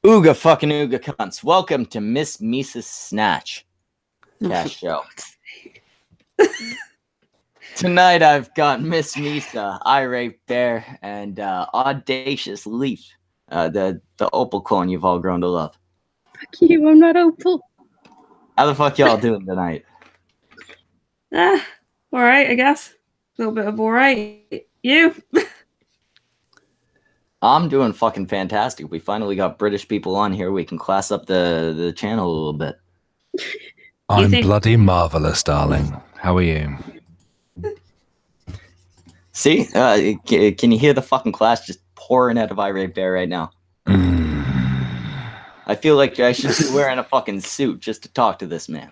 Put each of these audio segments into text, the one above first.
Ooga fucking Ooga cunts. Welcome to Miss Misa's Snatch cast show. Tonight I've got Miss Misa, Irate Bear, and Audacious Leaf. The opal clone you've all grown to love. Fuck you, I'm not opal. How the fuck y'all doing tonight? Alright, I guess. A little bit of alright. You? I'm doing fucking fantastic. We finally got British people on here. We can class up the channel a little bit. I'm bloody marvelous, darling. How are you? See? Can you hear the fucking class just pouring out of Irate Bear right now? I feel like I should be wearing a fucking suit just to talk to this man.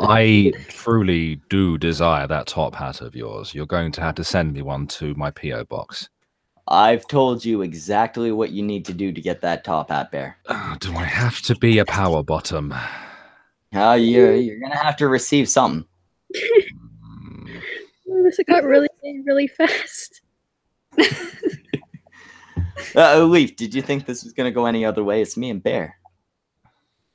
I truly do desire that top hat of yours. You're going to have to send me one to my P.O. box. I've told you exactly what you need to do to get that top hat, Bear. Do I have to be a power bottom? You're gonna have to receive something. This got really fast. Leaf, did you think this was gonna go any other way? It's me and Bear.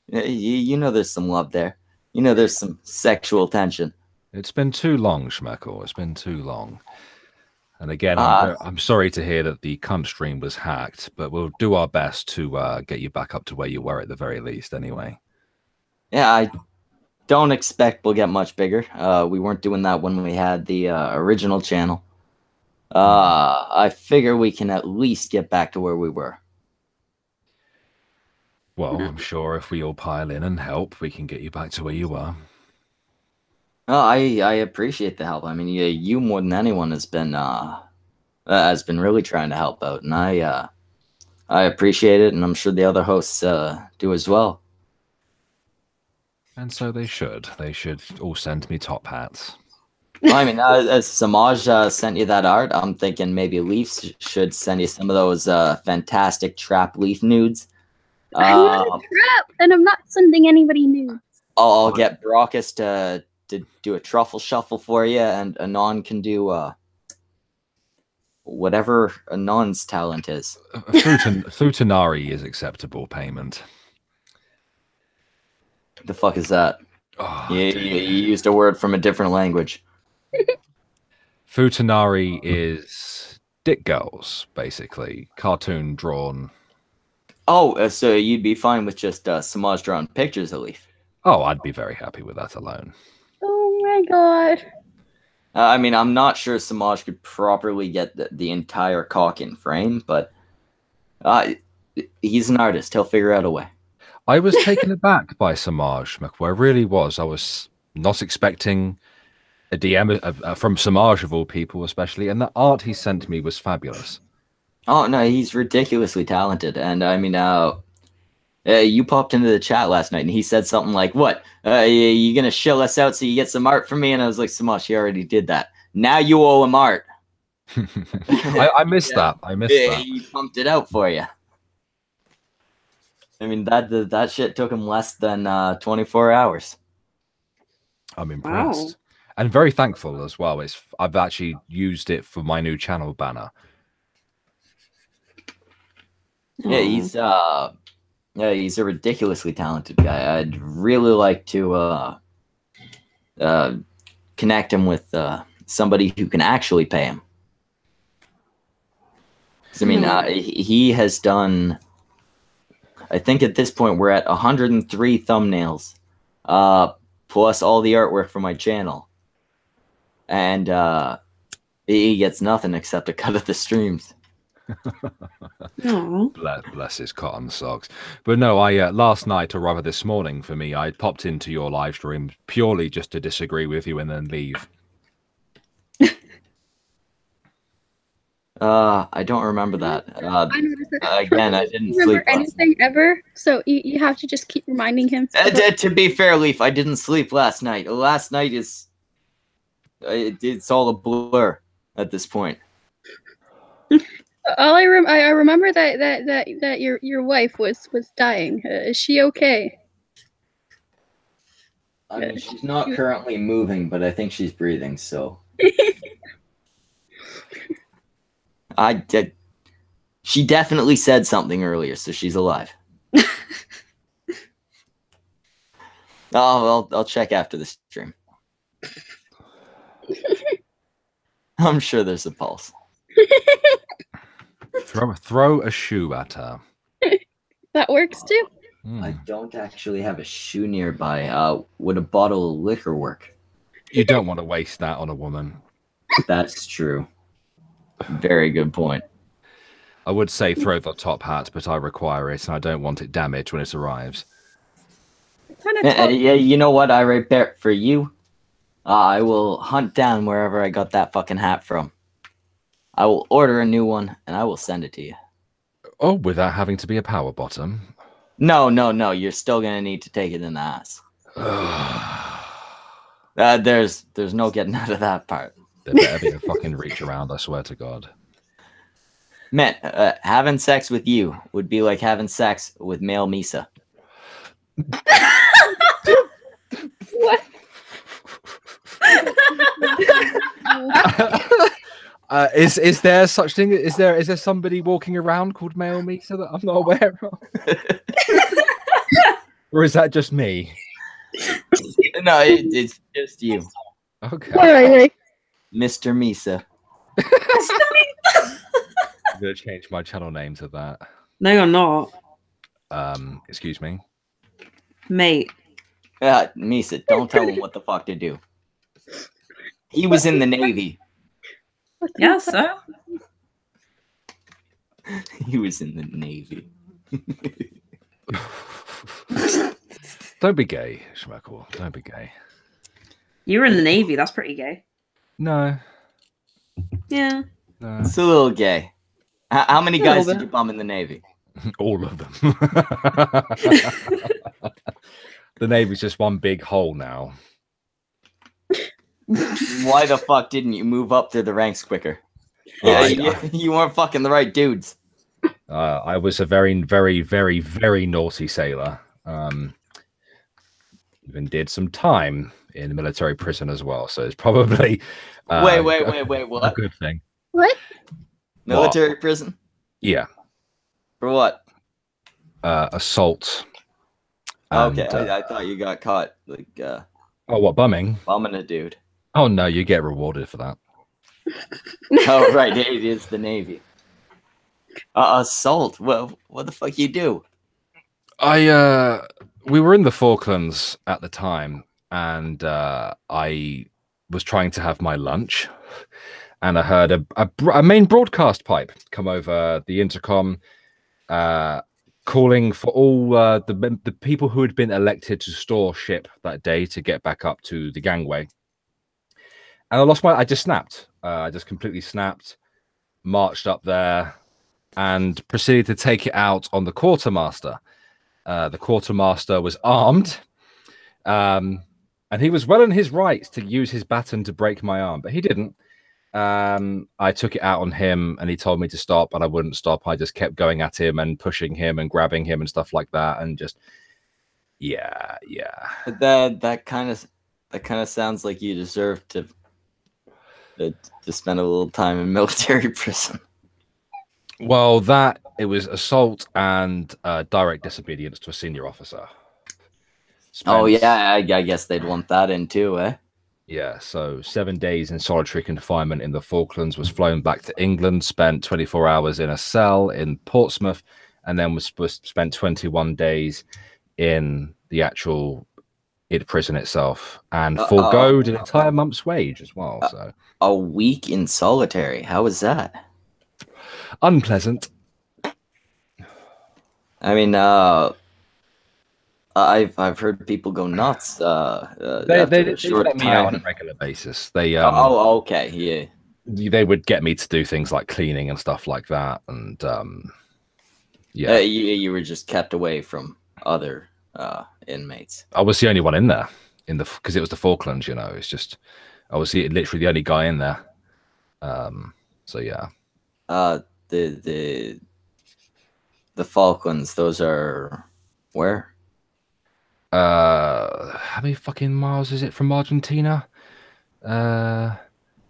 You know there's some love there. You know there's some sexual tension. It's been too long, Schmeckle. It's been too long. And again, I'm sorry to hear that the cunt stream was hacked, but we'll do our best to get you back up to where you were at the very least anyway. Yeah, I don't expect we'll get much bigger. We weren't doing that when we had the original channel. I figure we can at least get back to where we were. Well, I'm sure if we all pile in and help, we can get you back to where you are. I appreciate the help. I mean, you more than anyone has been really trying to help out, and I appreciate it, and I'm sure the other hosts do as well. And so they should. They should all send me top hats. Well, I mean, as Semaj sent you that art, I'm thinking maybe Leaf should send you some of those fantastic trap Leaf nudes. I'm not a trap, and I'm not sending anybody nudes. I'll get Brockus to do a truffle shuffle for you, and Anon can do whatever Anon's talent is. Futanari is acceptable payment. The fuck is that? Oh, you used a word from a different language. Futanari is dick girls, basically. Cartoon drawn. Oh, so you'd be fine with just Semaj drawn pictures of Leaf? Oh, I'd be very happy with that alone. Oh my god. I mean, I'm not sure Semaj could properly get the entire cock in frame, but he's an artist. He'll figure out a way. I was taken aback by Semaj, I really was. I was not expecting a DM from Semaj of all people, especially, and the art he sent me was fabulous. Oh, no, he's ridiculously talented, and I mean, you popped into the chat last night, and he said something like, what, you gonna shill us out so you get some art from me? And I was like, Semaj, he already did that. Now you owe him art. I missed that. I missed that. He pumped it out for you. I mean, that shit took him less than 24 hours. I'm impressed. Wow. And very thankful as well. I've actually used it for my new channel banner. Yeah, he's a ridiculously talented guy. I'd really like to connect him with somebody who can actually pay him. 'Cause, I mean, he has done. I think at this point we're at 103 thumbnails, plus all the artwork for my channel, and he gets nothing except a cut of the streams. Bless his cotton socks. But no, I last night, or rather this morning for me, I popped into your live stream purely just to disagree with you and then leave. I don't remember that. Again, I didn't sleep. Anything ever, so you have to just keep reminding him. To be fair, Leaf, I didn't sleep last night. Last night it's all a blur at this point. All I remember that your wife was dying. Is she okay? I mean, she's not currently moving, but I think she's breathing. So She definitely said something earlier, so she's alive. Oh, I'll check after the stream. I'm sure there's a pulse. Throw a shoe at her. That works too. I don't actually have a shoe nearby. Would a bottle of liquor work? You don't want to waste that on a woman. That's true. Very good point. I would say throw the top hat, but I require it, and I don't want it damaged when it arrives. Yeah, you know what, Irate Bear? For you, I will hunt down wherever I got that fucking hat from. I will order a new one, and I will send it to you. Oh, without having to be a power bottom? No. You're still gonna need to take it in the ass. There's no getting out of that part. There better be a fucking reach around, I swear to God. Man, having sex with you would be like having sex with male Misa. What? Is there such thing? Is there somebody walking around called male Misa that I'm not aware of? Or is that just me? No, it's just you. Okay. Alright. Mr. Misa. I'm gonna change my channel name to that. No, you're not. Excuse me. Mate. Misa, don't tell him what the fuck to do. He was in the Navy. Yeah, sir. He was in the Navy. Don't be gay, Schmeckle. Don't be gay. You were in the Navy. That's pretty gay. No. Yeah. No. It's a little gay. How many guys did you bum in the Navy? All of them. The Navy's just one big hole now. Why the fuck didn't you move up through the ranks quicker? You weren't fucking the right dudes. I was a very, very, very, very naughty sailor. Even did some time in military prison as well, so it's probably Wait, what? A good thing. What? Military prison? Yeah. For what? Assault. Okay, I thought you got caught like oh, what, bumming? Bumming a dude. Oh no, you get rewarded for that. Oh right, it is the Navy. Assault. Well, what the fuck you do? We were in the Falklands at the time, and I was trying to have my lunch, and I heard a main broadcast pipe come over the intercom, calling for all the people who had been elected to store ship that day to get back up to the gangway. And I just snapped. I just completely snapped, marched up there, and proceeded to take it out on the quartermaster. The quartermaster was armed, and he was well in his rights to use his baton to break my arm, but he didn't. I took it out on him, and he told me to stop, and I wouldn't stop. I just kept going at him and pushing him and grabbing him and stuff like that, and just yeah. That kind of sounds like you deserve to spend a little time in military prison. Well, it was assault and direct disobedience to a senior officer. Oh yeah, I guess they'd want that in too, eh? Yeah, so 7 days in solitary confinement in the Falklands, was flown back to England, spent 24 hours in a cell in Portsmouth, and then was spent 21 days in the actual prison itself, and foregoed an entire month's wage as well. So a week in solitary. How was that? Unpleasant. I mean, I've heard people go nuts. They let me out on a regular basis. They okay, yeah. They would get me to do things like cleaning and stuff like that, and yeah. You were just kept away from other inmates. I was the only one in there because it was the Falklands. You know, it's just I was literally the only guy in there. So yeah. The Falklands. Those are where? How many fucking miles is it from Argentina?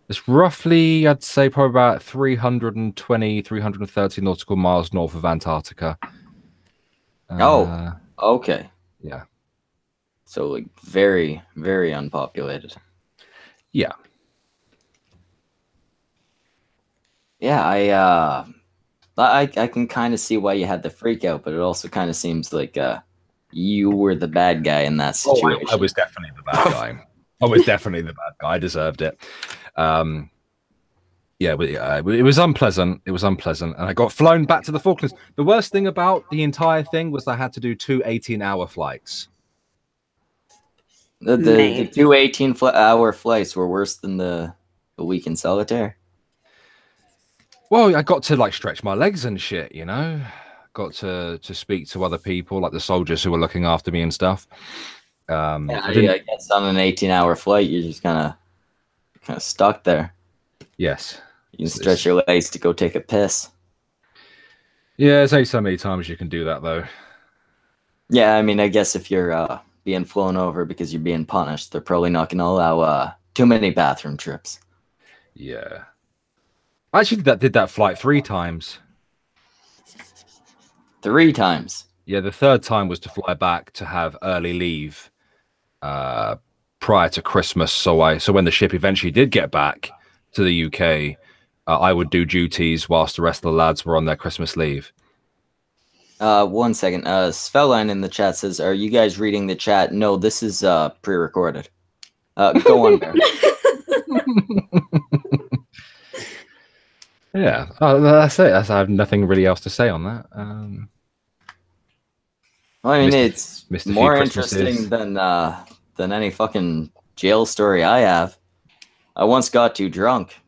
It's roughly, I'd say, probably about 320, 330 nautical miles north of Antarctica. Okay. Yeah. So like very, very unpopulated. Yeah. Yeah, I can kind of see why you had the freak out, but it also kind of seems like you were the bad guy in that situation. I was definitely the bad guy. I was definitely the bad guy. I deserved it. Yeah, but it was unpleasant. It was unpleasant. And I got flown back to the Falklands. The worst thing about the entire thing was I had to do 2 18-hour flights. The 2 18-hour flights were worse than the week in solitaire. Well, I got to like stretch my legs and shit, you know. Got to speak to other people, like the soldiers who were looking after me and stuff. I guess on an 18-hour flight, you're just kind of stuck there. Yes. You can stretch your legs to go take a piss. Yeah, there's only so many times you can do that, though. Yeah, I mean, I guess if you're being flown over because you're being punished, they're probably not going to allow too many bathroom trips. Yeah. I actually did that flight 3 times. 3 times? Yeah, the 3rd time was to fly back to have early leave prior to Christmas. So when the ship eventually did get back to the UK, I would do duties whilst the rest of the lads were on their Christmas leave. 1 second. Sveline in the chat says, "Are you guys reading the chat?" No, this is pre-recorded. Go on there. Yeah, that's it. I have nothing really else to say on that. Well, I mean, it's more interesting than any fucking jail story I have. I once got too drunk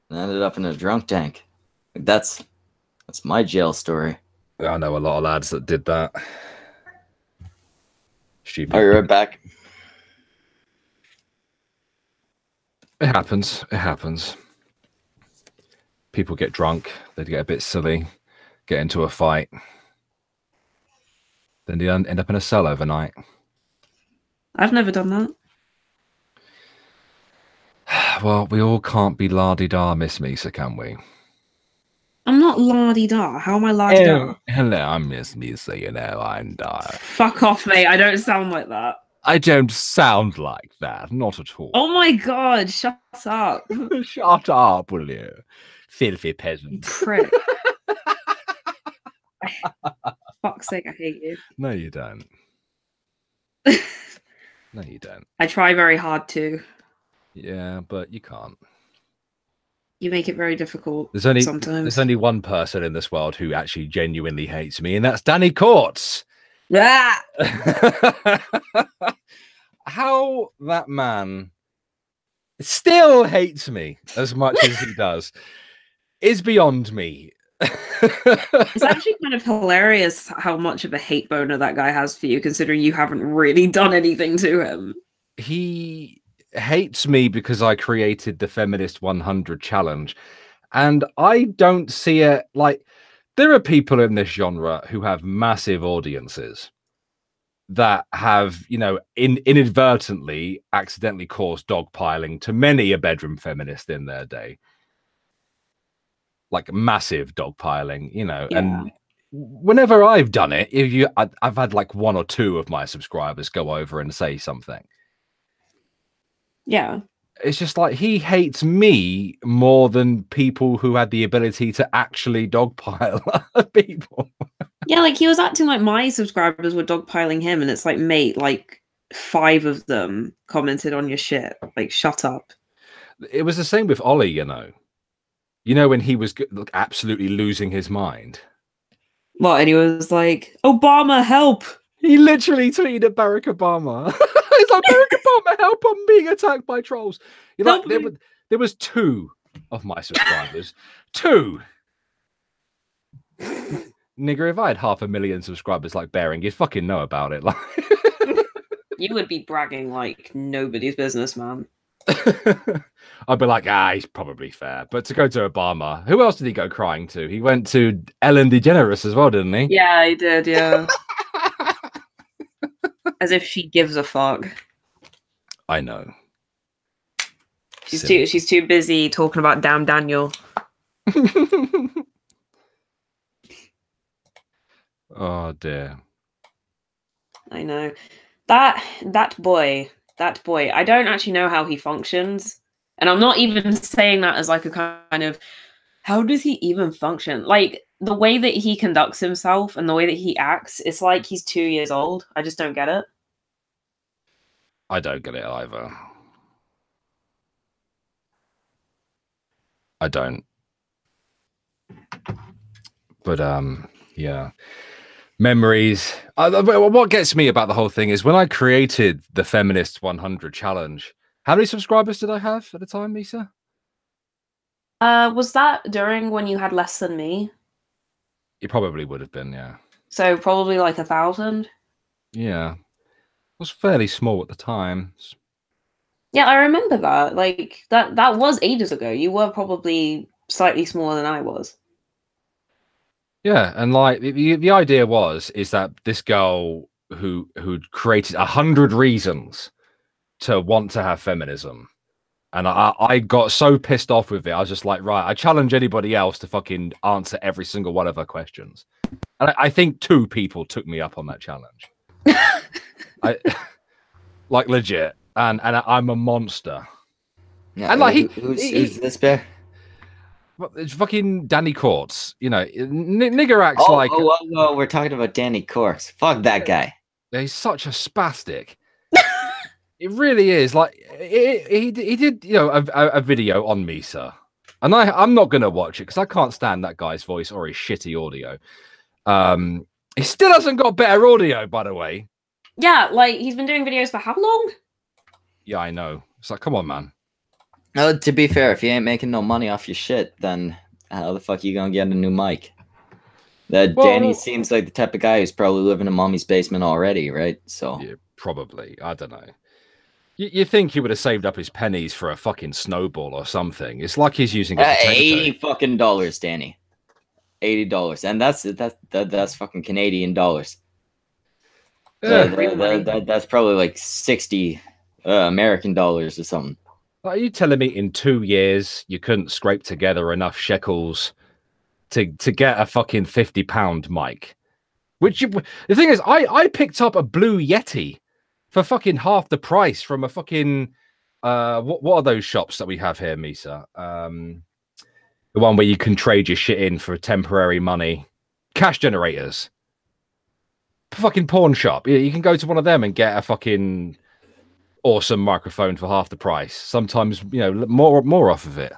and ended up in a drunk tank. That's my jail story. I know a lot of lads that did that. Stupid. Are you right back? It happens. It happens. People get drunk. They get a bit silly, get into a fight. Then they end up in a cell overnight. I've never done that. Well, we all can't be la-di-da, Miss Misa, can we? I'm not la-di-da. How am I la-di-da? Hello, I'm Miss Misa, you know, I'm Fuck off, mate. I don't sound like that. I don't sound like that, not at all. Oh my god, shut up. Shut up, will you? Filthy peasant. Prick. Fuck's sake, I hate you. No, you don't. No, you don't. I try very hard to. Yeah, but you can't. You make it very difficult sometimes. There's only one person in this world who actually genuinely hates me, and that's Danny Courts. Ah! How that man still hates me as much as he does is beyond me. It's actually kind of hilarious how much of a hate boner that guy has for you, considering you haven't really done anything to him. He hates me because I created the Feminist 100 challenge, and I don't see it like there are people in this genre who have massive audiences that have, you know, inadvertently accidentally caused dogpiling to many a bedroom feminist in their day. Like massive dogpiling, you know. Yeah. And whenever I've done it, I've had like 1 or 2 of my subscribers go over and say something. Yeah. It's just like he hates me more than people who had the ability to actually dogpile people. Yeah, like he was acting like my subscribers were dogpiling him, and it's like, mate, like 5 of them commented on your shit. Like, shut up. It was the same with Ollie, you know. You know, when he was absolutely losing his mind. What? And he was like, Obama, help! He literally tweeted at Barack Obama. He's like, Barack Obama, help! I'm being attacked by trolls. You're like, there was 2 of my subscribers. 2. Nigger, if I had 500,000 subscribers like Bearing, you'd fucking know about it. Like, you would be bragging like nobody's business, man. I'd be like, he's probably fair. But to go to Obama, who else did he go crying to? He went to Ellen DeGeneres as well, didn't he? Yeah, he did, yeah. As if she gives a fuck. I know. She's too busy talking about damn Daniel. Oh dear. I know. That boy. I don't actually know how he functions. And I'm not even saying that as like a kind of how does he even function? Like the way that he conducts himself and the way that he acts, it's like he's 2 years old. I just don't get it. I don't get it either. I don't. But yeah. Memories. What gets me about the whole thing is when I created the Feminist 100 challenge, how many subscribers did I have at the time, Misa? Was that during when you had less than me? It probably would have been, yeah. So probably like 1,000. Yeah. It was fairly small at the time. Yeah, I remember that. Like that was ages ago. You were probably slightly smaller than I was. Yeah, and like the idea is that this girl who created 100 reasons to want to have feminism, and I got so pissed off with it. I was just like, right, I challenge anybody else to fucking answer every single one of her questions, and I think 2 people took me up on that challenge. I like legit, and I'm a monster. Yeah, And like who's this bear? It's fucking Danny Courts, you know, nigger acts like. Oh, we're talking about Danny Corks. Fuck that guy. He's such a spastic. It really is. Like he did, you know, a video on Misa, and I'm not gonna watch it because I can't stand that guy's voice or his shitty audio. He still hasn't got better audio, by the way. Yeah, like he's been doing videos for how long? Yeah, I know. It's like, come on, man. To be fair, if you ain't making no money off your shit, then how the fuck you gonna get a new mic? Danny seems like the type of guy who's probably living in mommy's basement already, right? So yeah, probably. I don't know. You think he would have saved up his pennies for a fucking snowball or something? It's like he's using a $80 fucking dollars, Danny. $80, and that's fucking Canadian dollars. Yeah. That's probably like 60 American dollars or something. Are you telling me in 2 years you couldn't scrape together enough shekels to get a fucking £50 mic? The thing is, I picked up a Blue Yeti for fucking half the price from a fucking what are those shops that we have here, Misa? The one where you can trade your shit in for temporary money, cash generators, fucking pawn shop. You can go to one of them and get a fucking awesome microphone for half the price. Sometimes, you know, more off of it.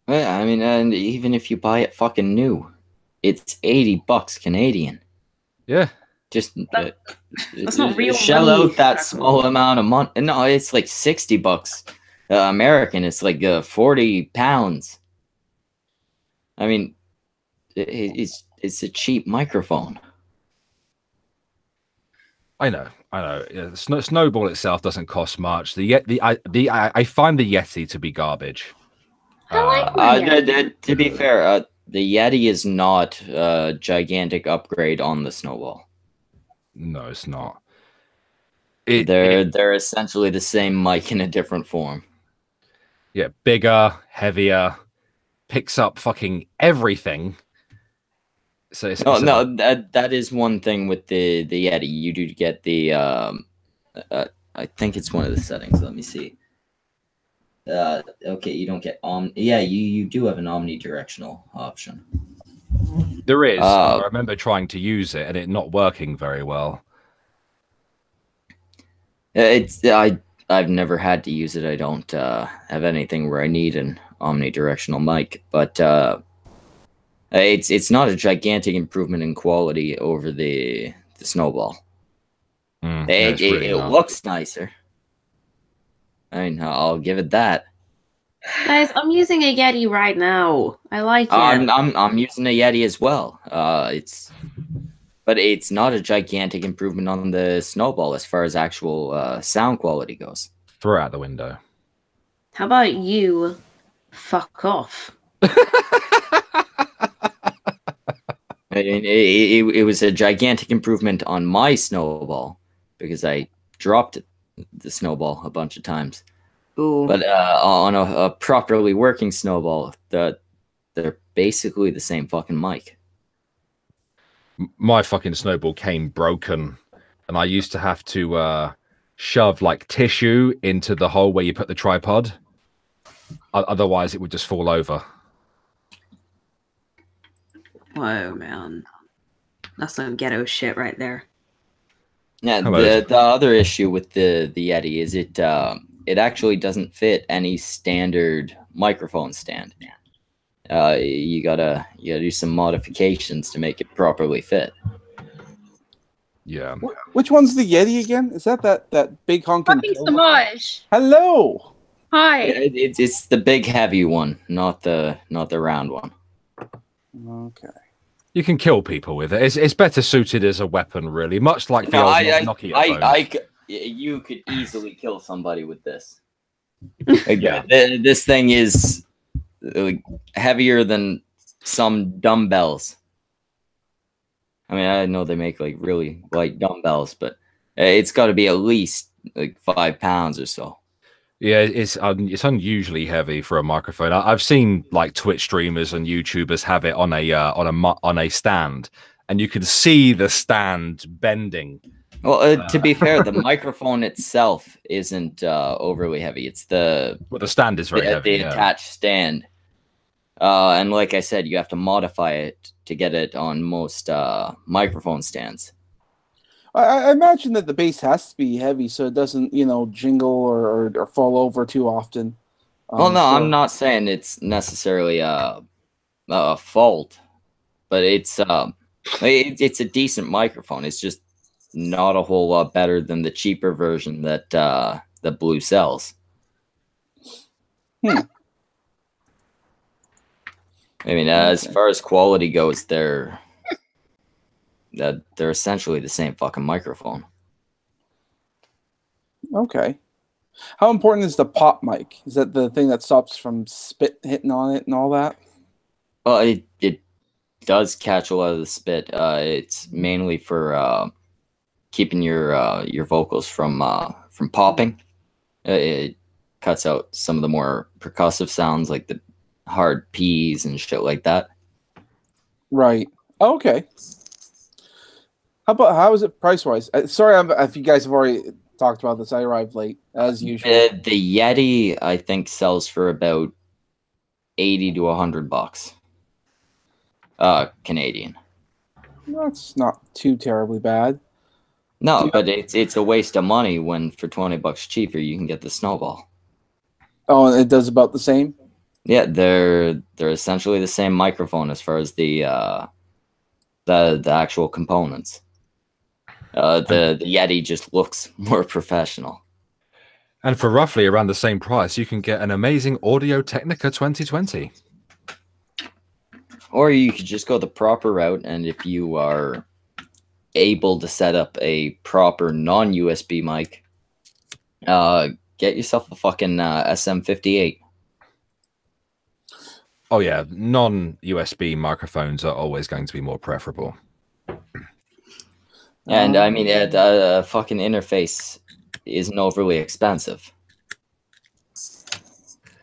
Well, I mean, and even if you buy it fucking new, it's $80 Canadian. Yeah. Just that's not real shell money. out that small amount of money. No, it's like $60 American. It's like 40 pounds. I mean, it's a cheap microphone. I know. Yeah, Snowball itself doesn't cost much. I find the Yeti to be garbage. I like to be fair, the Yeti is not a gigantic upgrade on the Snowball. No, it's not. They're essentially the same mic in a different form. Yeah, bigger, heavier, picks up fucking everything. So that is one thing with the Yeti. You do get the I think it's one of the settings. Let me see. Okay, you don't get yeah, you do have an omnidirectional option. There is. I remember trying to use it and it not working very well. I've never had to use it. I don't have anything where I need an omnidirectional mic, but it's not a gigantic improvement in quality over the Snowball. It looks nicer. I mean, I'll give it that. Guys, I'm using a Yeti right now. I like it. I'm using a Yeti as well. But it's not a gigantic improvement on the Snowball as far as actual sound quality goes. Throw it out the window. How about you? Fuck off. I mean, it was a gigantic improvement on my Snowball because I dropped it the snowball a bunch of times. Ooh. But on a properly working snowball, they're basically the same fucking mic. My fucking snowball came broken, and I used to have to shove like tissue into the hole where you put the tripod. Otherwise, it would just fall over. Whoa, man. That's some ghetto shit right there. Yeah, the other issue with the Yeti is it actually doesn't fit any standard microphone stand. You gotta do some modifications to make it properly fit. Yeah. Which one's the Yeti again? Is that big honking? Fucking Semaj. Hello. Hi. It's the big heavy one, not the round one. Okay. You can kill people with it. It's better suited as a weapon, really. Much like the old Nokia phones. You could easily kill somebody with this. Yeah. This thing is heavier than some dumbbells. I mean, I know they make like really light dumbbells, but it's got to be at least like 5 pounds or so. Yeah, it's unusually heavy for a microphone. I've seen like Twitch streamers and YouTubers have it on a stand, and you can see the stand bending. Well, to be fair, the microphone itself isn't overly heavy. It's the stand is very heavy. The attached stand, and like I said, you have to modify it to get it on most microphone stands. I imagine that the bass has to be heavy so it doesn't, jingle or fall over too often. Well, no, I'm not saying it's necessarily a fault, but it's a decent microphone. It's just not a whole lot better than the cheaper version that Blue sells. I mean, as far as quality goes, they're essentially the same fucking microphone. Okay. How important is the pop mic? Is that the thing that stops from spit hitting on it and all that? Well, it does catch a lot of the spit. It's mainly for keeping your vocals from popping. It cuts out some of the more percussive sounds like the hard P's and shit like that. Right. Okay. How is it price wise? Sorry if you guys have already talked about this. I arrived late as usual. The Yeti I think sells for about $80 to $100 Canadian. That's not too terribly bad. No, but it's a waste of money when for $20 cheaper you can get the Snowball. Oh, and it does about the same? Yeah, they're essentially the same microphone as far as the actual components. The Yeti just looks more professional. And for roughly around the same price, you can get an amazing Audio Technica 2020. Or you could just go the proper route, and if you are able to set up a proper non-USB mic, get yourself a fucking SM58. Oh yeah, non-USB microphones are always going to be more preferable. And I mean, a fucking interface isn't overly expensive.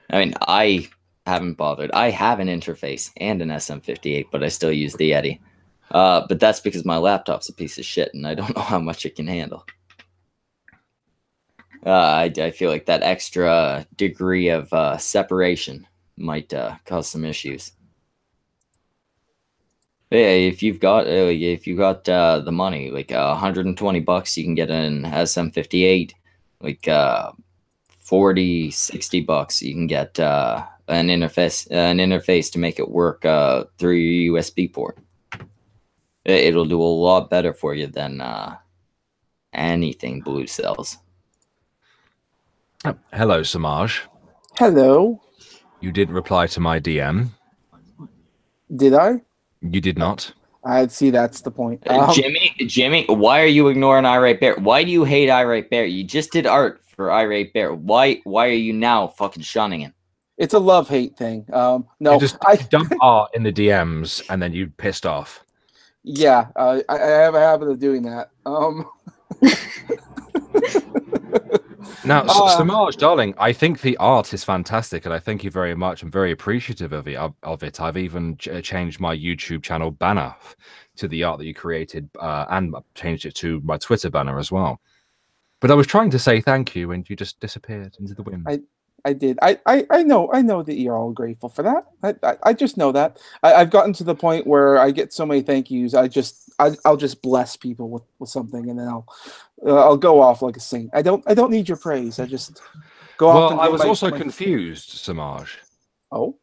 I mean, I haven't bothered. I have an interface and an SM58, but I still use the Yeti. But that's because my laptop's a piece of shit, and I don't know how much it can handle. I feel like that extra degree of separation might cause some issues. Yeah, if you've got the money, like $120, you can get an SM58. Like $40, $60, you can get an interface to make it work through your USB port. It'll do a lot better for you than anything Blue sells. Hello, Semaj. Hello. You didn't reply to my DM. Did I? You did not. I'd see that's the point. Jimmy, why are you ignoring Irate Bear? Why do you hate Irate Bear? You just did art for Irate Bear. Why are you now fucking shunning him? It's a love-hate thing. No, you just dump art in the DMs and then you pissed off. Yeah, I have a habit of doing that. Now, Semaj, darling, I think the art is fantastic, and I thank you very much. I'm very appreciative of it. I've even changed my YouTube channel banner to the art that you created, and changed it to my Twitter banner as well. But I was trying to say thank you, and you just disappeared into the wind. I did. I know that you're all grateful for that. I just know that. I've gotten to the point where I get so many thank yous. I'll just bless people with something, and then I'll go off like a saint. I don't need your praise. I just go off. Well, I was also confused, Semaj. Oh.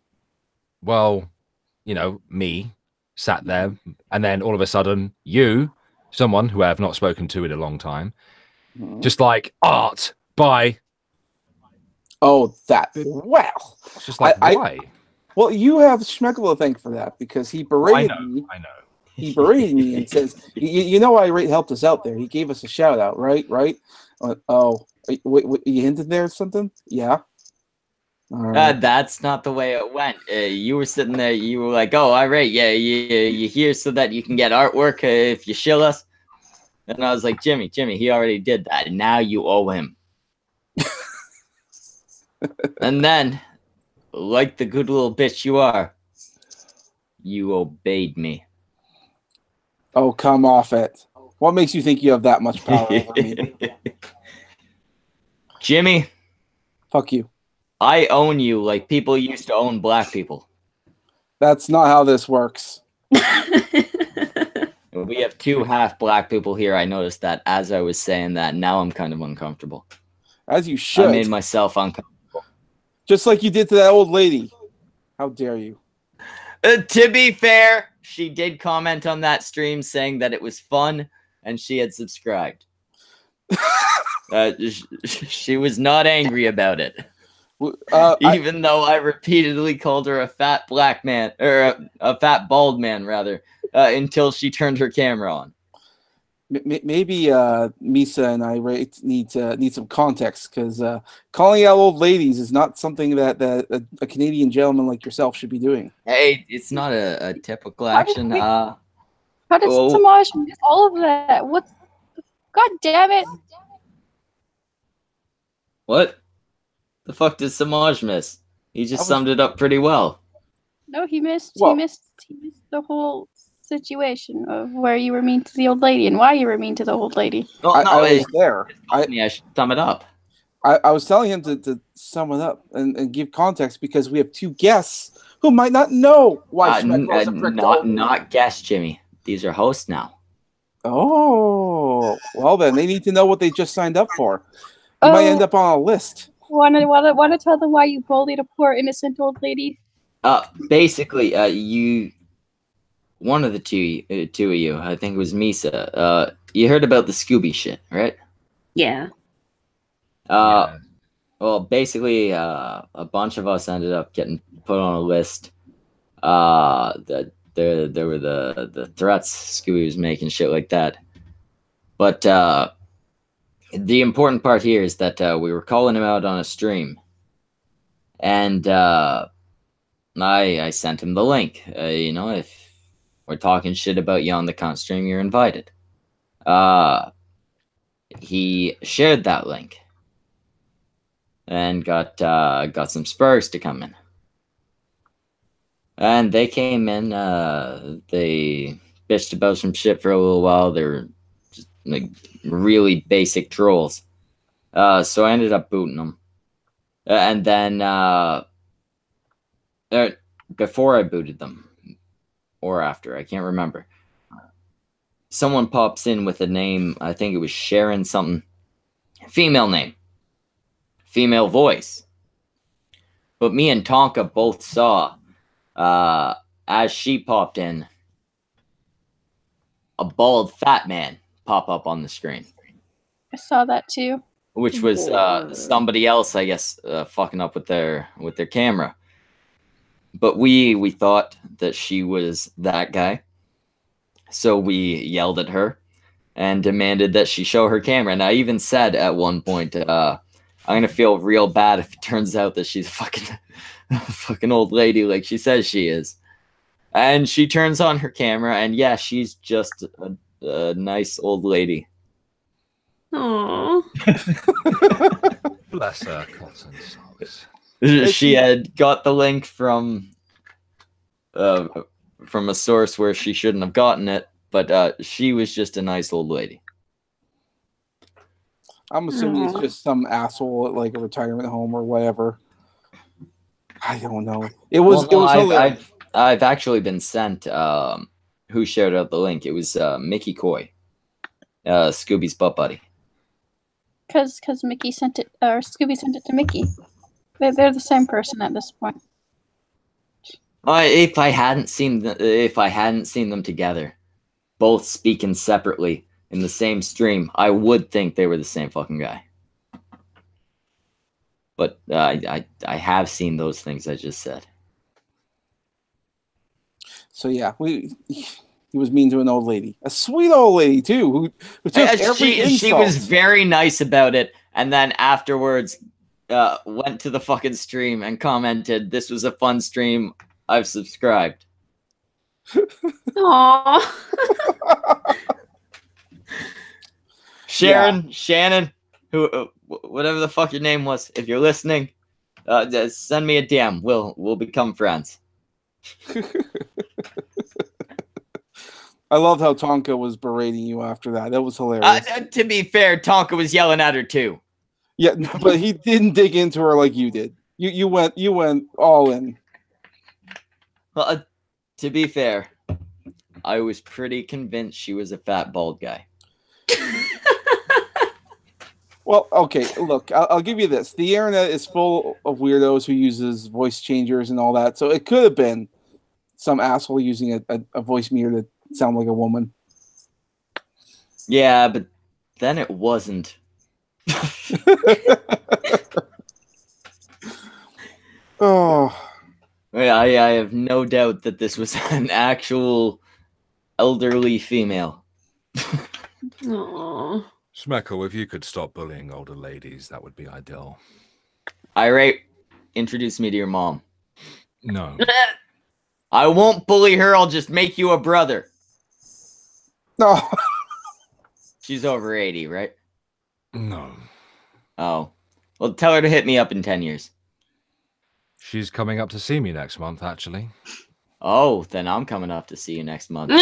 Well, you know, me sat there, and then all of a sudden, you, someone who I have not spoken to in a long time, just like art. Bye. Oh, that well. It's just like why? Well, you have Schmeckle to thank for that because he berated me. I know. He berated me and says, "You know, Irate helped us out there. He gave us a shout out, right? Right? Wait, you hinted there something? Yeah. That's not the way it went. You were sitting there. You were like, "Oh, Irate, yeah, you here so that you can get artwork if you shill us." And I was like, Jimmy, he already did that. And now you owe him. And then, like the good little bitch you are, you obeyed me. Oh, come off it. What makes you think you have that much power over me? Jimmy. Fuck you. I own you like people used to own black people. That's not how this works. We have 2 half black people here. I noticed that as I was saying that. Now I'm kind of uncomfortable. As you should. I made myself uncomfortable. Just like you did to that old lady. How dare you? To be fair, she did comment on that stream saying that it was fun and she had subscribed. She was not angry about it. Even though I repeatedly called her a fat black man, or a fat bald man, rather, until she turned her camera on. Maybe Misa and I need some context because calling out old ladies is not something that a Canadian gentleman like yourself should be doing. Hey, it's not a typical action. How did Semaj miss all of that? What? God damn it! What? The fuck did Semaj miss? He just summed it up pretty well. No, he missed the whole situation of where you were mean to the old lady and why you were mean to the old lady. No, I was there. I should sum it up. I was telling him to sum it up and give context because we have 2 guests who might not know why Schmeckle is a prick. Not guests, Jimmy. These are hosts now. Oh, well then they need to know what they just signed up for. You might end up on a list. Want to tell them why you bullied a poor innocent old lady? Basically, one of the two of you, I think it was Misa. You heard about the Scooby shit, right? Yeah. Well, basically, a bunch of us ended up getting put on a list. There were the threats Scooby was making, shit like that. But the important part here is that we were calling him out on a stream, and I sent him the link. You know, if we're talking shit about you on the cunt stream, you're invited. He shared that link and got some Spurs to come in, and they came in. They bitched about some shit for a little while. They were just like really basic trolls. So I ended up booting them, and then before I booted them, or after, I can't remember. Someone pops in with a name. I think it was Sharon something. Female name. Female voice. But me and Tonka both saw, as she popped in, a bald fat man pop up on the screen. I saw that too. Which was somebody else, I guess, fucking up with their camera. But we thought that she was that guy. So we yelled at her and demanded that she show her camera. And I even said at one point, I'm going to feel real bad if it turns out that she's a fucking old lady like she says she is. And she turns on her camera, and yeah, she's just a nice old lady. Aww. Bless her, cotton socks. She had got the link from a source where she shouldn't have gotten it, but she was just a nice old lady. I'm assuming it's just some asshole at like a retirement home or whatever. I don't know. It was hilarious. I've actually been sent who shared out the link. It was Mickey Coy, Scooby's butt buddy. Because Mickey sent it, or Scooby sent it to Mickey. They're the same person at this point. If I hadn't seen them together, both speaking separately in the same stream, I would think they were the same fucking guy. But I have seen those things I just said. So yeah, he was mean to an old lady, a sweet old lady too, who took every insult. She was very nice about it, and then afterwards went to the fucking stream and commented, "This was a fun stream. I've subscribed." Aww. Shannon, who whatever the fuck your name was, if you're listening, send me a DM. We'll become friends. I love how Tonka was berating you after that. That was hilarious. To be fair, Tonka was yelling at her too. Yeah, but he didn't dig into her like you did. You went all in. Well, to be fair, I was pretty convinced she was a fat bald guy. Well, okay, look, I'll give you this. The internet is full of weirdos who uses voice changers and all that, so it could have been some asshole using a voice meter to sound like a woman. Yeah, but then it wasn't. Oh. I have no doubt that this was an actual elderly female. Aww. Schmeckle, if you could stop bullying older ladies, that would be ideal. Irate, introduce me to your mom. No. I won't bully her, I'll just make you a brother. No. She's over 80, right? No. Oh. Well, tell her to hit me up in 10 years. She's coming up to see me next month, actually. Oh, then I'm coming up to see you next month.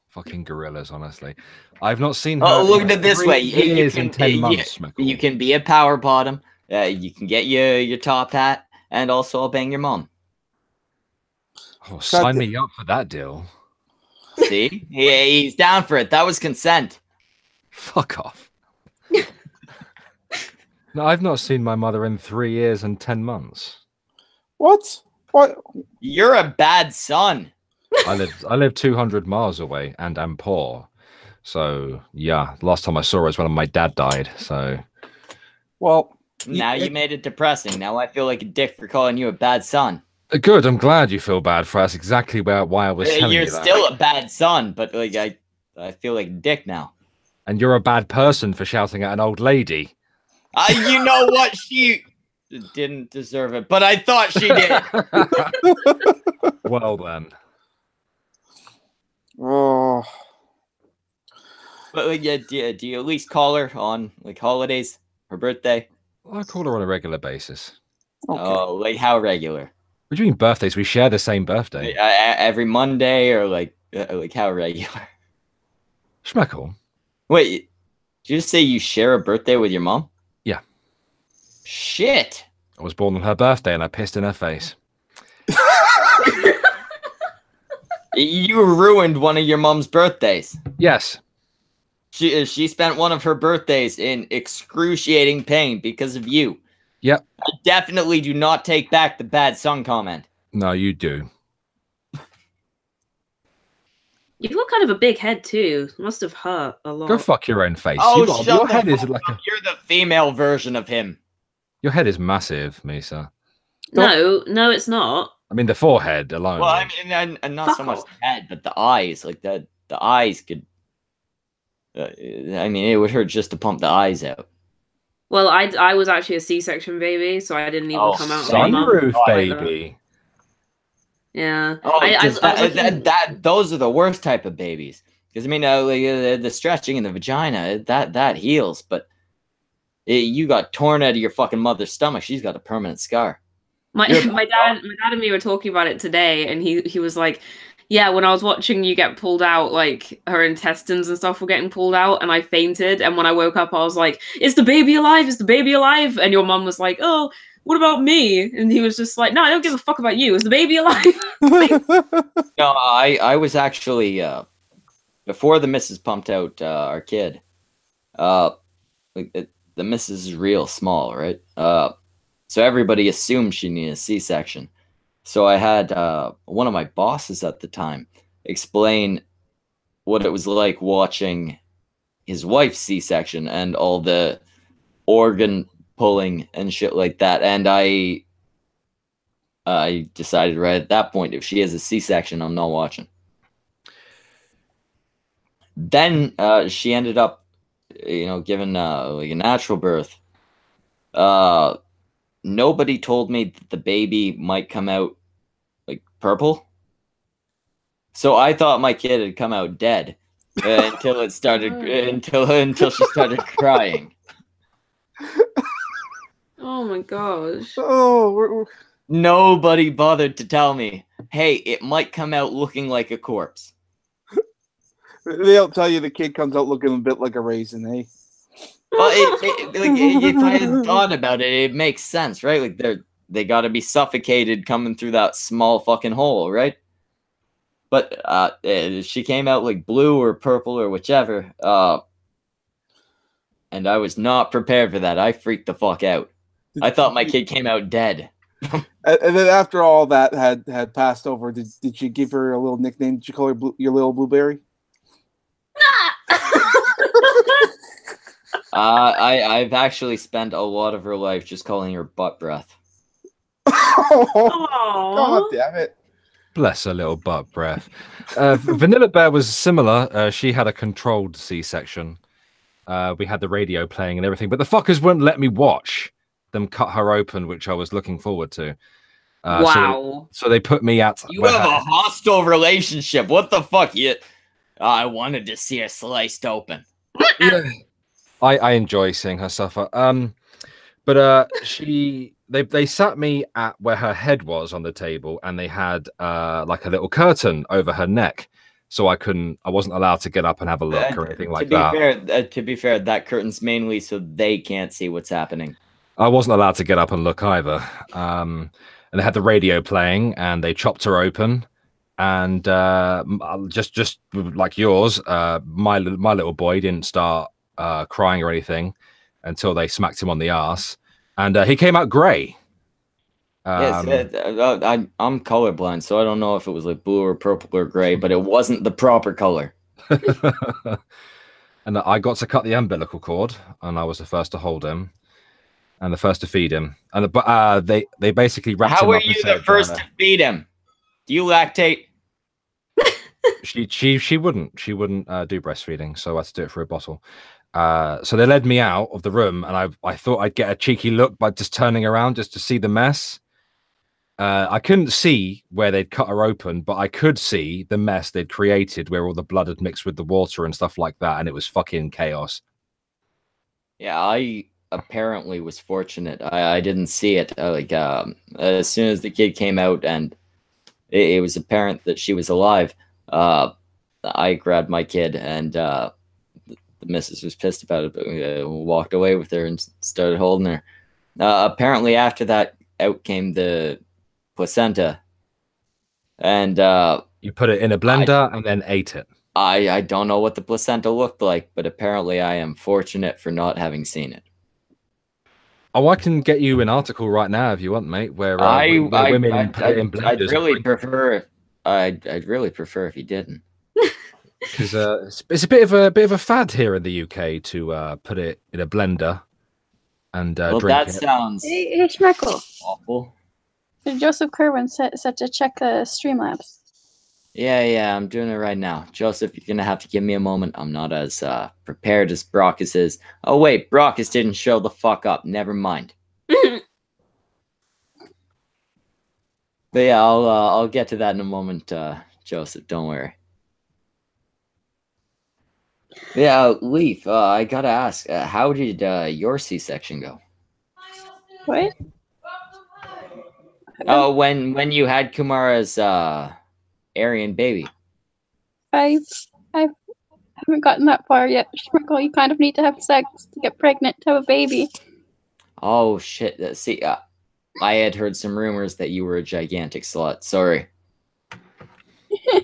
Fucking gorillas, honestly. I've not seen her. Oh, look at it this way. You can, 10 months, you can be a power bottom. You can get your top hat, and also I'll bang your mom. Oh, sign me up for that deal. See? He's down for it. That was consent. Fuck off. No, I've not seen my mother in 3 years and 10 months. What? What? You're a bad son. I live 200 miles away and am poor. So, yeah, last time I saw her was when my dad died. So, well, now you made it depressing. Now I feel like a dick for calling you a bad son. Good. I'm glad you feel bad for us. Exactly why I was telling you that. You're still a bad son, but like I feel like a dick now. And you're a bad person for shouting at an old lady. You know what? She didn't deserve it, but I thought she did. Well then. Oh. But like, yeah, do you at least call her on like holidays, her birthday? I call her on a regular basis. Okay. Oh, like how regular? What do you mean birthdays? We share the same birthday. Every Monday or like how regular? Schmeckle. Wait, did you just say you share a birthday with your mom? Yeah. Shit. I was born on her birthday and I pissed in her face. You ruined one of your mom's birthdays. Yes. She spent one of her birthdays in excruciating pain because of you. Yep. I definitely do not take back the bad son comment. No, you do. You've got kind of a big head too. Must have hurt a lot. Go fuck your own face. Oh, your head is like a... You're the female version of him. Your head is massive, Misa. No, it's not. I mean, the forehead alone. Well, I mean, and not so much the head, but the eyes. Like the eyes could. I mean, it would hurt just to pump the eyes out. Well, I was actually a C-section baby, so I didn't even come out. Sunroof baby. Yeah. Oh, those are the worst type of babies. Because I mean, the stretching in the vagina that heals, but you got torn out of your fucking mother's stomach. She's got a permanent scar. My dad and me were talking about it today, and he was like, yeah, when I was watching you get pulled out, like her intestines and stuff were getting pulled out, and I fainted. And when I woke up, I was like, "Is the baby alive? Is the baby alive?" And your mum was like, "Oh, what about me?" And he was just like, "No, I don't give a fuck about you. Is the baby alive?" No, I was actually before the missus pumped out our kid. The missus is real small, right? So everybody assumed she needed a C-section. So I had one of my bosses at the time explain what it was like watching his wife's C-section and all the organ pulling and shit like that. And I decided right at that point, if she has a C-section, I'm not watching. Then she ended up, given like a natural birth. Nobody told me that the baby might come out like purple. So I thought my kid had come out dead until it started until she started crying. Oh my gosh. Oh, Nobody bothered to tell me, hey, it might come out looking like a corpse. they don't tell you the kid comes out looking a bit like a raisin, eh? Well, if I had thought about it, it makes sense, right? Like they got to be suffocated coming through that small fucking hole, right? But she came out like blue or purple or whichever, and I was not prepared for that. I freaked the fuck out. I thought my kid came out dead. And then after all that had passed over, did you give her a little nickname? Did you call her your little blueberry? I've actually spent a lot of her life just calling her butt breath. Oh, God damn it. Bless her little butt breath. Vanilla Bear was similar. She had a controlled C-section. We had the radio playing and everything, but the fuckers wouldn't let me watch them cut her open, which I was looking forward to. Wow. So they put me at... You have a hostile relationship. What the fuck? I wanted to see her sliced open. Yeah. I enjoy seeing her suffer. But they sat me at where her head was on the table, and they had like a little curtain over her neck, so I wasn't allowed to get up and have a look or anything like that. To be fair, that curtain's mainly so they can't see what's happening. I wasn't allowed to get up and look either. And they had the radio playing, and they chopped her open, and just like yours, my little boy didn't start crying or anything until they smacked him on the ass, and he came out grey. Yes, I'm colorblind, so I don't know if it was like blue or purple or gray, but it wasn't the proper color. And I got to cut the umbilical cord, and I was the first to hold him and the first to feed him. And they basically wrapped him up. How were you the first to feed him? Do you lactate? She wouldn't do breastfeeding, so I had to do it through a bottle. So they led me out of the room, and I thought I'd get a cheeky look by just turning around just to see the mess. I couldn't see where they'd cut her open, but I could see the mess they'd created where all the blood had mixed with the water and stuff like that, and it was fucking chaos. Yeah, I apparently was fortunate. I didn't see it. As soon as the kid came out and it was apparent that she was alive, I grabbed my kid, and the missus was pissed about it, but walked away with her and started holding her. Apparently after that, out came the placenta, and you put it in a blender and then ate it. I don't know what the placenta looked like, but apparently I am fortunate for not having seen it. Oh, I can get you an article right now if you want, mate. Where women put it in blenders. I'd really prefer if you didn't. Because it's a bit of a fad here in the UK to put it in a blender and drink that it. Sounds Hey, Schmeckle. awful. Joseph Kerwin said to check the Streamlabs. Yeah, I'm doing it right now. Joseph, you're gonna have to give me a moment. I'm not as prepared as Brockus is. Oh wait, Brockus didn't show the fuck up. Never mind. But yeah, I'll get to that in a moment, Joseph. Don't worry. Yeah, Leaf. I gotta ask, how did your C-section go? What? Oh, when you had Kumara's Aryan baby. I haven't gotten that far yet. Schmeckle, you kind of need to have sex to get pregnant to have a baby. Oh shit! See, I had heard some rumors that you were a gigantic slut. Sorry.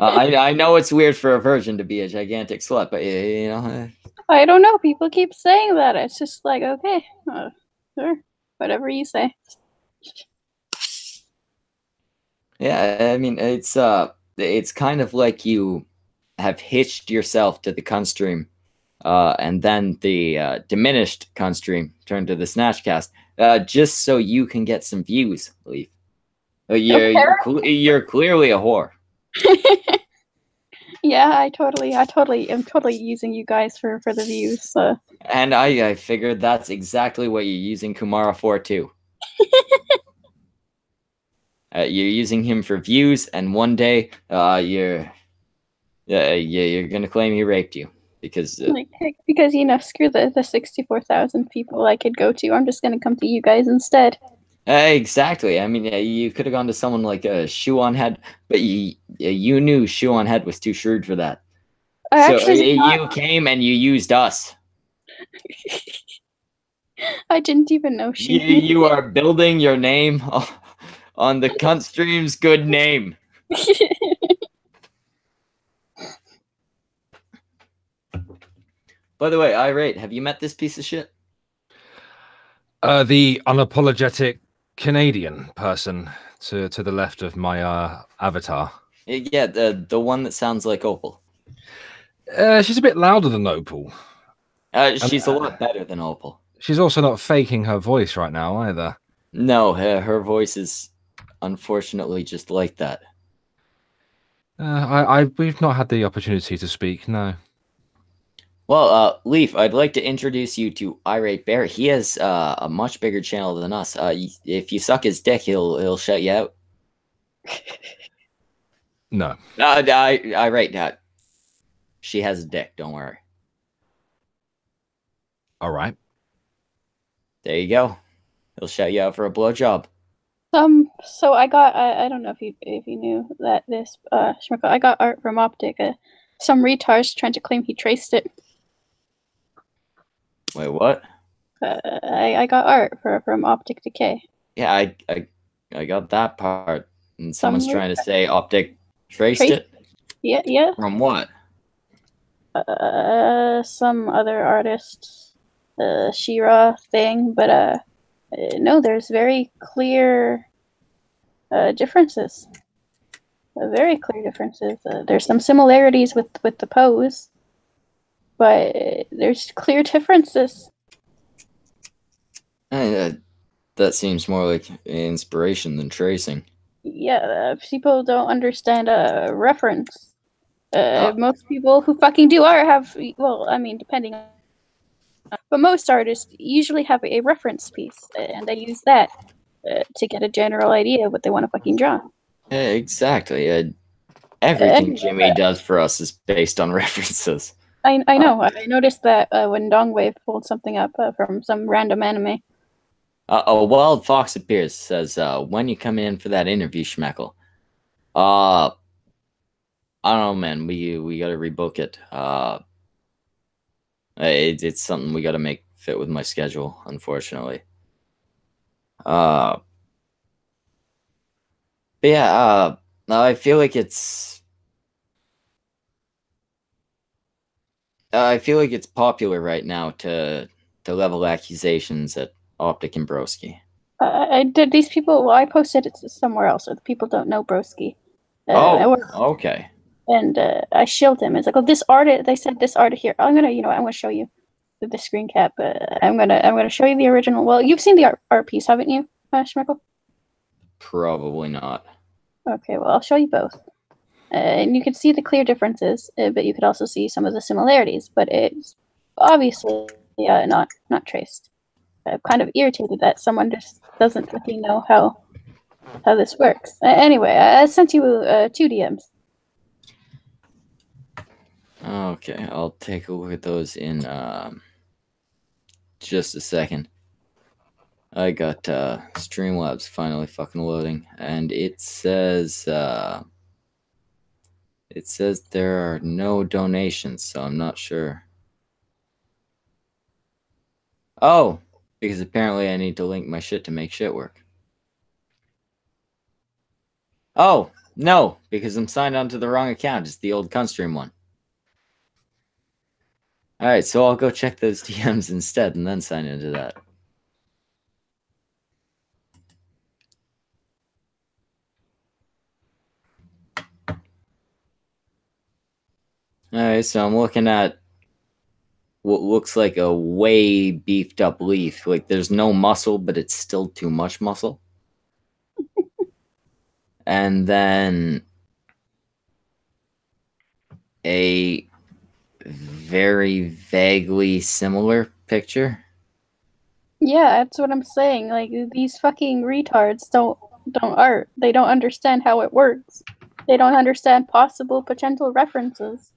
I know it's weird for a virgin to be a gigantic slut, but you know. I don't know. People keep saying that. It's just like, okay, sure, whatever you say. Yeah, I mean it's kind of like you have hitched yourself to the cunt stream, and then the diminished cunt stream turned to the Snatch cast, just so you can get some views. Leaf. You're clearly a whore. Yeah, I am totally using you guys for the views. So. And I figured that's exactly what you're using Kumara for too. You're using him for views, and one day you're gonna claim he raped you because because screw the 64,000 people I could go to. I'm just gonna come to you guys instead. Exactly. I mean, you could have gone to someone like Shoe on Head, but you knew Shoe on Head was too shrewd for that. You came and you used us. I didn't even know she. You are building your name on the cunt stream's good name. By the way, Irate, have you met this piece of shit? The unapologetic Canadian person to the left of my avatar. Yeah, the one that sounds like Opal. She's a bit louder than Opal. She's a lot better than Opal. She's also not faking her voice right now either. No, her voice is unfortunately just like that. We've not had the opportunity to speak, no. Well, Leaf, I'd like to introduce you to Irate Bear. He has a much bigger channel than us. If you suck his dick, he'll shut you out. No. Irate, she has a dick. Don't worry. All right. There you go. He'll shut you out for a blowjob. So I got I don't know if you knew that this Schmeckle, I got art from Optic. Some retards trying to claim he traced it. Wait, what? I got art from Optic Decay. Yeah, I got that part. And someone's trying to say Optic traced it? Yeah. From what? Some other artist, Shira thing, but no, there's very clear differences. Very clear differences. There's some similarities with the pose, but there's clear differences. That seems more like inspiration than tracing. Yeah, people don't understand reference. Most people who fucking do art have, well, I mean, depending on, but most artists usually have a reference piece, and they use that to get a general idea of what they want to fucking draw. Yeah, exactly. Everything Jimmy does for us is based on references. I know. I noticed that when Dongwave pulled something up from some random anime. A wild fox appears. Says, when you come in for that interview, Schmeckle. I don't know, man. We gotta rebook it. It's something we gotta make fit with my schedule, unfortunately. But yeah, I feel like it's popular right now to level accusations at Optic and Broski. I did these people. Well, I posted it somewhere else, so the people don't know Broski. Okay. And I shilled him. It's like, oh, this art. They said this art here. I'm gonna show you the screen cap. I'm gonna show you the original. Well, you've seen the art piece, haven't you, Schmeckle? Probably not. Okay, well, I'll show you both. And you can see the clear differences, but you could also see some of the similarities. But it's obviously not traced. I'm kind of irritated that someone just doesn't fucking know how how this works. Anyway, I sent you 2 DMs. Okay, I'll take a look at those in just a second. I got Streamlabs finally fucking loading, and it says there are no donations, so I'm not sure. Oh, because apparently I need to link my shit to make shit work. Oh, no, because I'm signed onto the wrong account. It's the old Cunstream one. Alright, so I'll go check those DMs instead and then sign into that. Alright, so I'm looking at what looks like a way beefed up leaf. Like there's no muscle, but it's still too much muscle. And then a very vaguely similar picture. Yeah, that's what I'm saying. Like these fucking retards don't art. They don't understand how it works. They don't understand possible potential references.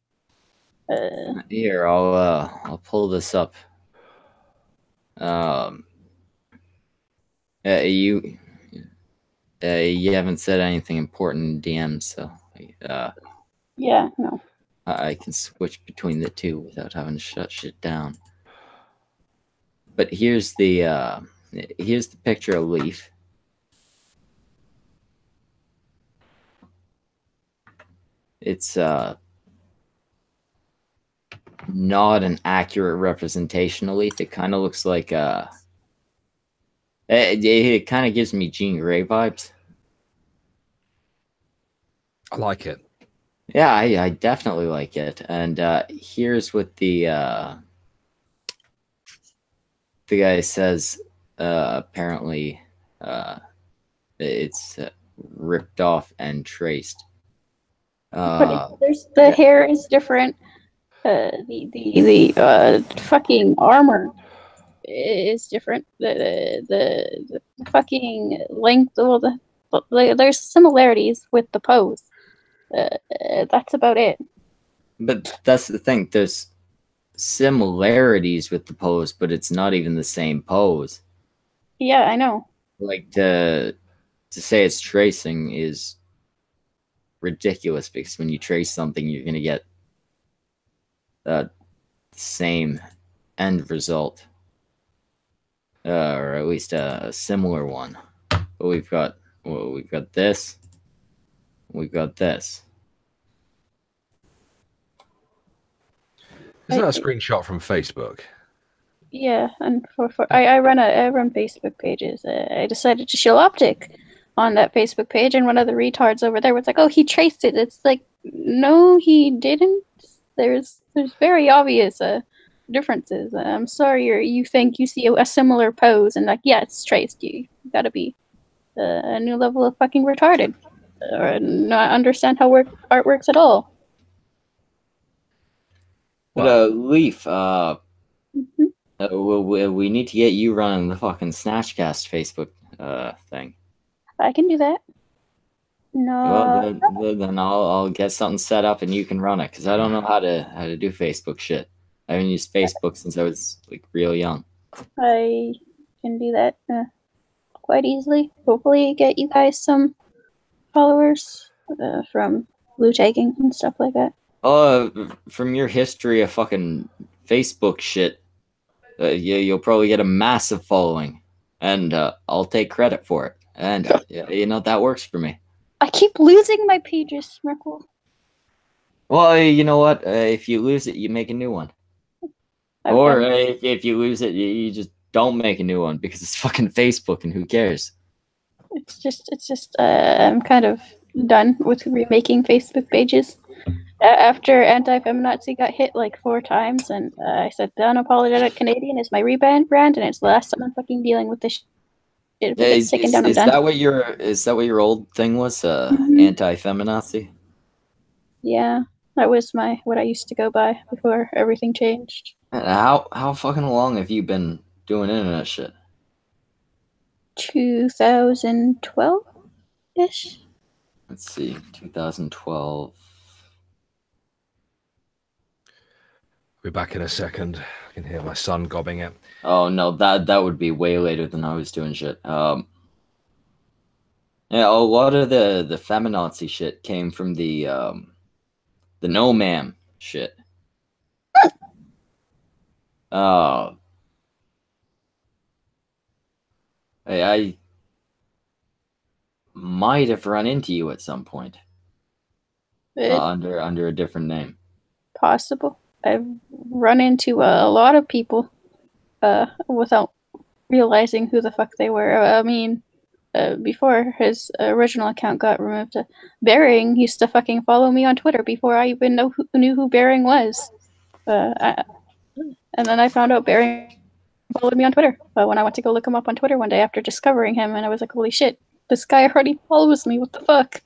Here, I'll pull this up. You haven't said anything important in DMs, so yeah, no. I can switch between the two without having to shut shit down. But here's the picture of Leaf. It's not an accurate representation of Leaf. It kind of looks like it kind of gives me Jean Grey vibes. I like it. Yeah, I definitely like it. And here's what the guy says. Apparently, it's ripped off and traced. But the hair is different. The fucking armor is different. The fucking length. Well, there's similarities with the pose. That's about it. But that's the thing. There's similarities with the pose, but it's not even the same pose. Yeah, I know. Like to say it's tracing is ridiculous because when you trace something, you're gonna get the same end result, or at least a similar one. But we've got this. We've got this. Is that a screenshot from Facebook? Yeah, and I run Facebook pages. I decided to show Optic on that Facebook page, and one of the retards over there was like, "Oh, he traced it." It's like, no, he didn't. There's very obvious differences. I'm sorry, you think you see a similar pose, and like, yeah, it's traced. You gotta be a new level of fucking retarded, or not understand how art works at all. But Leaf, Mm-hmm. we need to get you running the fucking Snatchcast Facebook thing. I can do that. No. Well, then I'll get something set up and you can run it because I don't know how to do Facebook shit. I haven't used Facebook since I was like real young. I can do that quite easily. Hopefully, get you guys some followers from blue tagging and stuff like that. From your history of fucking Facebook shit, you'll probably get a massive following, and I'll take credit for it. And you know that works for me. I keep losing my pages, Schmeckle. Well, you know what? If you lose it, you make a new one. Okay. Or if you lose it, you just don't make a new one because it's fucking Facebook and who cares? It's just I'm kind of done with remaking Facebook pages. After Anti-Feminazi got hit like 4 times, and I said the Unapologetic Canadian is my rebrand brand, and it's the last time I'm fucking dealing with this shit. If it gets taken down, I'm done. Is that what your old thing was? Anti-feminazi? Yeah, that was what I used to go by before everything changed. How fucking long have you been doing internet shit? 2012? ish. Let's see, 2012. Be back in a second. I can hear my son gobbing it. Oh no, that would be way later than I was doing shit. Yeah, a lot of the feminazi shit came from the no ma'am shit. Oh, I might have run into you at some point under a different name. Possible. I've run into a lot of people without realizing who the fuck they were. I mean, before his original account got removed, Bearing used to fucking follow me on Twitter before I even knew who Bearing was. And then I found out Bearing followed me on Twitter when I went to go look him up on Twitter one day after discovering him, and I was like, holy shit, this guy already follows me, what the fuck?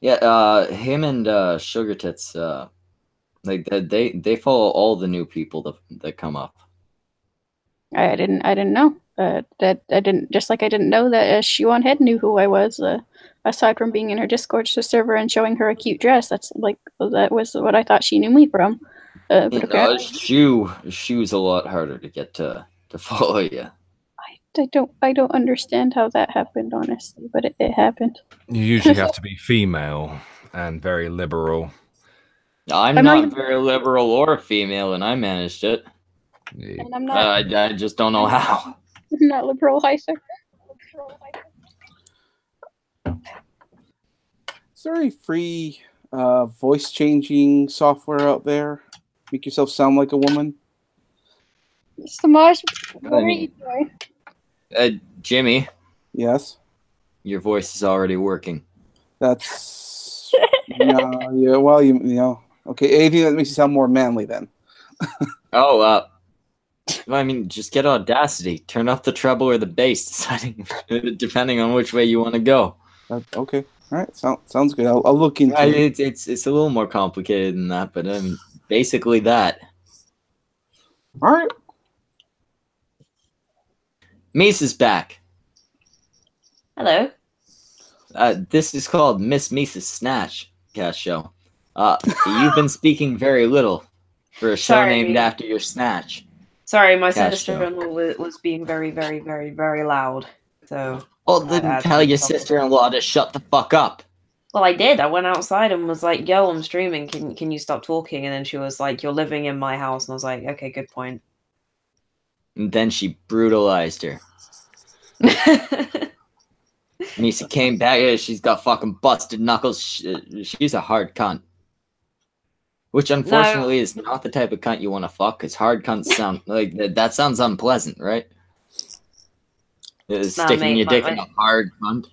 Yeah, him and Sugar Tits, like they follow all the new people that come up. I didn't know that I didn't know that Shuan Head knew who I was. Aside from being in her Discord server and showing her a cute dress, that was what I thought she knew me from. But apparently, Shu's a lot harder to get to follow you. I don't understand how that happened, honestly, but it happened. You usually have to be female and very liberal. I'm not very liberal or female, and I managed it. Yeah. And I'm not. I just don't know how. I'm not liberal, Heiser. Is there any free voice changing software out there? Make yourself sound like a woman? Semaj, what are you doing? Jimmy, Yes. your voice is already working. That's yeah. Well, you know. Okay, anything that makes you sound more manly, then. Oh, I mean, just get Audacity. Turn up the treble or the bass, depending on which way you want to go. Okay. All right. Sounds good. I'll look into it. It's a little more complicated than that, but basically that. All right. Misa's back. Hello. This is called Miss Misa's Snatch cast show. You've been speaking very little for a show named after your Snatch. Sorry, my sister-in-law was being very, very, very, very loud. So. Well, then tell your sister-in-law to shut the fuck up. Well, I did. I went outside and was like, "Yo, I'm streaming. Can you stop talking?" And then she was like, "You're living in my house." And I was like, "Okay, good point." And then she brutalized her. Misa came back. She's got fucking busted knuckles. She's a hard cunt. Which, unfortunately, is not the type of cunt you want to fuck, because hard cunts sound like that sounds unpleasant, right? Sticking your dick in a hard cunt.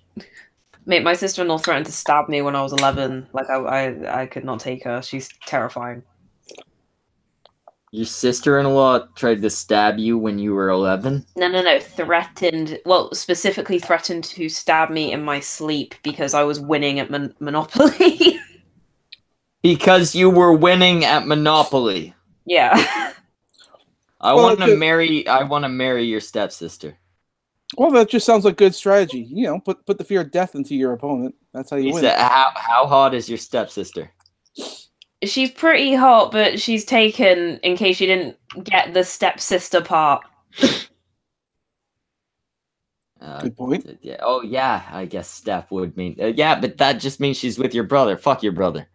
Mate, my sister-in-law threatened to stab me when I was 11. Like, I could not take her. She's terrifying. Your sister-in-law tried to stab you when you were 11? No. Threatened. Well, specifically threatened to stab me in my sleep because I was winning at Monopoly. Because you were winning at Monopoly. Yeah. I want to marry your stepsister. Well, that just sounds like good strategy. You know, put the fear of death into your opponent. That's how you win. How hot is your stepsister? She's pretty hot, but she's taken, in case you didn't get the stepsister part. Good point. Yeah. Oh, yeah, I guess step would mean... yeah, but that just means she's with your brother. Fuck your brother.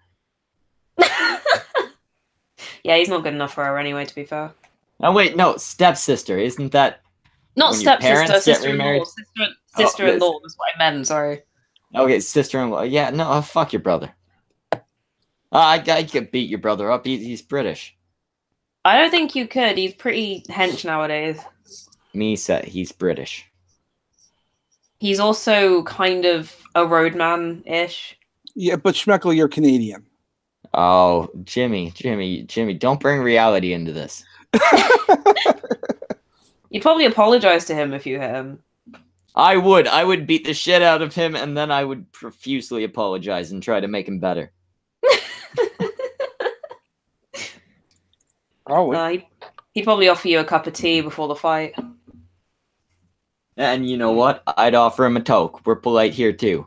Yeah, he's not good enough for her anyway, to be fair. Oh, wait, no, stepsister. Isn't that... Not stepsister, sister-in-law. Sister-in-law Oh, is what I meant, sorry. Okay, sister-in-law. Yeah, no, fuck your brother. I could beat your brother up. He's British. I don't think you could. He's pretty hench nowadays. Misa, he's British. He's also kind of a roadman-ish. Yeah, but Schmeckle, you're Canadian. Oh, Jimmy, don't bring reality into this. You'd probably apologize to him if you hit him. I would beat the shit out of him, and then I would profusely apologize and try to make him better. Oh, he'd probably offer you a cup of tea before the fight. And you know what? I'd offer him a toke. We're polite here too.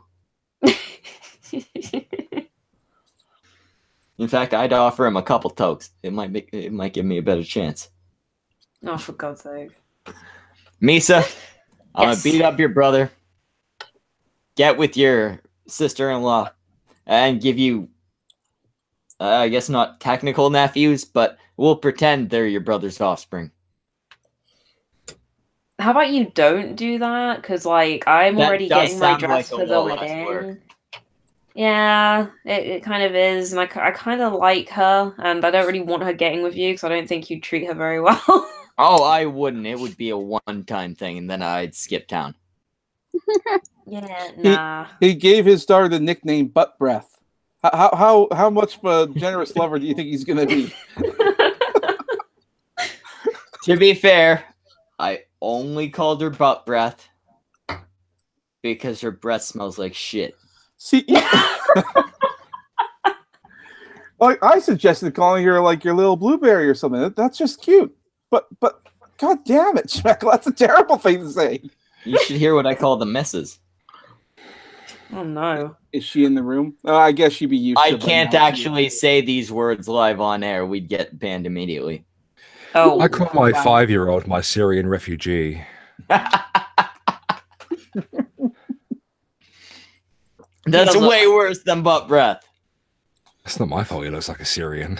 In fact, I'd offer him a couple tokes. It might give me a better chance. Oh, for God's sake. Misa, I'm Yes. gonna beat up your brother. Get with your sister-in-law and give you, I guess not technical nephews, but we'll pretend they're your brother's offspring. How about you don't do that? Because, like, I'm That already does getting my sound dress like a for the lot less work. wedding. Yeah, it kind of is. And I kind of like her, and I don't really want her getting with you because I don't think you'd treat her very well. Oh, I wouldn't. It would be a one-time thing, and then I'd skip town. Yeah, nah. He gave his daughter the nickname Butt Breath. How much of a generous lover do you think he's gonna be? To be fair, I only called her butt breath because her breath smells like shit. See, like I suggested calling her like your little blueberry or something. That's just cute. But God damn it, Schmeckle, that's a terrible thing to say. You should hear what I call the misses. Oh no. Is she in the room? I guess she'd be used to I it by can't now. actually say these words live on air. We'd get banned immediately. Oh, I call my Wow. 5-year-old my Syrian refugee. That's doesn't- way worse than butt breath. It's not my fault he looks like a Syrian.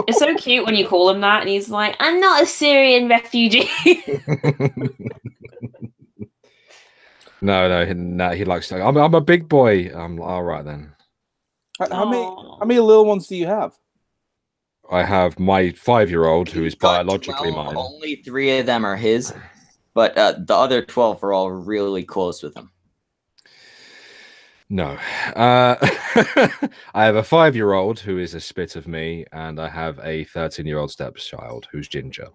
it's so cute when you call him that, and he's like, "I'm not a Syrian refugee." No, he likes to. I'm a big boy. I'm all right then. How Aw. many little ones do you have? I have my 5-year-old who is He's got biologically 12, mine. Only 3 of them are his, but the other 12 are all really close with him. No. I have a 5-year-old who is a spit of me, and I have a 13-year-old stepchild who's ginger.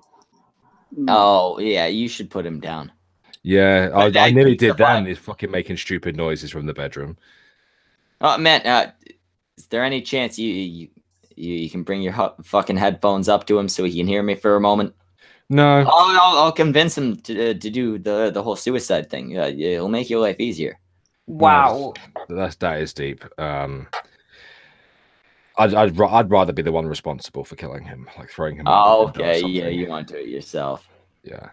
Oh, yeah, you should put him down. Yeah, But I nearly keep the did then. vibe. He's fucking making stupid noises from the bedroom. Oh, man, is there any chance you can bring your fucking headphones up to him so he can hear me for a moment? No. I'll convince him to do the whole suicide thing. It'll make your life easier. Wow. That is deep. I'd rather be the one responsible for killing him, like throwing him. Oh, off the window or okay, yeah, something. you want to do it yourself. Yeah.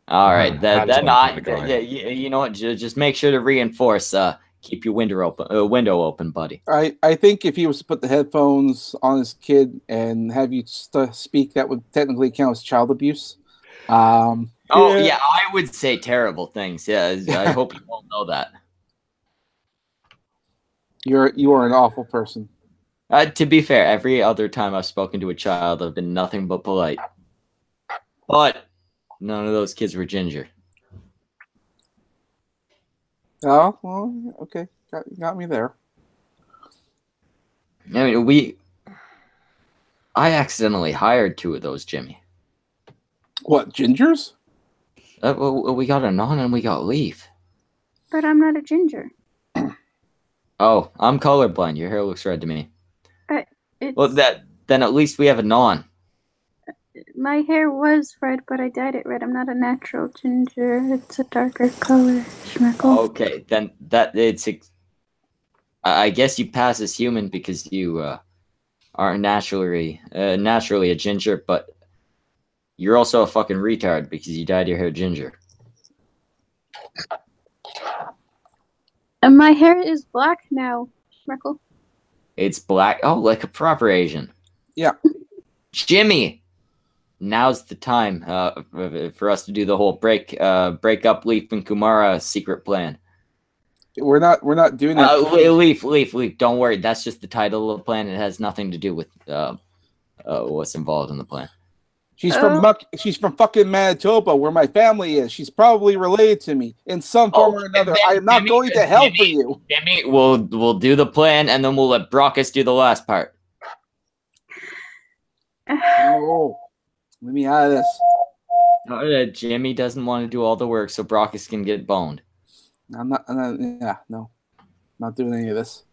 All right, Hands then on kind of guy. you know what? Just make sure to reinforce. Keep your window open, buddy. I think if he was to put the headphones on his kid and have you speak, that would technically count as child abuse. Oh yeah, I would say terrible things. Yeah, I hope you all know that. You are an awful person. To be fair, every other time I've spoken to a child, I've been nothing but polite. But none of those kids were ginger. Oh, well, okay, got me there. I mean, I accidentally hired 2 of those, Jimmy. What, gingers? We got Anon and we got Leaf. But I'm not a ginger. Oh, I'm colorblind. Your hair looks red to me. It's, Well, then at least we have Anon. my hair was red, but I dyed it red. I'm not a natural ginger. It's a darker color. Schmeckle. Okay, then I guess you pass as human because you aren't naturally a ginger, but you're also a fucking retard because you dyed your hair ginger. And my hair is black now. Schmeckle. It's black. Oh, like a proper Asian. Yeah. Jimmy, now's the time for us to do the whole break up Leaf and Kumara secret plan. We're not doing that. Leaf. Don't worry. That's just the title of the plan. It has nothing to do with what's involved in the plan. She's from fucking Manitoba, where my family is. She's probably related to me in some form or another. I am not going to hell for you. Jimmy, we'll do the plan and then we'll let Brockus do the last part. Oh, let me out of this. Jimmy doesn't want to do all the work, so Brockus can get boned. I'm not not doing any of this.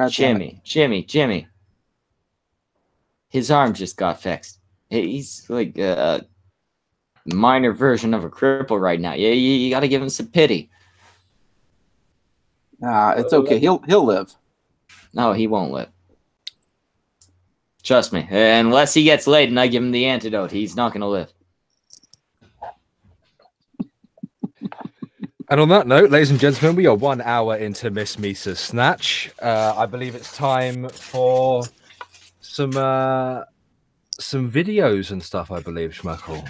Jimmy. His arm just got fixed. He's like, minor version of a cripple right now. You got to give him some pity. It's okay. He'll live. No, he won't live. Trust me. Unless he gets laid and I give him the antidote, he's not going to live. And on that note, ladies and gentlemen, we are 1 hour into Miss Misa's Snatch. I believe it's time for some videos and stuff, I believe, Schmeckle.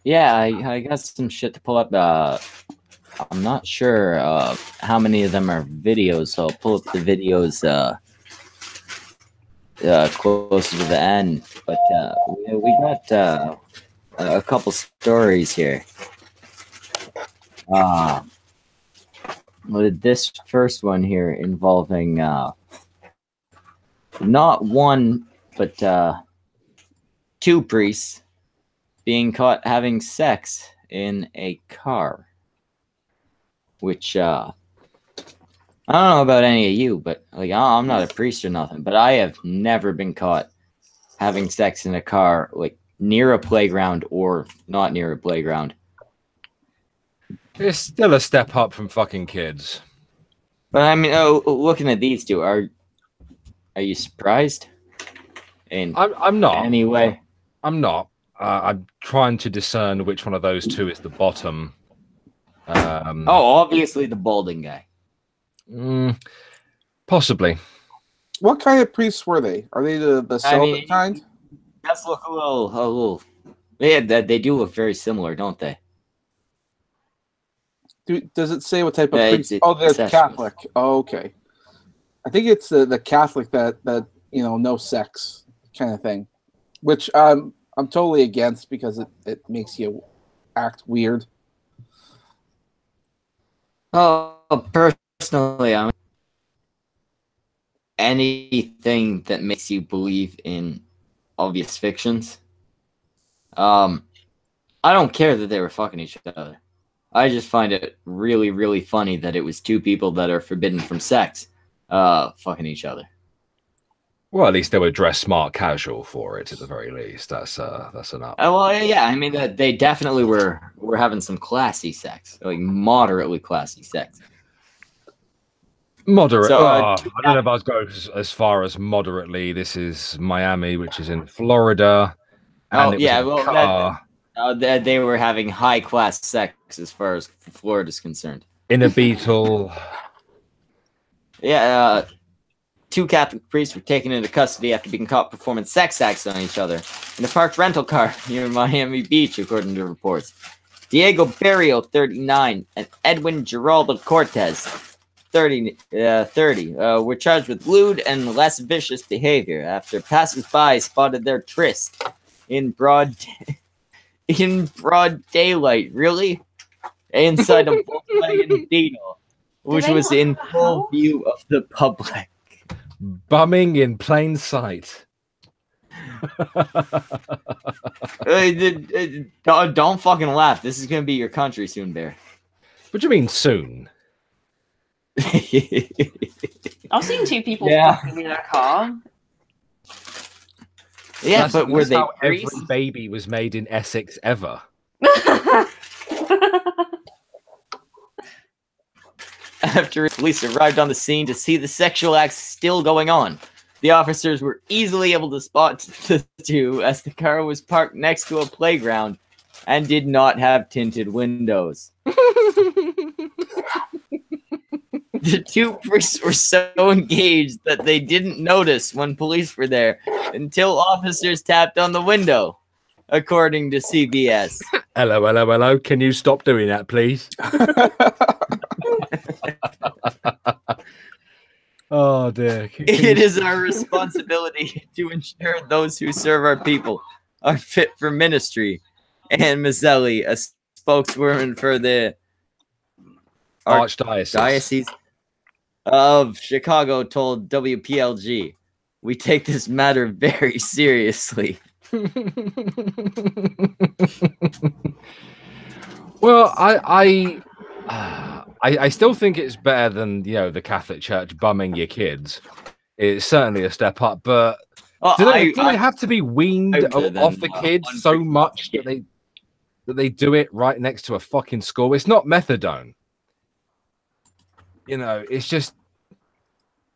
Yeah, I got some shit to pull up. I'm not sure how many of them are videos, so I'll pull up the videos closer to the end. But we got a couple stories here. This first one here involving not one, but 2 priests being caught having sex in a car. Which, I don't know about any of you, but like, I'm not a priest or nothing, but I have never been caught having sex in a car, like near a playground or not near a playground. It's still a step up from fucking kids. But I mean, looking at these two, are you surprised? I'm not. Anyway, I'm not. I'm trying to discern which one of those two is the bottom. obviously the balding guy. Possibly. What kind of priests were they? Are they the celibate kind? Let's look a little. Yeah, they do look very similar, don't they? Does it say what type of priest? They're Catholic. Oh, okay. I think it's the Catholic that no sex kind of thing, which I'm totally against because it makes you act weird. Personally, I mean, anything that makes you believe in obvious fictions. I don't care that they were fucking each other. I just find it really, really funny that it was 2 people that are forbidden from sex, fucking each other. Well, at least they were dressed smart casual for it, at the very least. That's an up. Well, yeah, I mean, they definitely were having some classy sex, like moderately classy sex. Moderate. So, I don't know if I was going as far as moderately. This is Miami, which is in Florida. And they were having high class sex as far as Florida's concerned. In a Beetle. Yeah, 2 Catholic priests were taken into custody after being caught performing sex acts on each other in a parked rental car near Miami Beach, according to reports. Diego Barrio, 39, and Edwin Geraldo Cortez, 30, were charged with lewd and less vicious behavior after passers-by spotted their tryst in broad daylight. Really? Inside a Volkswagen Beetle, which was in full view of the public. Bumming in plain sight. Don't fucking laugh. This is gonna be your country soon, Bear. What do you mean soon? I've seen 2 people fucking in a car. Yeah, but were they how every priests? baby was made in Essex ever? After police arrived on the scene to see the sexual acts still going on, the officers were easily able to spot the 2 as the car was parked next to a playground and did not have tinted windows. The 2 priests were so engaged that they didn't notice when police were there until officers tapped on the window, according to CBS. Hello. Can you stop doing that, please? Oh, dear. It is our responsibility to ensure those who serve our people are fit for ministry. And Maselli, a spokeswoman for the Archdiocese of Chicago, told WPLG, "We take this matter very seriously." Well, I still think it's better than the Catholic Church bumming your kids. It's certainly a step up, but do they have to be weaned off the kids so much that they? that they do it right next to a fucking school. It's not methadone. You know, it's just.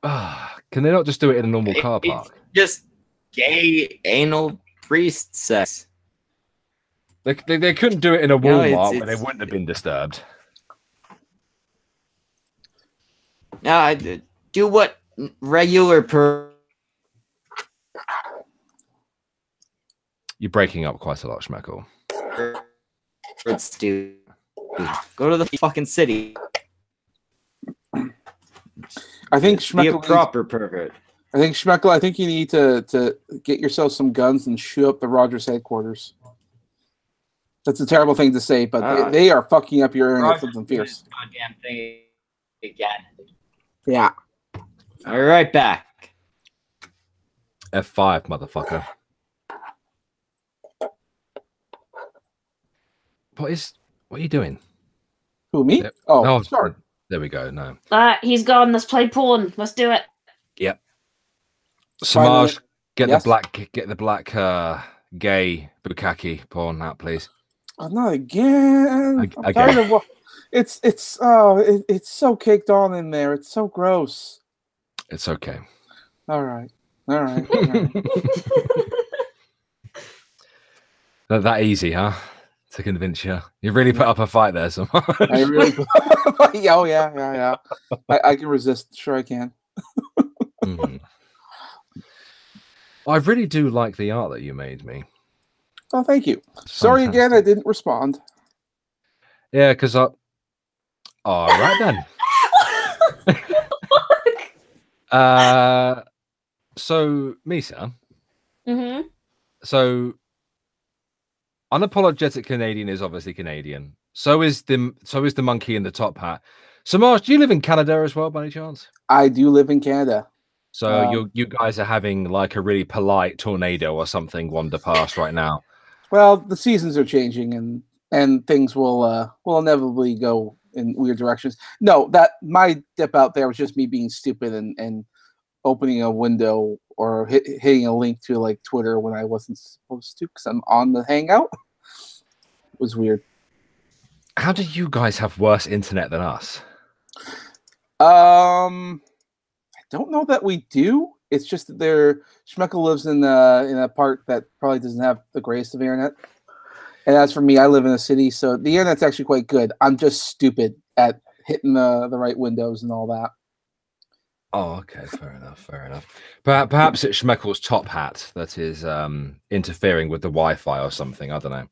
Can they not just do it in a normal car park? It's just gay anal priest sex. They couldn't do it in a You know, Walmart where they wouldn't have been disturbed. Do what regular You're breaking up quite a lot, Schmeckle. Let's do. Go to the fucking city. I think Be a Schmeckle proper pervert. I think Schmeckle, I think you need to get yourself some guns and shoot up the Rogers headquarters. That's a terrible thing to say, but they are fucking up your internet something fierce. Goddamn thing again. Yeah. All right, back. F5, motherfucker. What are you doing? Who, me? Yep. Oh, no, sorry. There we go. No. He's gone. Let's play porn. Let's do it. Yep. Semaj, get Yes? the black gay bukkake porn out, please. Oh, not again. I'm Again. tired of it's so caked on in there. It's so gross. It's okay. All right. All right. All right. That easy, huh? To convince you. You really put up a fight there, Semaj. I really oh yeah. I can resist. Sure I can. I really do like the art that you made me. Oh, thank you. Sorry again, I didn't respond. Yeah, because all right then. So Misa. Mm-hmm. So unapologetic Canadian is obviously Canadian. So is the monkey in the top hat. Semaj, do you live in Canada as well, by any chance? I do live in Canada. So you guys are having like a really polite tornado or something wander past right now. Well, the seasons are changing, and things will inevitably go in weird directions. No, that my dip out there was just me being stupid and opening a window or hitting a link to like Twitter when I wasn't supposed to because I'm on the Hangout. It was weird. How do you guys have worse internet than us? I don't know that we do. It's just that Schmeckle lives in a part that probably doesn't have the greatest of internet. And as for me, I live in a city, so the internet's actually quite good. I'm just stupid at hitting the right windows and all that. Oh, okay, fair enough. Perhaps it's Schmeckle's top hat that is interfering with the Wi-Fi or something. I don't know.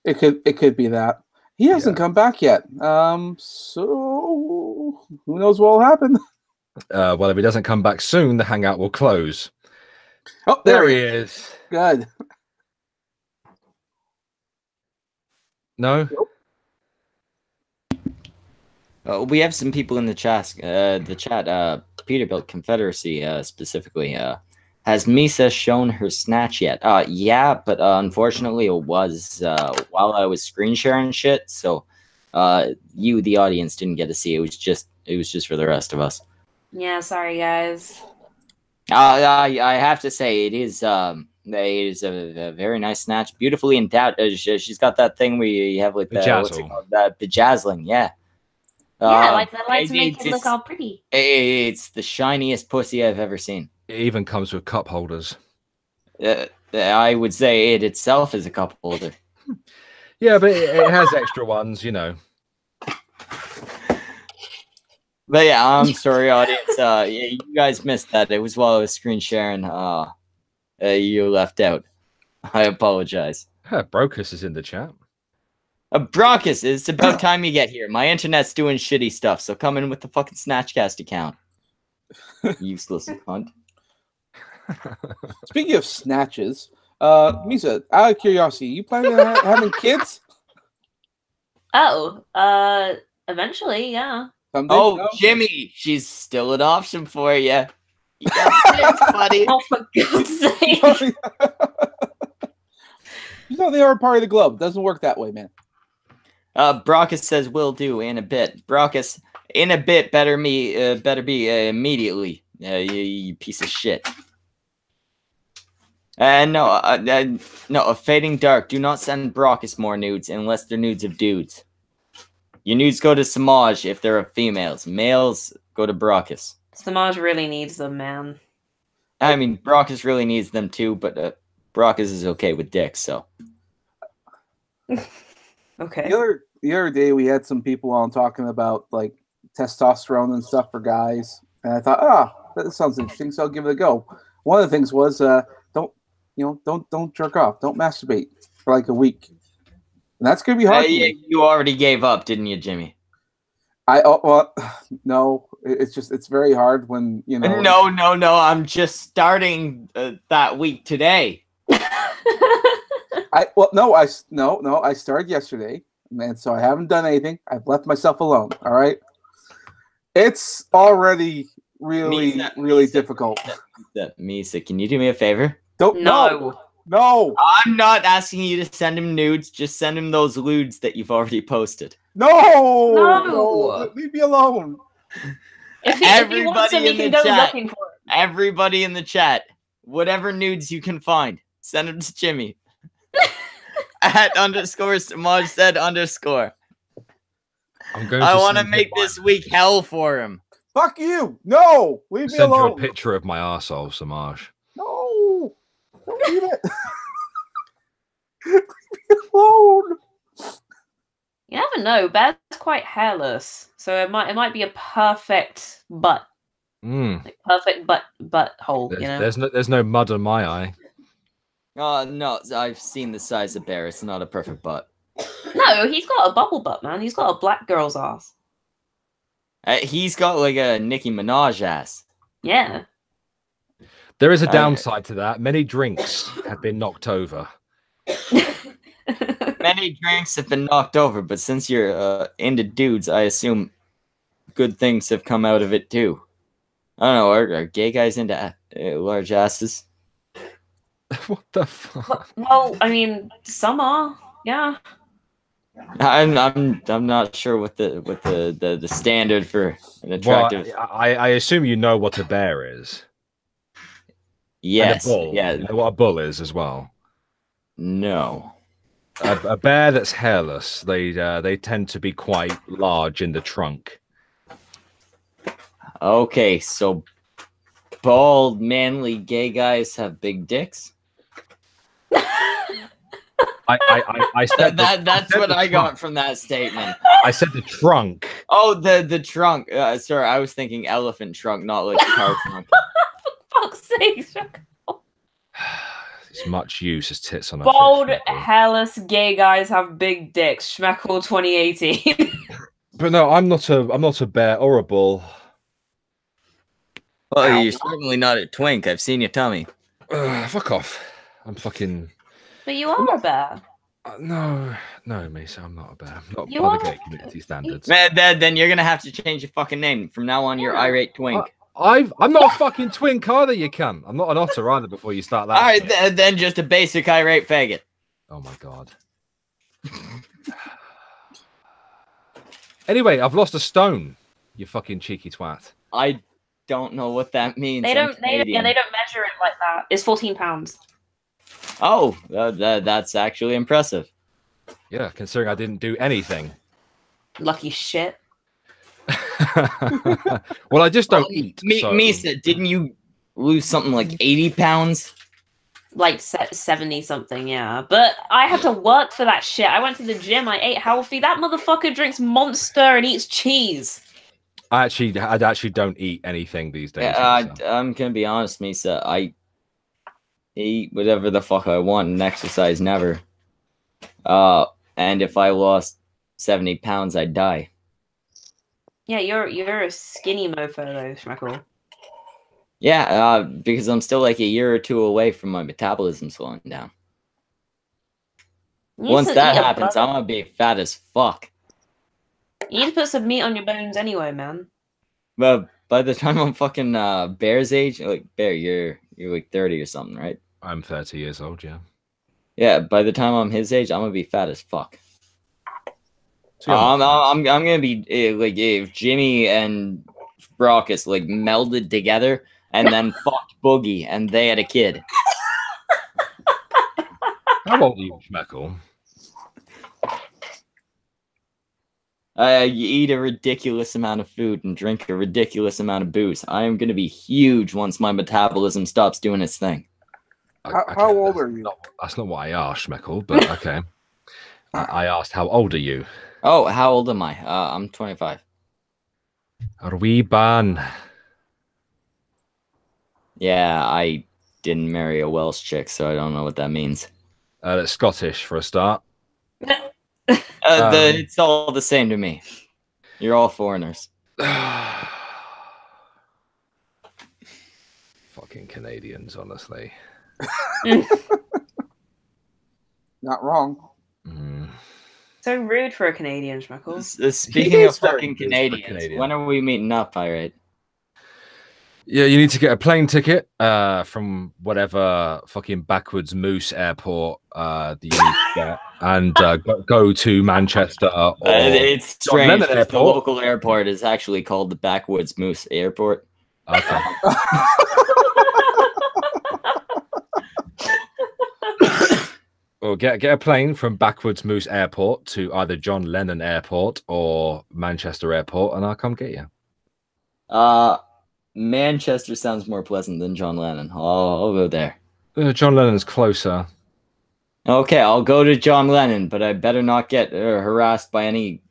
It could be that. He hasn't come back yet. So who knows what will happen? Well, if he doesn't come back soon, the Hangout will close. Oh, there he is. Good. No? Nope. We have some people in the chat. Peterbilt Confederacy specifically. Has Misa shown her snatch yet? Yeah, but unfortunately it was while I was screen sharing shit. So you, the audience, didn't get to see. It was just for the rest of us. Yeah, sorry guys. I have to say it is a very nice snatch, beautifully endowed. She's got that thing where you have like that. What's it called? That bejazzling, yeah. Yeah, I like to make it look all pretty. It's the shiniest pussy I've ever seen. It even comes with cup holders. I would say it itself is a cup holder. Yeah, but it has extra ones, you know. But yeah, I'm sorry, audience. You guys missed that. It was while I was screen sharing. You left out. I apologize. Brockus is in the chat. Brockus, it's about time you get here. My internet's doing shitty stuff, so come in with the fucking Snatchcast account. Useless cunt. Speaking of snatches, Misa, out of curiosity, you planning on having kids? Oh, eventually, yeah. Someday? Oh, No? Jimmy, she's still an option for you. You got kids, buddy. Oh, for God's sake. You know they are part of the globe. It doesn't work that way, man. Brockus says will do in a bit. Brockus, in a bit better be immediately. You piece of shit. No, a fading dark. Do not send Brockus more nudes unless they're nudes of dudes. Your nudes go to Semaj if they're of females. Males go to Brockus. Semaj really needs them, man. I mean, Brockus really needs them too, but Brockus is okay with dicks, so. Okay. The other day we had some people on talking about like testosterone and stuff for guys, and I thought, that sounds interesting, so I'll give it a go. One of the things was don't jerk off, don't masturbate for like a week, and that's gonna be hard. You already gave up, didn't you, Jimmy? No, it's very hard when you know. No, I'm just starting that week today. I started yesterday, and so I haven't done anything. I've left myself alone. All right, it's already really difficult. Misa, can you do me a favor? No. I'm not asking you to send him nudes. Just send him those lewds that you've already posted. No. Leave me alone. If he wants him, he can go looking for it. Everybody in the chat, whatever nudes you can find, send them to Jimmy. @ Semaj Z _ I want to make this week hell for him. Fuck you! No, leave me alone. Send you a picture of my arsehole, Semaj. No, don't leave it. Leave me alone. You never know. Bear's quite hairless, so it might be a perfect butt. Like perfect butt hole. There's no mud on my eye. No, I've seen the size of Bear. It's not a perfect butt. No, he's got a bubble butt, man. He's got a black girl's ass. He's got like a Nicki Minaj ass. Yeah. There is a downside to that. Many drinks have been knocked over. Many drinks have been knocked over, but since you're into dudes, I assume good things have come out of it too. I don't know. Are gay guys into large asses? What the fuck? Well, I mean, some are. Yeah. I'm not sure what the standard for an attractive. Well, I assume you know what a bear is. Yes. And a bull. Yeah. You know what a bull is as well. No. A bear that's hairless. They tend to be quite large in the trunk. Okay, so bald, manly, gay guys have big dicks. I said that's what I got from that statement. I said the trunk. Oh, the trunk. Sorry, I was thinking elephant trunk, not like car trunk. For fuck's sake. It's much use as tits on a Bald, hairless, gay guys have big dicks. Schmeckle 2018. But no, I'm not a bear or a bull. Well, you're certainly not a twink. I've seen your tummy. Fuck off. I'm fucking. But you are a bear. No, Misa, I'm not a bear. I'm not You by the are. gay community standards. Then you're gonna have to change your fucking name from now on. You're Irate Twink. I'm not a fucking twink either. You can. I'm not an otter either. Before you start that. All right, then just a basic irate faggot. Oh my god. Anyway, I've lost a stone. You fucking cheeky twat. I don't know what that means. They don't measure it like that. It's 14 pounds. Oh, that's actually impressive. Yeah, considering I didn't do anything. Lucky shit. Well, I just don't eat. So... Misa, didn't you lose something like 80 pounds? Like 70 something, yeah. But I had to work for that shit. I went to the gym. I ate healthy. That motherfucker drinks Monster and eats cheese. I actually don't eat anything these days. Yeah, I'm gonna be honest, Misa. I eat whatever the fuck I want and exercise never. And if I lost 70 pounds, I'd die. Yeah, you're a skinny mofo though, Schmeckle. Yeah, because I'm still like a year or two away from my metabolism slowing down. Once that happens, I'm gonna be fat as fuck. You need to put some meat on your bones anyway, man. But by the time I'm fucking Bear's age, like Bear, you're like 30 or something, right? I'm 30 years old, yeah. Yeah, by the time I'm his age, I'm gonna be fat as fuck. I'm gonna be like if Jimmy and Brockus like melded together and then fucked Boogie and they had a kid. How old are you, Schmeckle? You eat a ridiculous amount of food and drink a ridiculous amount of booze. I am going to be huge once my metabolism stops doing its thing. How old are you? That's not what I asked, Schmeckle, but okay. I asked, how old are you? Oh, how old am I? I'm 25. Arweeban. Yeah, I didn't marry a Welsh chick, so I don't know what that means. That's Scottish for a start. It's all the same to me. You're all foreigners. Fucking Canadians, honestly. Not wrong. So rude for a Canadian, Schmeckle. Speaking of fucking Canadians, when are we meeting up, Irate? Yeah, you need to get a plane ticket from whatever fucking backwards moose airport that you need to get, and go to Manchester. Or it's strange. Airport. The local airport is actually called the Backwoods Moose Airport. Okay. Or get a plane from Backwoods Moose Airport to either John Lennon Airport or Manchester Airport, and I'll come get you. Manchester sounds more pleasant than John Lennon. I'll go there. John Lennon's closer. Okay, I'll go to John Lennon, but I better not get harassed by any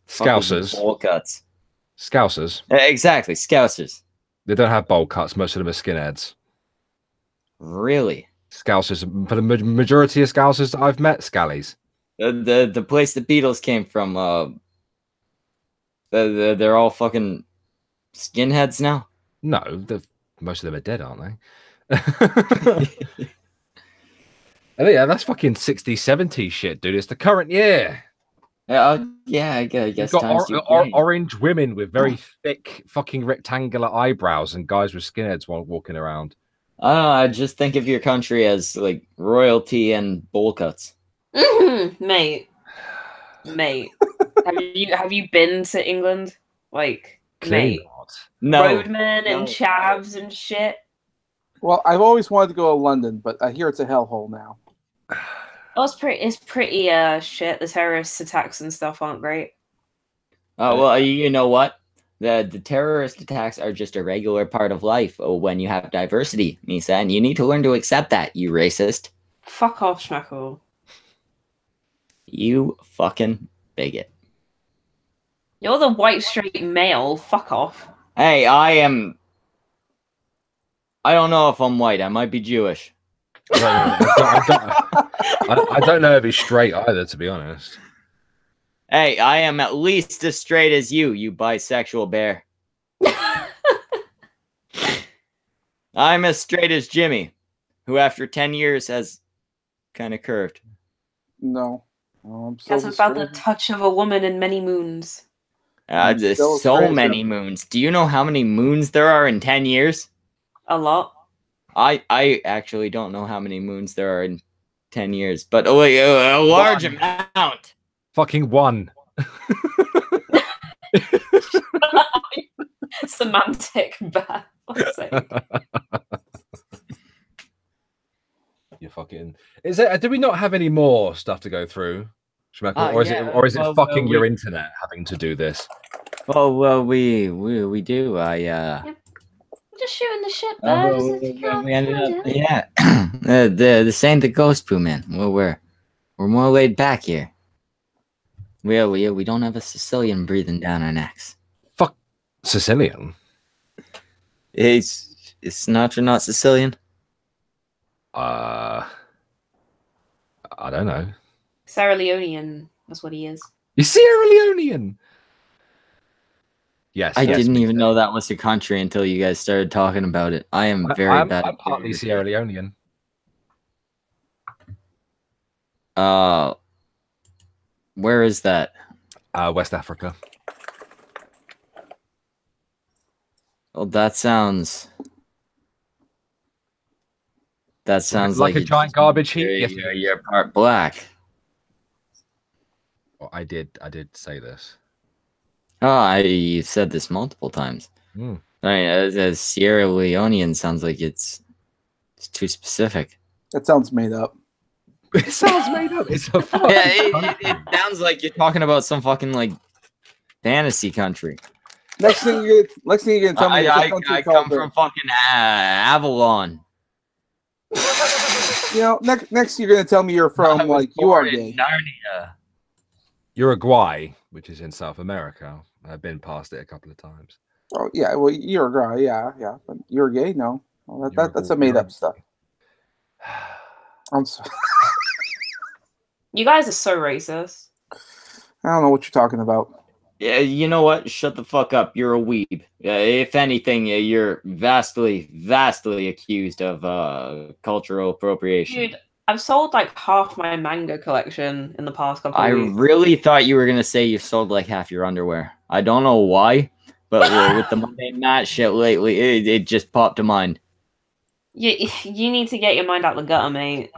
Scousers. Bowl cuts. Scousers. Exactly, Scousers. They don't have bowl cuts. Most of them are skinheads. Really? Scousers. For the majority of Scousers that I've met, Scallies. The place the Beatles came from, they're all fucking skinheads now? No, most of them are dead, aren't they? Yeah, that's fucking 60s, 70s shit, dude. It's the current year. Yeah, I guess. You've got orange women with very thick fucking rectangular eyebrows and guys with skinheads walking around. I don't know. I just think of your country as like royalty and bowl cuts. Mate. Have you been to England? Like, mate. No. Roadmen and chavs and shit. Well, I've always wanted to go to London, but I hear it's a hellhole now. Oh, it's pretty shit. The terrorist attacks and stuff aren't great. Oh, well, you know what? The terrorist attacks are just a regular part of life when you have diversity, Misa, and you need to learn to accept that, you racist. Fuck off, Schmeckle. You fucking bigot. You're the white straight male. Fuck off. Hey, I don't know if I'm white. I might be Jewish. I don't know if he's straight either, to be honest. Hey, I am at least as straight as you bisexual bear. I'm as straight as Jimmy, who after 10 years has kind of curved. No. I'm so That's about the touch of a woman in many moons. There's so many moons. Do you know how many moons there are in 10 years? A lot. I actually don't know how many moons there are in 10 years, but a large amount. Fucking one. Semantic bad. You fucking. Is it? Do we not have any more stuff to go through, Schmeckle? Or is it fucking your internet having to do this? Well, we do. Just shooting the shit, We ended up, yeah. This ain't the ghost poo, man. Well, we're more laid back here. We don't have a Sicilian breathing down our necks. Fuck Sicilian. Is Sinatra not Sicilian? I don't know. Sierra Leonean. That's what he is. You're Sierra Leonean. Yes, I didn't even know that was a country until you guys started talking about it. I am very bad. I'm partly Sierra Leonean. Where is that? West Africa. Well, that sounds like a giant garbage heap. You're part black. Well, I did say this. Oh, you said this multiple times. I mean, as Sierra Leonean sounds like it's too specific. That sounds made up. It sounds made up. It's a fucking it sounds like you're talking about some fucking like fantasy country. Next thing you're gonna tell me is a I country come called from fucking Avalon. You know, next you're gonna tell me you're from like you are gay. Narnia. Uruguay, which is in South America. I've been past it a couple of times. Oh yeah, well Uruguay, yeah, but you're gay? No, well, that's a made up stuff. I'm sorry. You guys are so racist. I don't know what you're talking about. Yeah, you know what? Shut the fuck up. You're a weeb. If anything, you're vastly accused of cultural appropriation. Dude, I've sold like half my manga collection in the past couple of I weeks. really thought you were gonna say you sold like half your underwear. I don't know why, but with the mundane Matt shit lately, it just popped to mind. You need to get your mind out the gutter, mate.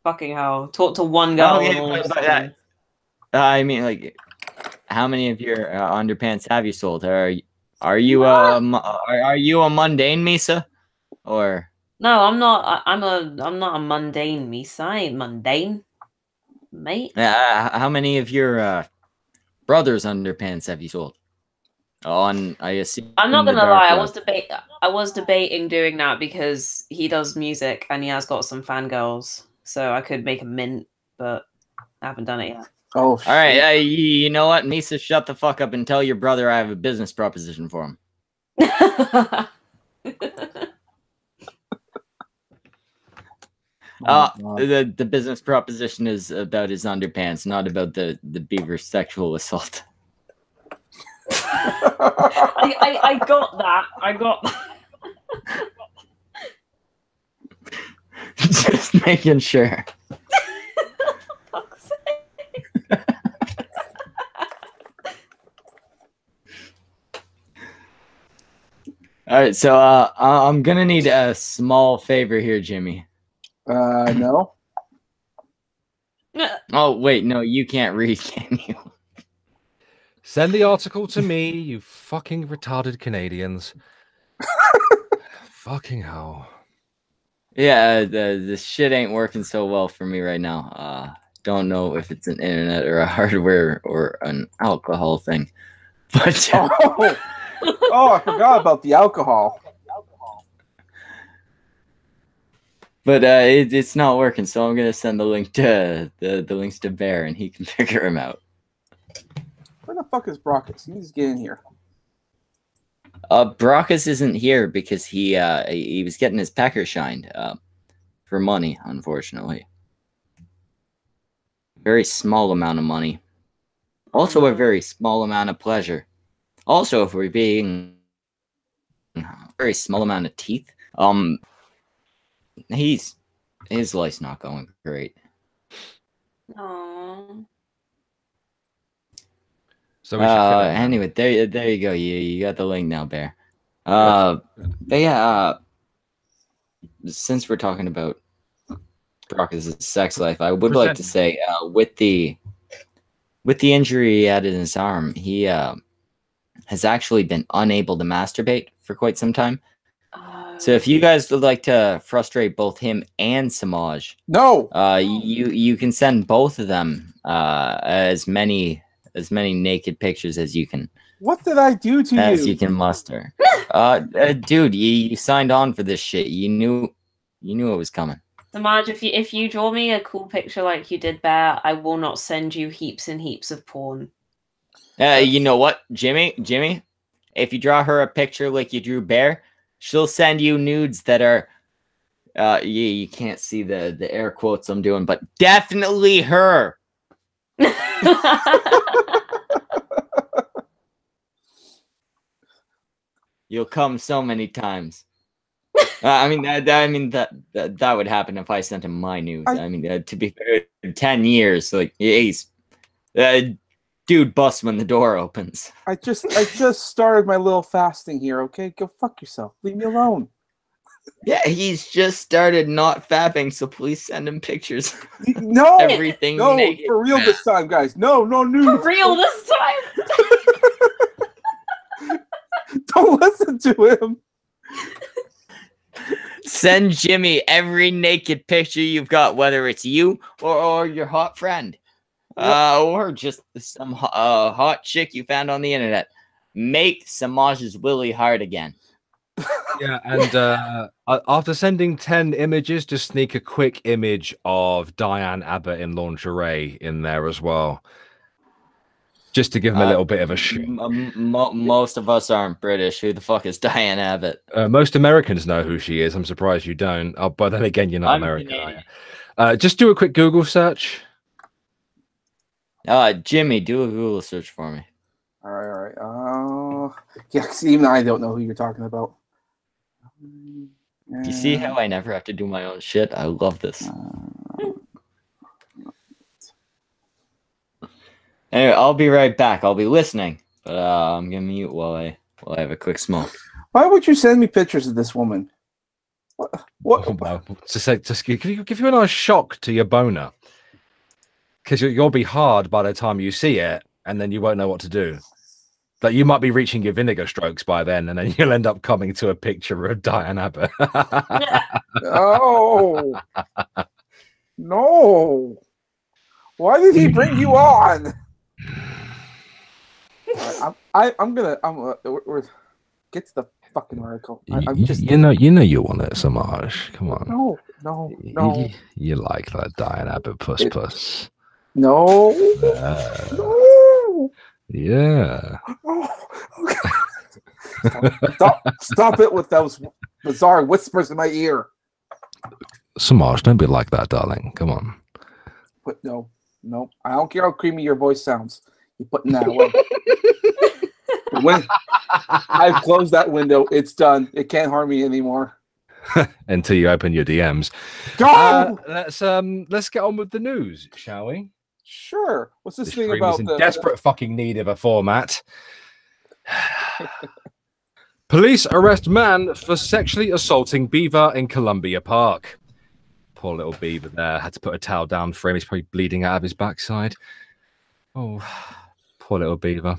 Fucking hell. Talk to one girl. Oh, yeah, and all of a but sudden- I mean, like, how many of your underpants have you sold? Are you a mundane Misa, or? No, I'm not. I'm not a mundane Misa. I ain't mundane, mate. How many of your brother's underpants have you sold? On, I assume. I'm not the gonna dark lie. web. I was debating doing that because he does music and he has got some fangirls, so I could make a mint, but I haven't done it yet. Oh, All right, you know what, Misa, shut the fuck up and tell your brother I have a business proposition for him. The business proposition is about his underpants, not about the beaver sexual assault. I got that. I got that. Just making sure. Fuck's sake. All right, so I'm gonna need a small favor here, Jimmy. No. Oh wait, no, you can't read, can you? Send the article to me, you fucking retarded Canadians. Fucking hell. Yeah, the shit ain't working so well for me right now. Don't know if it's an internet or a hardware or an alcohol thing, but Oh, I forgot about the alcohol. But it's not working, so I'm gonna send the link to the links to Bear, and he can figure him out. Where the fuck is Brockus? He needs to get in here. Brockus isn't here because he was getting his pecker shined for money, unfortunately. Very small amount of money. Also a very small amount of pleasure. Also, if we're being a very small amount of teeth. His life's not going great. Aww. So we should kill him. Anyway, there you go. You got the link now, Bear. But yeah, since we're talking about Brockus' sex life, I would like to say, with the injury he had in his arm, he has actually been unable to masturbate for quite some time. So if you guys would like to frustrate both him and Semaj, no, you can send both of them as many naked pictures as you can. What did I do to you? As you can muster. Dude, you signed on for this shit. You knew it was coming. Semaj, if you draw me a cool picture like you did Bear, I will not send you heaps and heaps of porn. You know what, Jimmy? If you draw her a picture like you drew Bear, she'll send you nudes that are you can't see the air quotes I'm doing, but definitely her. You'll come so many times. I mean that would happen if I sent him my nudes. I mean, to be fair, 10 years, like he's dude busts when the door opens. I just started my little fasting here. Okay, go fuck yourself. Leave me alone. Yeah, he's just started not fapping, so please send him pictures. No, everything. No, naked, for real this time, guys. No nudes. For real this time. Don't listen to him. Send Jimmy every naked picture you've got, whether it's you or your hot friend, or just some hot chick you found on the internet. Make Semaj's willy hard again. Yeah, and after sending 10 images, just sneak a quick image of Diane Abbott in lingerie in there as well. Just to give him a little bit of a shoot. Most of us aren't British. Who the fuck is Diane Abbott? Most Americans know who she is. I'm surprised you don't. Oh, but then again, you're not American, are you? Just do a quick Google search. Jimmy, do a Google search for me. All right. Yeah, 'cause even I don't know who you're talking about. You see how I never have to do my own shit? I love this. Anyway, I'll be right back. I'll be listening, but I'm gonna mute while I have a quick smoke. Why would you send me pictures of this woman? What? Oh, well, just give you a nice shock to your boner, because you'll be hard by the time you see it, and then you won't know what to do. Like, you might be reaching your vinegar strokes by then, and then you'll end up coming to a picture of Diane Abbott. No. No. Why did he bring you on? I'm gonna get to the fucking article. You know you want it, Semaj. Come on. No. You like that Diane Abbott puss. No. No. Yeah. Stop it with those bizarre whispers in my ear. Semaj, don't be like that, darling. Come on. But no. I don't care how creamy your voice sounds. You're putting that away. When I've closed that window, it's done. It can't harm me anymore. Until you open your DMs. Go! Let's get on with the news, shall we? Sure. What's this thing stream about? is in desperate fucking need of a format. Police arrest man for sexually assaulting beaver in Columbia Park. Poor little beaver there. Had to put a towel down for him. He's probably bleeding out of his backside. Oh, poor little beaver.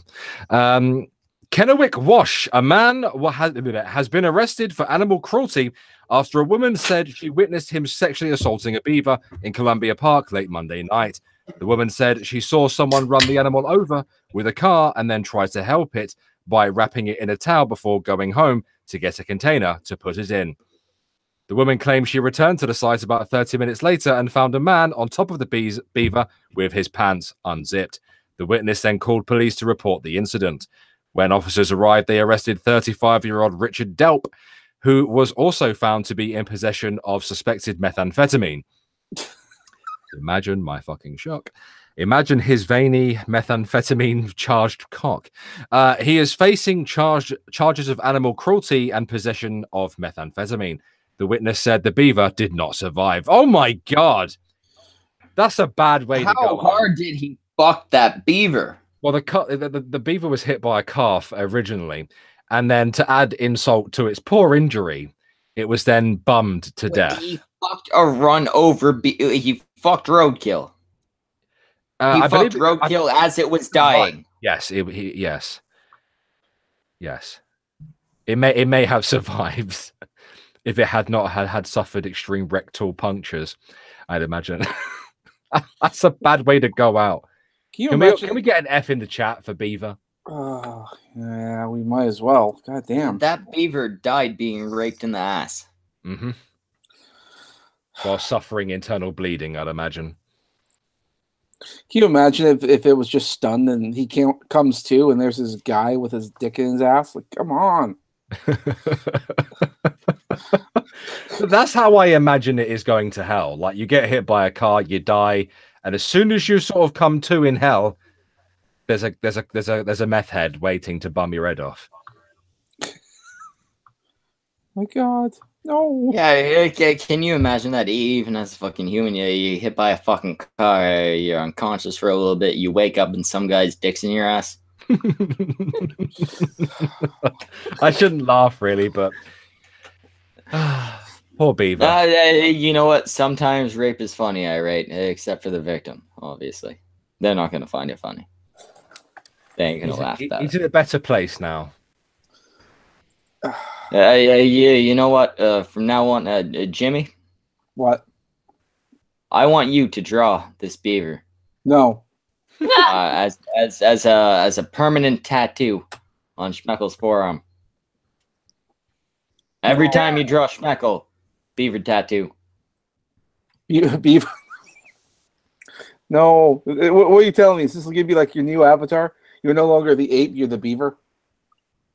Kennewick Wash, a man has been arrested for animal cruelty after a woman said she witnessed him sexually assaulting a beaver in Columbia Park late Monday night. The woman said she saw someone run the animal over with a car and then tried to help it by wrapping it in a towel before going home to get a container to put it in. The woman claimed she returned to the site about 30 minutes later and found a man on top of the beaver with his pants unzipped. The witness then called police to report the incident. When officers arrived, they arrested 35-year-old Richard Delp, who was also found to be in possession of suspected methamphetamine. Imagine my fucking shock. Imagine his veiny methamphetamine-charged cock. He is facing charges of animal cruelty and possession of methamphetamine. The witness said the beaver did not survive. Oh my God. That's a bad way to go. How hard did he fuck that beaver? Well, the beaver was hit by a calf originally, and then to add insult to its poor injury, it was then bummed to death. He fucked a run over. He fucked roadkill. He fucked roadkill as it was dying. Yes, yes. It may have survived if it had not had suffered extreme rectal punctures. I'd imagine. That's a bad way to go out. Can we get an F in the chat for beaver? Oh, yeah, we might as well. God damn. That beaver died being raped in the ass. Mm-hmm. While suffering internal bleeding, I'd imagine. Can you imagine if it was just stunned and he comes to and there's this guy with his dick in his ass? Like, come on. That's how I imagine it is going to hell. Like, you get hit by a car, you die, and as soon as you sort of come to in hell, there's a meth head waiting to bum your head off. My God, no. Yeah, can you imagine that? Even as a fucking human, you hit by a fucking car, you're unconscious for a little bit, you wake up and some guy's dick's in your ass. I shouldn't laugh, really, but poor beaver. You know what? Sometimes rape is funny, Irate, except for the victim, obviously. They're not going to find it funny. They ain't going to laugh about it. He's in a better place now. Yeah, you know what? From now on, Jimmy, What? I want you to draw this beaver No. as a permanent tattoo on Schmeckle's forearm. Every No. time you draw Schmeckle, beaver tattoo. Beaver. No. What are you telling me? Is this going to be like your new avatar? You're no longer the ape, you're the beaver?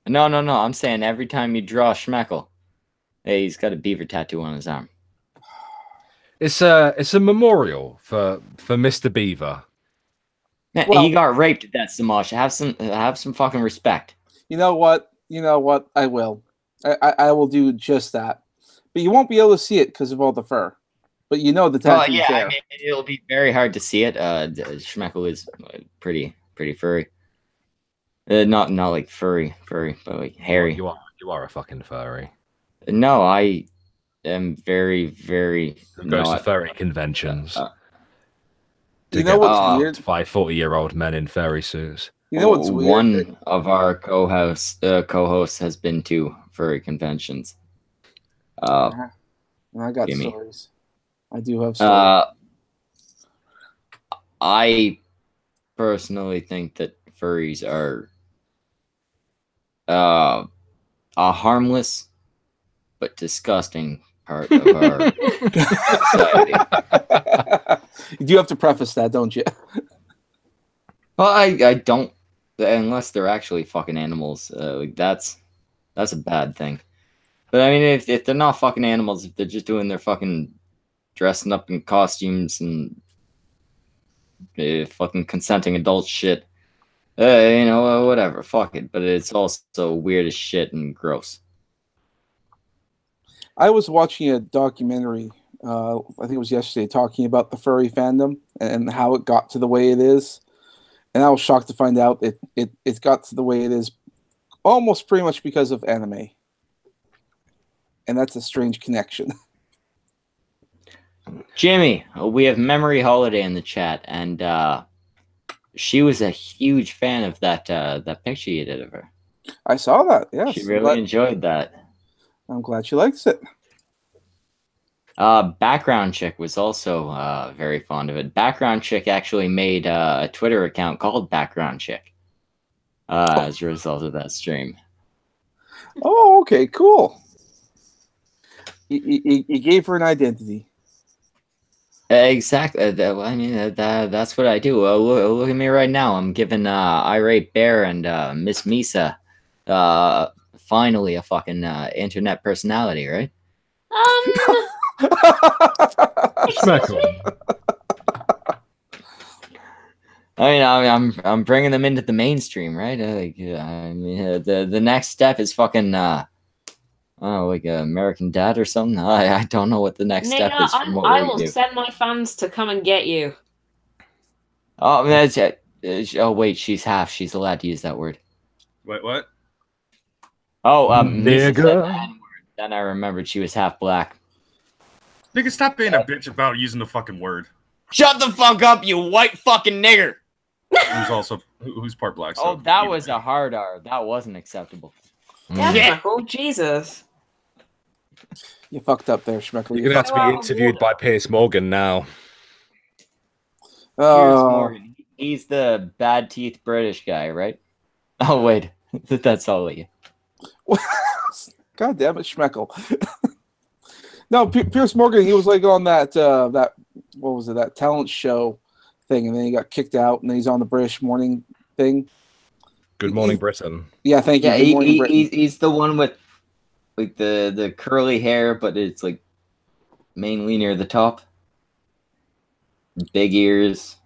No. I'm saying every time you draw Schmeckle, hey, he's got a beaver tattoo on his arm. It's a memorial for Mr. Beaver. Man, Well- he got raped at that Semaj. Have some fucking respect. You know what? I will. I will do just that. But you won't be able to see it because of all the fur. But you know the tattoo's yeah, there. I mean, it'll be very hard to see it. Schmeckle is pretty furry. Not like furry, but like hairy. You are a fucking furry. No, I am very Who goes to furry conventions? You know what's weird? 40-year-old men in furry suits. You know what's weird? One of our co-hosts has been to furry conventions. I got Gimme. stories. I do have stories. I personally think that furries are a harmless but disgusting part of our society. You do have to preface that, don't you? Well, I don't, unless they're actually fucking animals. Like that's a bad thing. But I mean, if they're not fucking animals, if they're just doing their fucking dressing up in costumes and fucking consenting adult shit, whatever, fuck it. But it's also weird as shit and gross. I was watching a documentary, I think it was yesterday, talking about the furry fandom and how it got to the way it is. And I was shocked to find out it got to the way it is almost pretty much because of anime. And that's a strange connection. Jimmy, we have Memory Holiday in the chat, and she was a huge fan of that picture you did of her. I saw that, yes. She really enjoyed that. I'm glad she likes it. Background Chick was also very fond of it. Background Chick actually made a Twitter account called Background Chick as a result of that stream. Oh, okay, cool. You gave her an identity. Exactly. I mean, that's what I do. Look at me right now. I'm giving Irate Bear and Miss Misa finally a fucking internet personality, right? Schmeckle. I mean, I'm bringing them into the mainstream, right? I mean, the next step is fucking like American Dad or something. I don't know what the next step is. From what I we will do. send my fans to come and get you. Oh, that's it. Oh wait, she's half. She's allowed to use that word. Wait, what? Oh, Misa said Nigga. the N-word. Then I remembered she was half black. Nigga, stop being a bitch about using the fucking word. Shut the fuck up, you white fucking nigger! Who's part black? Oh, that was a hard R. That wasn't acceptable. Yeah, Yeah. Schmeckle, Jesus. You fucked up there, Schmeckle. You're gonna have to be interviewed by Piers Morgan now. Piers Morgan. He's the bad teeth British guy, right? Oh wait, that's all of you. God damn it, Schmeckle. No, Piers Morgan, he was like on that what was it, that talent show thing, and then he got kicked out, and then he's on the British Morning thing. Good Morning Britain. Yeah, thank you. Yeah, Good Morning Britain. he's the one with like the curly hair, but it's like mainly near the top. Big ears.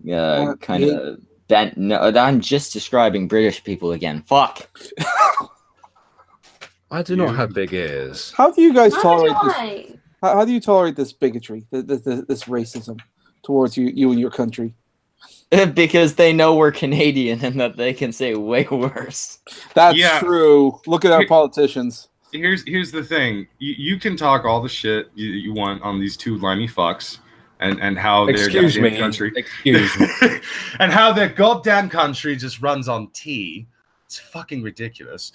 Kind of bent. No, I'm just describing British people again. Fuck. I do not have big ears. How do you guys Neither tolerate do this? I. How do you tolerate this bigotry, this racism towards you and your country? Because they know we're Canadian and that they can say way worse. That's Yeah. true. Look at our politicians. Here's the thing. You can talk all the shit you want on these two limey fucks and how their Excuse goddamn me. country Excuse me. and how their goddamn country just runs on tea. It's fucking ridiculous.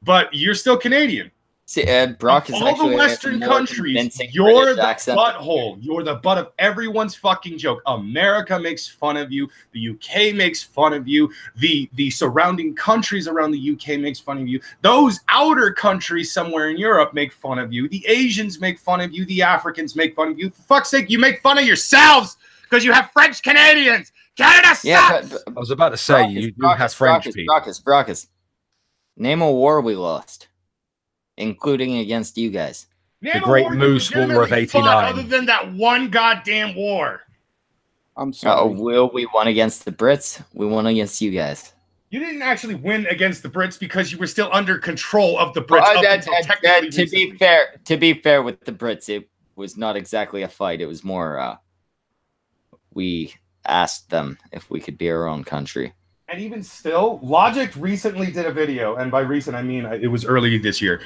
but you're still Canadian. See, Brock is all actually the Western more countries, convincing you're British the accent. butthole. You're the butt of everyone's fucking joke. America makes fun of you. The UK makes fun of you. The surrounding countries around the UK makes fun of you. Those outer countries somewhere in Europe make fun of you. The Asians make fun of you. The Africans make fun of you. For fuck's sake, you make fun of yourselves because you have French Canadians. Canada sucks! Yeah, but I was about to say, you do have French people. Brockus. Name a war we lost, including against you guys. The Great Moose War of '89. Other than that one goddamn war. I'm sorry. We won against the Brits. We won against you guys. You didn't actually win against the Brits because you were still under control of the Brits. To be fair with the Brits, it was not exactly a fight. It was more we asked them if we could be our own country. And even still, Logic recently did a video, and by recent I mean it was early this year,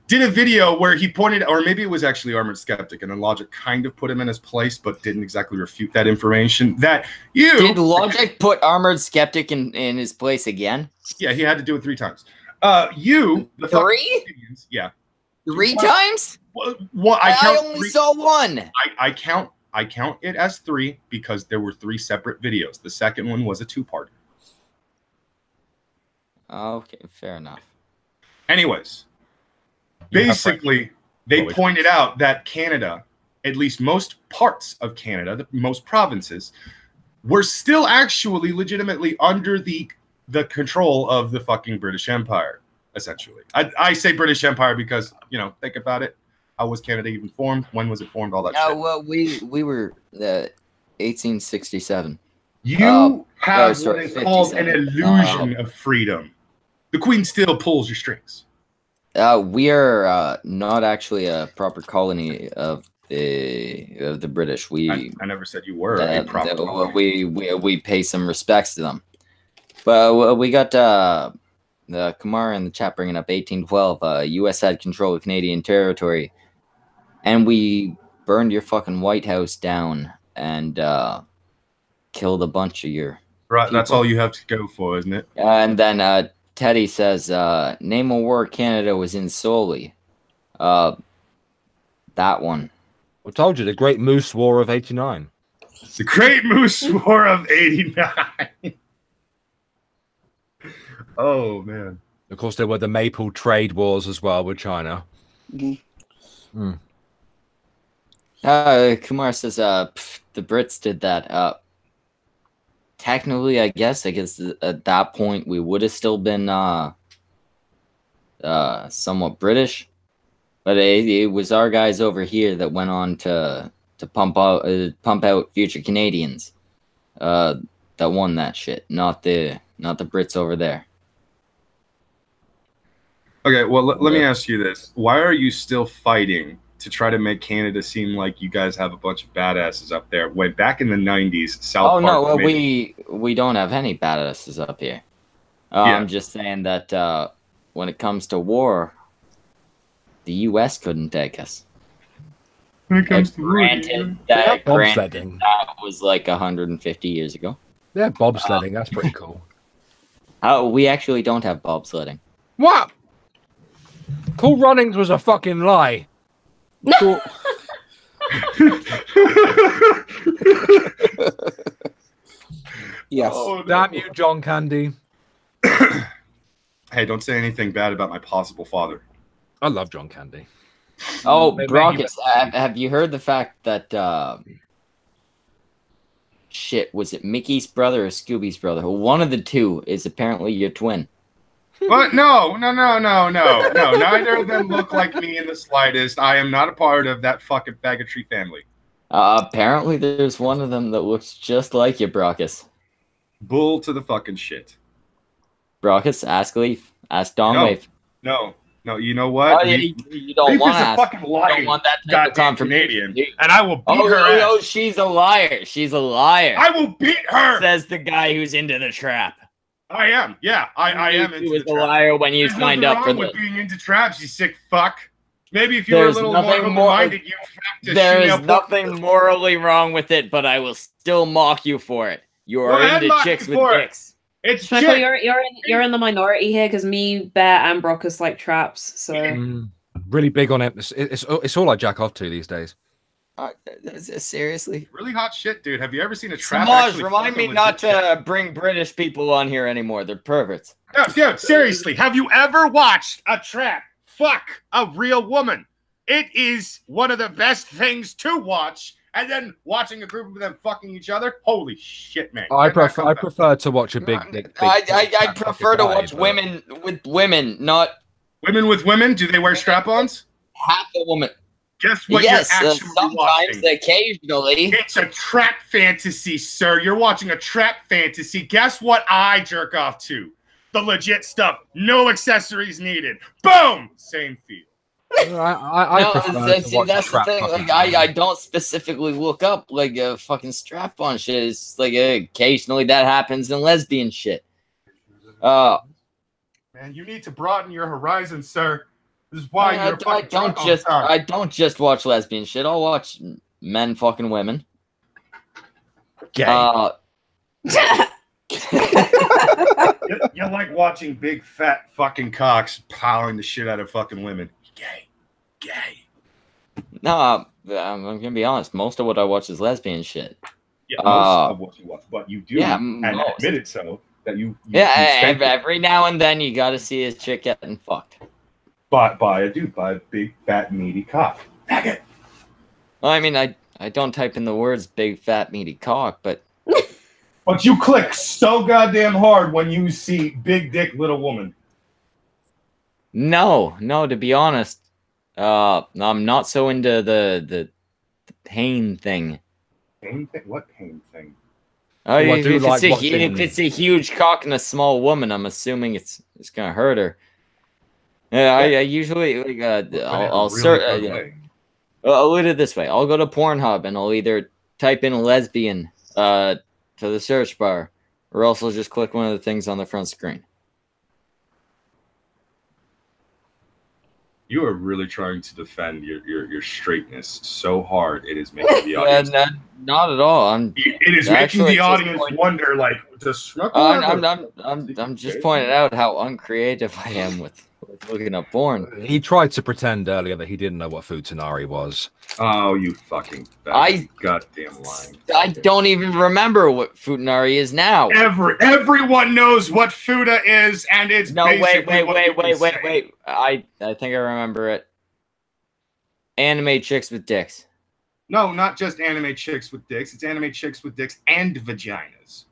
did a video where he pointed, or maybe it was actually Armored Skeptic, and then Logic kind of put him in his place, but didn't exactly refute that information. That you did Logic put Armored Skeptic in his place again? Yeah, he had to do it 3 times. The 3? Yeah, 3 times? Well, I only saw 1. I count it as 3 because there were 3 separate videos. The second one was a 2-parter. Okay, fair enough. Anyways, basically, they pointed out that Canada, at least most parts of Canada, most provinces, were still actually legitimately under the control of the fucking British Empire, essentially. I say British Empire because, think about it. How was Canada even formed? When was it formed? All that shit. Well, we were 1867. You have what is called an illusion of freedom. The Queen still pulls your strings. We are not actually a proper colony of the British. I never said you were a proper colony. We pay some respects to them. But we got the Kamara in the chat bringing up 1812. U.S. had control of Canadian territory, and we burned your fucking White House down and killed a bunch of your people. That's all you have to go for, isn't it? And then Teddy says, name a war Canada was in solely. That one. I told you, the Great Moose War of '89. The Great Moose War of '89. Oh, man. Of course, there were the Maple Trade Wars as well with China. Mm-hmm. Kumar says, the Brits did that. Technically, I guess at that point we would have still been somewhat British, but it was our guys over here that went on to pump out future Canadians that won that shit, not the Brits over there. Okay, well let me ask you this: why are you still fighting to try to make Canada seem like you guys have a bunch of badasses up there? When back in the '90s, South Park. Oh no, we don't have any badasses up here. I'm just saying that when it comes to war, the U.S. couldn't take us. When it comes to granted, that was like 150 years ago. Yeah, bobsledding. That's pretty cool. We actually don't have bobsledding. What? Cool Runnings was a fucking lie. Cool. Yes. Oh, no. Damn you, John Candy. Hey, don't say anything bad about my possible father. I love John Candy. Oh, Brockus, have you heard the fact that shit, was it Mickey's brother or Scooby's brother? One of the two is apparently your twin. What? No. Neither of them look like me in the slightest. I am not a part of that fucking faggotry family. Apparently there's one of them that looks just like you, Brockus. Bull to the fucking shit. Brockus, ask Leaf. Ask Don Leaf. No, you know what? You don't want to ask. Fucking liar. You don't want that goddamn Canadian. And I will beat her ass. Oh, she's a liar. She's a liar. I will beat her. Says the guy who's into the trap. I am. Yeah, I am into the trap. You was a liar when you signed up for with being into traps, you sick fuck. Maybe if you were a little more open-minded, you there is nothing morally wrong with it, but I will still mock you for it. You are into chicks with dicks. It's Schmeckle, shit. you're in the minority here because me, Bear, and Brockus like traps. So really big on it. It's all I jack off to these days. Seriously? Really hot shit, dude. Have you ever seen a trap? Semaj, remind me not to bring British people on here anymore. They're perverts. No, dude, seriously. Have you ever watched a trap fuck a real woman? It is one of the best things to watch. And then watching a group of them fucking each other. Holy shit, man. I prefer to watch a big I prefer to watch women with women, not women with women. Do they wear strap-ons? Half a woman. Guess what? Yes, you're actually sometimes, watching. occasionally. It's a trap fantasy, sir. You're watching a trap fantasy. Guess what I jerk off to? The legit stuff. No accessories needed. Boom! Same feel. I prefer to watch that's the trap thing. fucking Like, I don't specifically look up like a fucking strap-on shit. It's like occasionally that happens in lesbian shit. Man, you need to broaden your horizons, sir. This is why you're I don't just watch lesbian shit. I'll watch men fucking women. Gay. You like watching big fat fucking cocks powering the shit out of fucking women. Gay. No, I'm gonna be honest. Most of what I watch is lesbian shit. Yeah, most of what you watch, but you do and admit it so that you every now and then you gotta see a chick getting fucked. By a big fat meaty cock. Faggot. Well, I mean, I don't type in the words big fat meaty cock, but but you click so goddamn hard when you see big dick little woman. No, to be honest, I'm not so into the pain thing. Pain thing? What pain thing? Oh, if it's a huge cock and a small woman, I'm assuming it's gonna hurt her. Yeah, I usually I'll do it this way. I'll go to Pornhub and I'll either type in lesbian to the search bar, or else I'll just click one of the things on the front screen. You are really trying to defend your straightness so hard. It is making the audience. Not at all. It is making the audience wonder, like, does Schmeckle? I'm just pointing out how uncreative I am with looking up porn. He tried to pretend earlier that he didn't know what futanari was. Oh, you fucking goddamn lying! I don't even remember what futanari is now. Everyone knows what futa is, and it's wait. I think I remember it. Anime chicks with dicks. No, not just anime chicks with dicks. It's anime chicks with dicks and vaginas.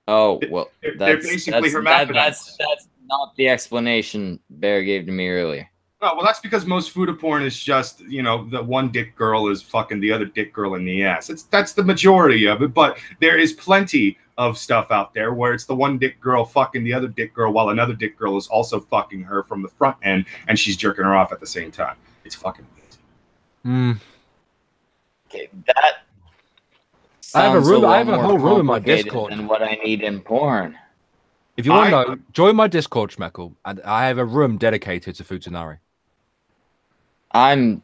Oh well, they're basically hermaphrodites. That's not the explanation Bear gave to me earlier. Oh, well, that's because most futa porn is just, the one dick girl is fucking the other dick girl in the ass. That's the majority of it, but there is plenty of stuff out there where it's the one dick girl fucking the other dick girl while another dick girl is also fucking her from the front end and she's jerking her off at the same time. It's fucking amazing. Okay, that I have a whole room in my Discord than what I need in porn. If you want to know, join my Discord, Schmeckle, and I have a room dedicated to futanari. I'm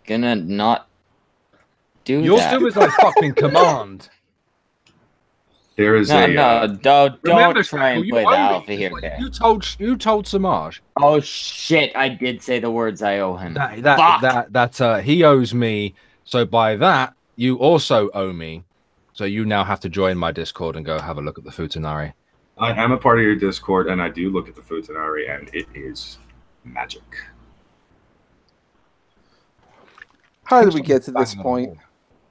gonna not do that. Yours do as I fucking command. There is don't try and play the alpha here, Bear. You told Semaj. Oh shit! I did say the words I owe him. He owes me. So by that, you also owe me. So you now have to join my Discord and go have a look at the futanari. I am a part of your Discord, and I do look at the futanari, and it is magic. How did we get to this point?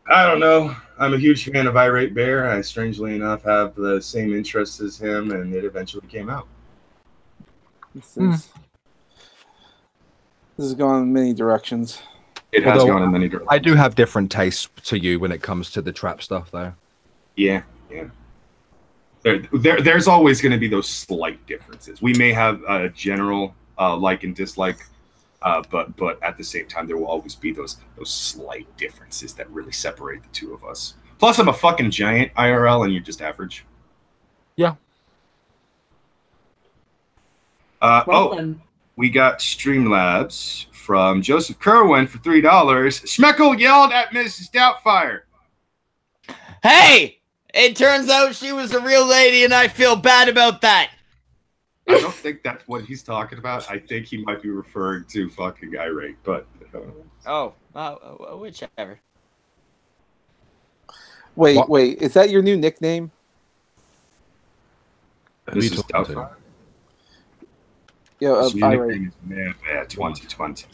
I don't know. I'm a huge fan of Irate Bear. I, strangely enough, have the same interests as him, and it eventually came out. This has gone in many directions. It has gone in many directions. I do have different tastes to you when it comes to the trap stuff, though. Yeah. There's always going to be those slight differences. We may have a general like and dislike, but at the same time, there will always be those slight differences that really separate the two of us. Plus, I'm a fucking giant IRL, and you're just average. Yeah. We got Streamlabs from Joseph Kerwin for $3. Schmeckle yelled at Mrs. Doubtfire. Hey! It turns out she was a real lady, and I feel bad about that. I don't think that's what he's talking about. I think he might be referring to fucking Irate, but whichever. Wait, is that your new nickname? This is doubtful. Yeah, His new nickname is Man 2020.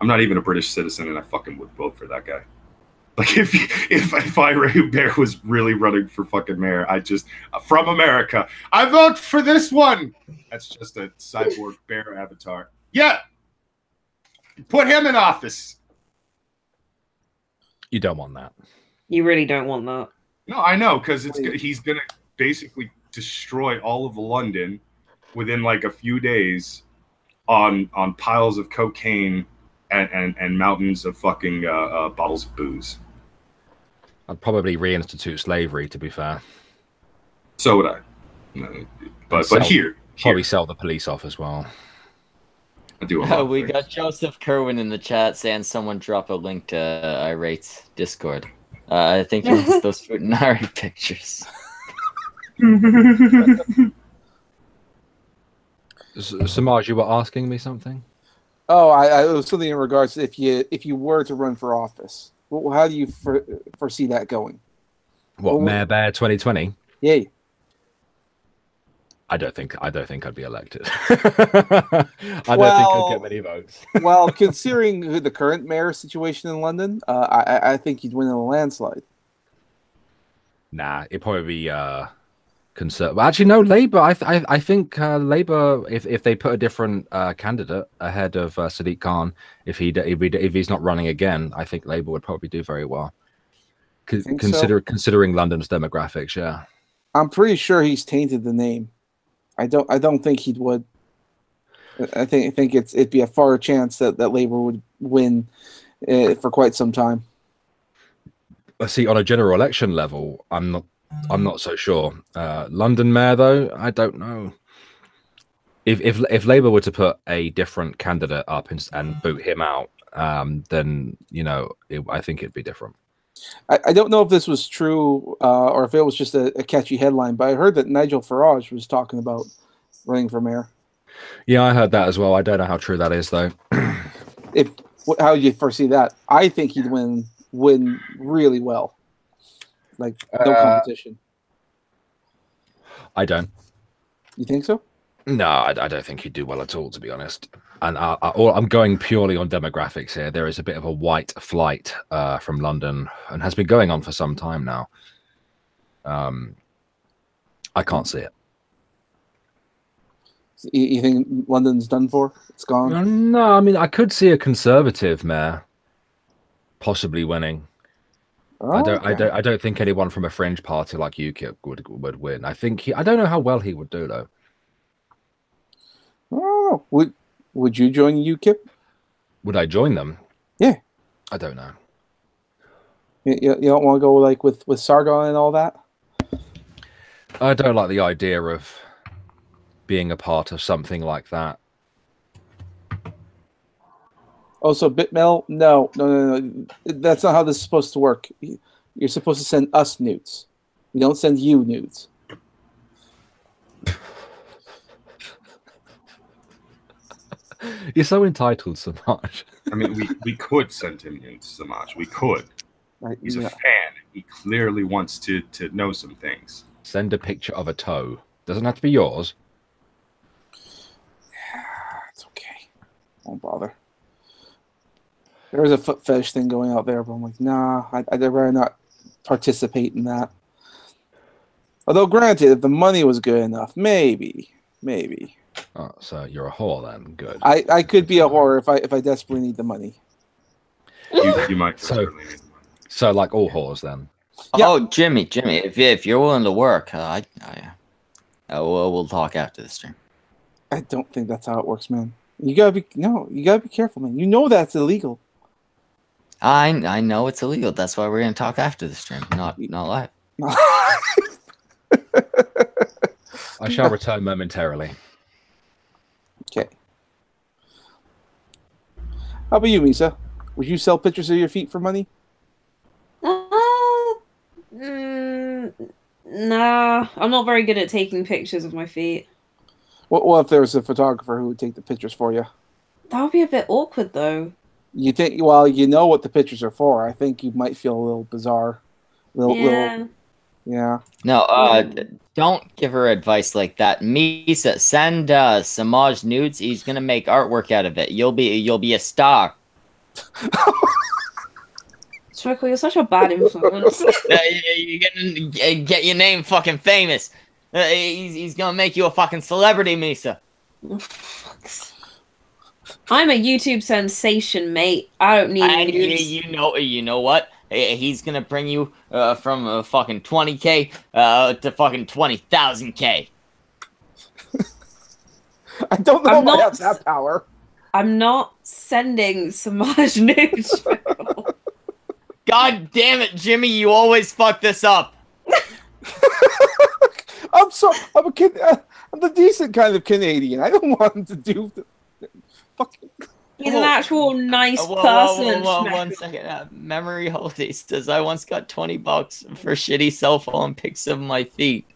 I'm not even a British citizen, and I fucking would vote for that guy. Like if Irate Bear was really running for fucking mayor, I just from America, I vote for this one. That's just a cyborg bear avatar. Yeah, put him in office. You don't want that. You really don't want that. No, I know, because he's gonna basically destroy all of London within like a few days on piles of cocaine and mountains of fucking bottles of booze. I'd probably reinstitute slavery, to be fair. So would I. But here. Probably sell the police off as well. I do. We got Joseph Kerwin in the chat saying someone drop a link to Irate's Discord. I think it's those Futanari pictures. Semaj, you were asking me something? Oh, I was something in regards to if you were to run for office. Well, how do you foresee that going? What, Mayor Bear 2020? Yeah. I don't think I'd be elected. I don't think I'd get many votes. Well, considering the current mayor situation in London, I think you'd win in a landslide. Nah, it'd probably be Conservative. Actually, no, Labour. I think Labour, if they put a different candidate ahead of Sadiq Khan, if he's not running again, I think Labour would probably do very well. Considering London's demographics, yeah. I'm pretty sure he's tainted the name. I don't think he would. I think it'd be a far chance that Labour would win for quite some time. See, on a general election level, I'm not so sure. London mayor, though, I don't know. If Labour were to put a different candidate up and boot him out, then I think it'd be different. I don't know if this was true or if it was just a catchy headline, but I heard that Nigel Farage was talking about running for mayor. Yeah, I heard that as well. I don't know how true that is, though. How do you foresee that? I think he'd win really well. Like, no competition. I don't. You think so? No, I don't think he'd do well at all, to be honest. And I'm going purely on demographics here. There is a bit of a white flight from London, and has been going on for some time now. I can't see it. You think London's done for? It's gone? No, I mean, I could see a Conservative mayor possibly winning. Oh, I don't think anyone from a fringe party like UKIP would win. I don't know how well he would do, though. Oh, would you join UKIP? Would I join them? Yeah. I don't know. You don't want to go like with Sargon and all that? I don't like the idea of being a part of something like that. Oh, so Bitmail? No. That's not how this is supposed to work. You're supposed to send us nudes. We don't send you nudes. You're so entitled, Semaj. I mean, we could send him nudes, Semaj. We could. Right, He's a fan. He clearly wants to know some things. Send a picture of a toe. Doesn't have to be yours. It's okay. Won't bother. There is a foot fetish thing going out there, but I'm like, nah, I'd rather not participate in that. Although, granted, if the money was good enough, maybe. Oh, so you're a whore then? Good. I could be a whore if I desperately need the money. You might desperately need the money. So like all whores then. Yeah. Oh, Jimmy, if you're willing to work, we'll talk after the stream. I don't think that's how it works, man. You gotta be careful, man. You know that's illegal. I know it's illegal. That's why we're gonna talk after the stream, not live. I shall return momentarily. Okay. How about you, Misa? Would you sell pictures of your feet for money? Nah, I'm not very good at taking pictures of my feet. What if there's a photographer who would take the pictures for you? That would be a bit awkward, though. You think? Well, you know what the pictures are for. I think you might feel a little bizarre. Yeah. No, don't give her advice like that. Misa, send Semaj nudes. He's gonna make artwork out of it. You'll be a star. Schmeckle, you're such a bad influence. You're gonna get your name fucking famous. He's gonna make you a fucking celebrity, Misa. Oh, I'm a YouTube sensation, mate. I don't need nudes. You know what? He's gonna bring you from fucking 20K to fucking 20,000K. I don't know if I have that power. I'm not sending Semaj nudes. God damn it, Jimmy! You always fuck this up. I'm sorry. I'm a kid. I'm the decent kind of Canadian. I don't want him to do the fucking. He's an actual nice person. Whoa, 1 second. Memory holiday says I once got $20 for shitty cell phone pics of my feet.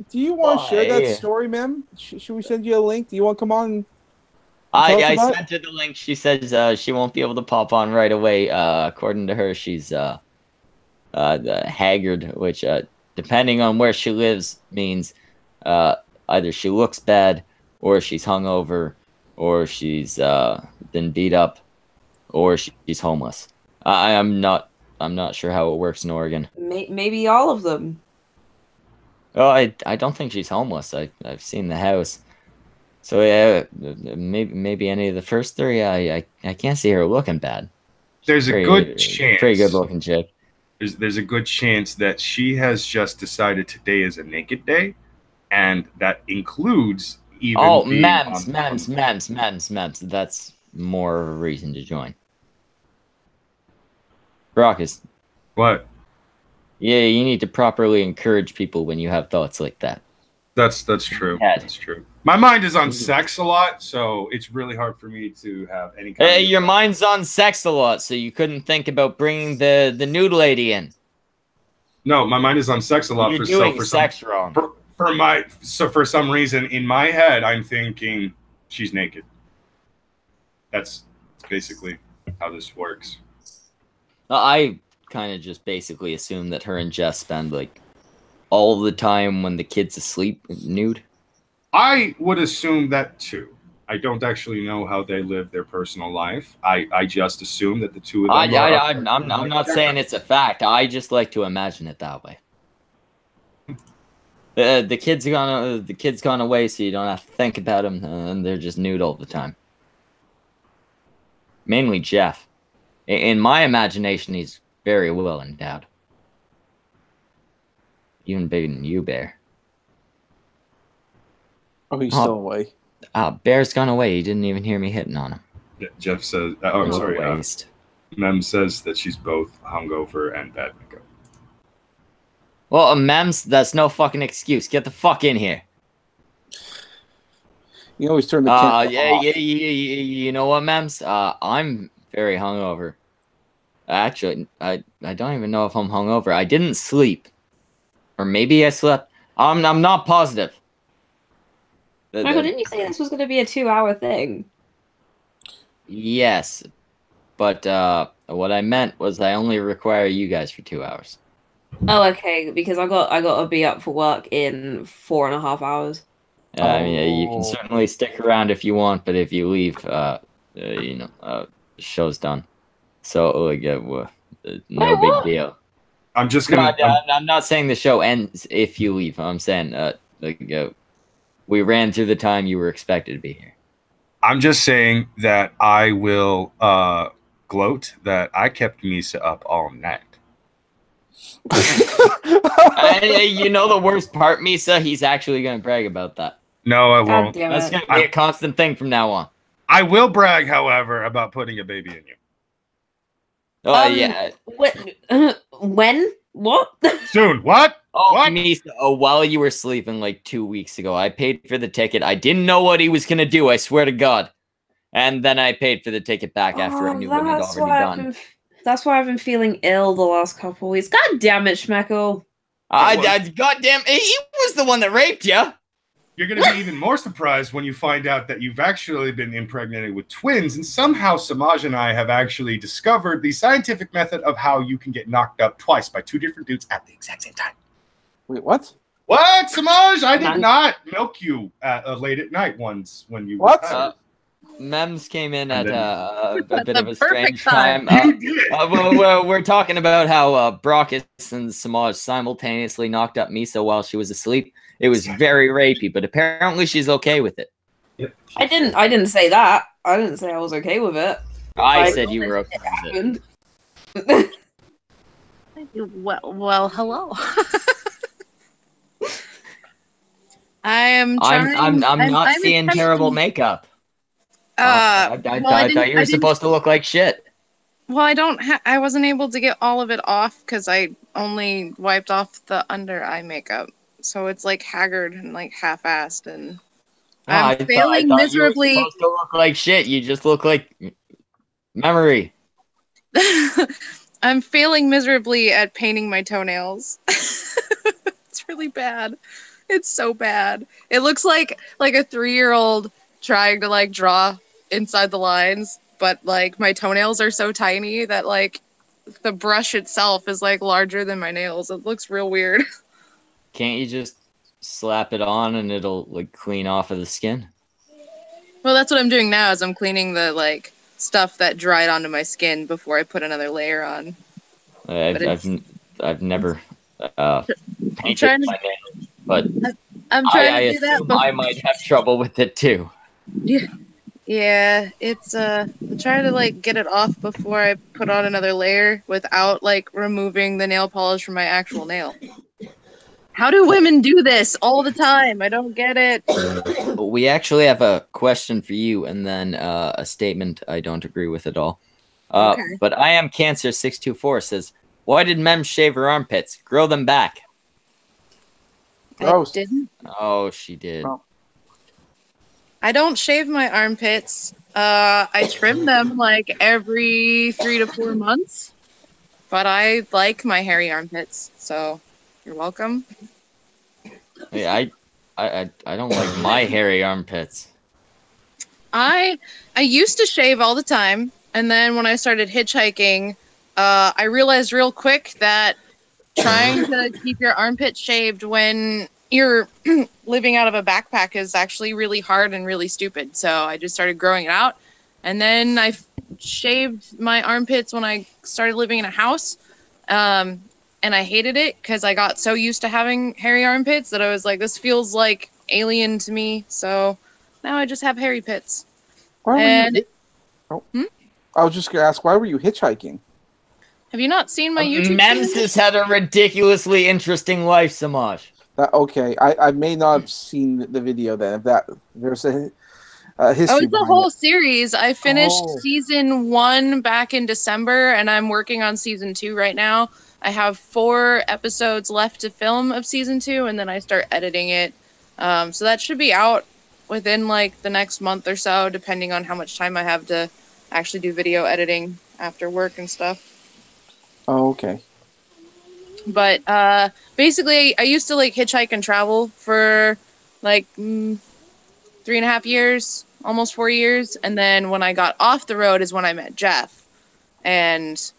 Do you want to share that story, ma'am? Should we send you a link? Do you want to come on? I sent her the link. She says she won't be able to pop on right away. According to her, she's haggard, which depending on where she lives means either she looks bad, or she's hungover, or she's been beat up, or she's homeless. I'm not sure how it works in Oregon. Maybe all of them. Oh, I don't think she's homeless. I've seen the house. So yeah, maybe any of the first three. I can't see her looking bad. There's a good chance. Pretty good looking chick. There's a good chance that she has just decided today is a naked day, and that includes even. Oh, mems. That's more of a reason to join. Brockus. What? Yeah, you need to properly encourage people when you have thoughts like that. That's true. That's true. My mind is on sex a lot, so it's really hard for me to have any kind of... Your mind's on sex a lot, so you couldn't think about bringing the nude lady in. No, my mind is on sex a lot. You're doing sex wrong. For some reason, in my head, I'm thinking she's naked. That's basically how this works. I kind of just basically assume that her and Jess spend, like, all the time when the kid's asleep nude. I would assume that too. I don't actually know how they live their personal life. I just assume that the two of them. I'm not saying it's a fact. I just like to imagine it that way. The kid's gone away, so you don't have to think about them, and they're just nude all the time. Mainly Jeff. In my imagination, he's very well endowed. Even bigger than you, Bear. Oh, he's still away. Bear's gone away. He didn't even hear me hitting on him. Yeah, Jeff says... I'm sorry. Mem says that she's both hungover and bad makeup. Well, Mems, that's no fucking excuse. Get the fuck in here. You always turn the camera off. You know what, Mems? I'm very hungover. Actually, I don't even know if I'm hungover. I didn't sleep. Or maybe I slept. I'm not positive. Michael, didn't you say this was going to be a 2-hour thing? Yes. But what I meant was I only require you guys for 2 hours. Oh, okay. Because I got to be up for work in 4.5 hours. I mean, you can certainly stick around if you want, but if you leave, show's done. So, like, no big deal. I'm just gonna. I'm not saying the show ends if you leave. I'm saying, we ran through the time you were expected to be here. I'm just saying that I will gloat that I kept Misa up all night. You know the worst part, Misa? He's actually going to brag about that. No, I won't. That's going to be a constant thing from now on. I will brag, however, about putting a baby in you. Oh, yeah. When? What? Soon. What? Oh, what? Misa, while you were sleeping like 2 weeks ago, I paid for the ticket. I didn't know what he was going to do, I swear to God. And then I paid for the ticket back after I knew what he'd already done. That's why I've been feeling ill the last couple of weeks. God damn it, Schmeckle. Goddamn, he was the one that raped you. You're going to be even more surprised when you find out that you've actually been impregnated with twins, and somehow Semaj and I have actually discovered the scientific method of how you can get knocked up twice by 2 different dudes at the exact same time. Wait, what? What, Semaj? I did not milk you late at night once when you... What? Mems came in at a bit the of a strange perfect time. time. We're talking about how Brockus and Semaj simultaneously knocked up Misa while she was asleep. It was very rapey, but apparently she's okay with it. Yep. I didn't say that. I didn't say I was okay with it. I said you were okay with it. Well, hello. I'm not seeing terrible makeup. I thought you were supposed to look like shit. Well, I wasn't able to get all of it off because I only wiped off the under eye makeup. So it's like haggard and like half-assed, and I'm failing miserably. You were supposed to look like shit. You just look like memory. I'm failing miserably at painting my toenails. It's really bad. It's so bad. It looks like a 3-year-old trying to like draw inside the lines, but like my toenails are so tiny that like the brush itself is like larger than my nails. It looks real weird. Can't you just slap it on and it'll like clean off of the skin? Well, that's what I'm doing now is I'm cleaning the like stuff that dried onto my skin before I put another layer on. I've never painted my nails, but I'm trying to do that. I might have trouble with it too. Yeah, it's I'm trying to like get it off before I put on another layer without like removing the nail polish from my actual nail. How do women do this all the time? I don't get it. We actually have a question for you, and then a statement I don't agree with at all. Okay. But I am Cancer 624 says, "Why did Mem shave her armpits? Grow them back." Gross. I didn't. Oh, she did. Oh. I don't shave my armpits. I trim them like every 3 to 4 months. But I like my hairy armpits, so you're welcome. Yeah, I don't like my hairy armpits. I used to shave all the time, and then when I started hitchhiking, I realized real quick that trying to keep your armpit shaved when you're living out of a backpack is actually really hard and really stupid. So I just started growing it out, and then I shaved my armpits when I started living in a house. And I hated it because I got so used to having hairy armpits that I was like, this feels like alien to me. So now I just have hairy pits. I was just going to ask, why were you hitchhiking? Have you not seen my YouTube Mems has had a ridiculously interesting life, Semaj. Okay, I may not have seen the video then. If there's a history. Oh, it's a whole series. I finished season 1 back in December, and I'm working on season 2 right now. I have 4 episodes left to film of season 2, and then I start editing it. So that should be out within like the next month or so, depending on how much time I have to actually do video editing after work and stuff. Oh, okay. But basically, I used to like hitchhike and travel for like 3.5 years, almost 4 years, and then when I got off the road is when I met Jeff, and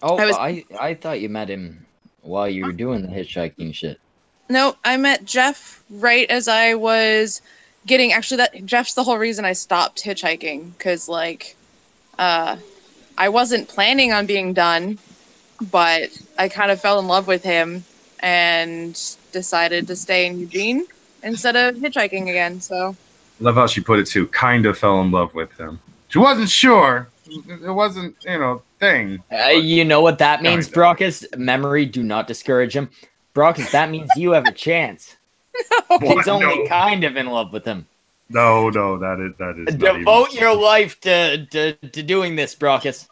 I thought you met him while you were doing the hitchhiking shit. No, I met Jeff right as I was getting. Actually, Jeff's the whole reason I stopped hitchhiking, because like I wasn't planning on being done, but I kind of fell in love with him and decided to stay in Eugene instead of hitchhiking again. So love how she put it too. Kind of fell in love with him. She wasn't sure. It wasn't, thing. You know what that means, Brockus? Memory, do not discourage him. Brockus, that means you have a chance. No. It's only kind of in love with him. No, that is. Devote your life to doing this, Brockus.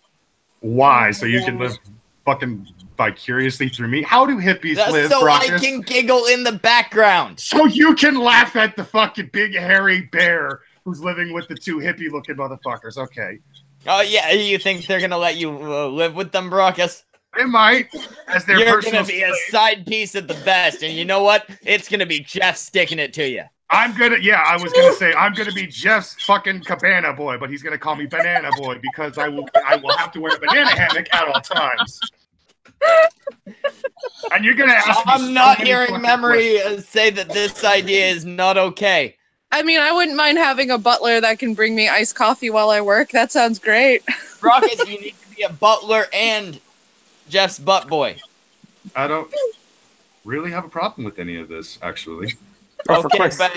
Why? So you can live fucking vicariously through me? How do hippies live, so Brockus? I can giggle in the background. So you can laugh at the fucking big hairy bear who's living with the 2 hippie-looking motherfuckers. Okay. Oh yeah, you think they're gonna let you live with them, Brockus? They might, as their You're personal gonna be a slave. side piece at the best, and you know what? It's gonna be Jeff sticking it to you. I was gonna say I'm gonna be Jeff's fucking cabana boy, but he's gonna call me banana boy because I will have to wear a banana hammock at all times. And you're gonna ask me I'm not hearing memory say that this idea is not okay. I mean, I wouldn't mind having a butler that can bring me iced coffee while I work. That sounds great. Brockus, you need to be a butler and Jeff's butt boy. I don't really have a problem with any of this, actually. Okay, but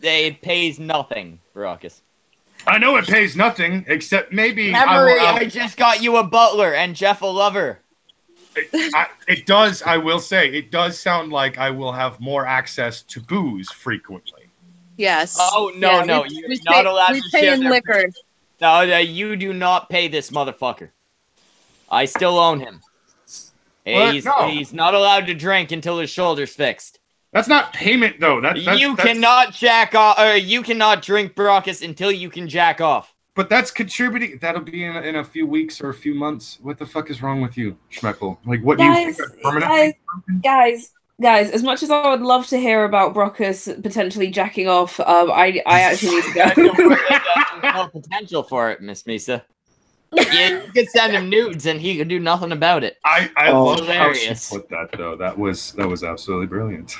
it pays nothing, Brockus. I know it pays nothing, except maybe I just got you a butler, and Jeff will love her. It does, I will say, it does sound like I will have more access to booze frequently. Yes. Oh, no, no. You're not allowed to pay share in liquor. No, you do not pay this motherfucker. I still own him. He's not allowed to drink until his shoulder's fixed. That's not payment, though. You cannot jack off, or you cannot drink Brockus until you can jack off. But that's contributing. That'll be in a few weeks or a few months. What the fuck is wrong with you, Schmeckle? Like, what do you think? Guys, as much as I would love to hear about Brockus potentially jacking off, I actually need to go. There's no potential for it, Miss Misa. You could send him nudes and he could do nothing about it. I love how she put that, though. That was absolutely brilliant.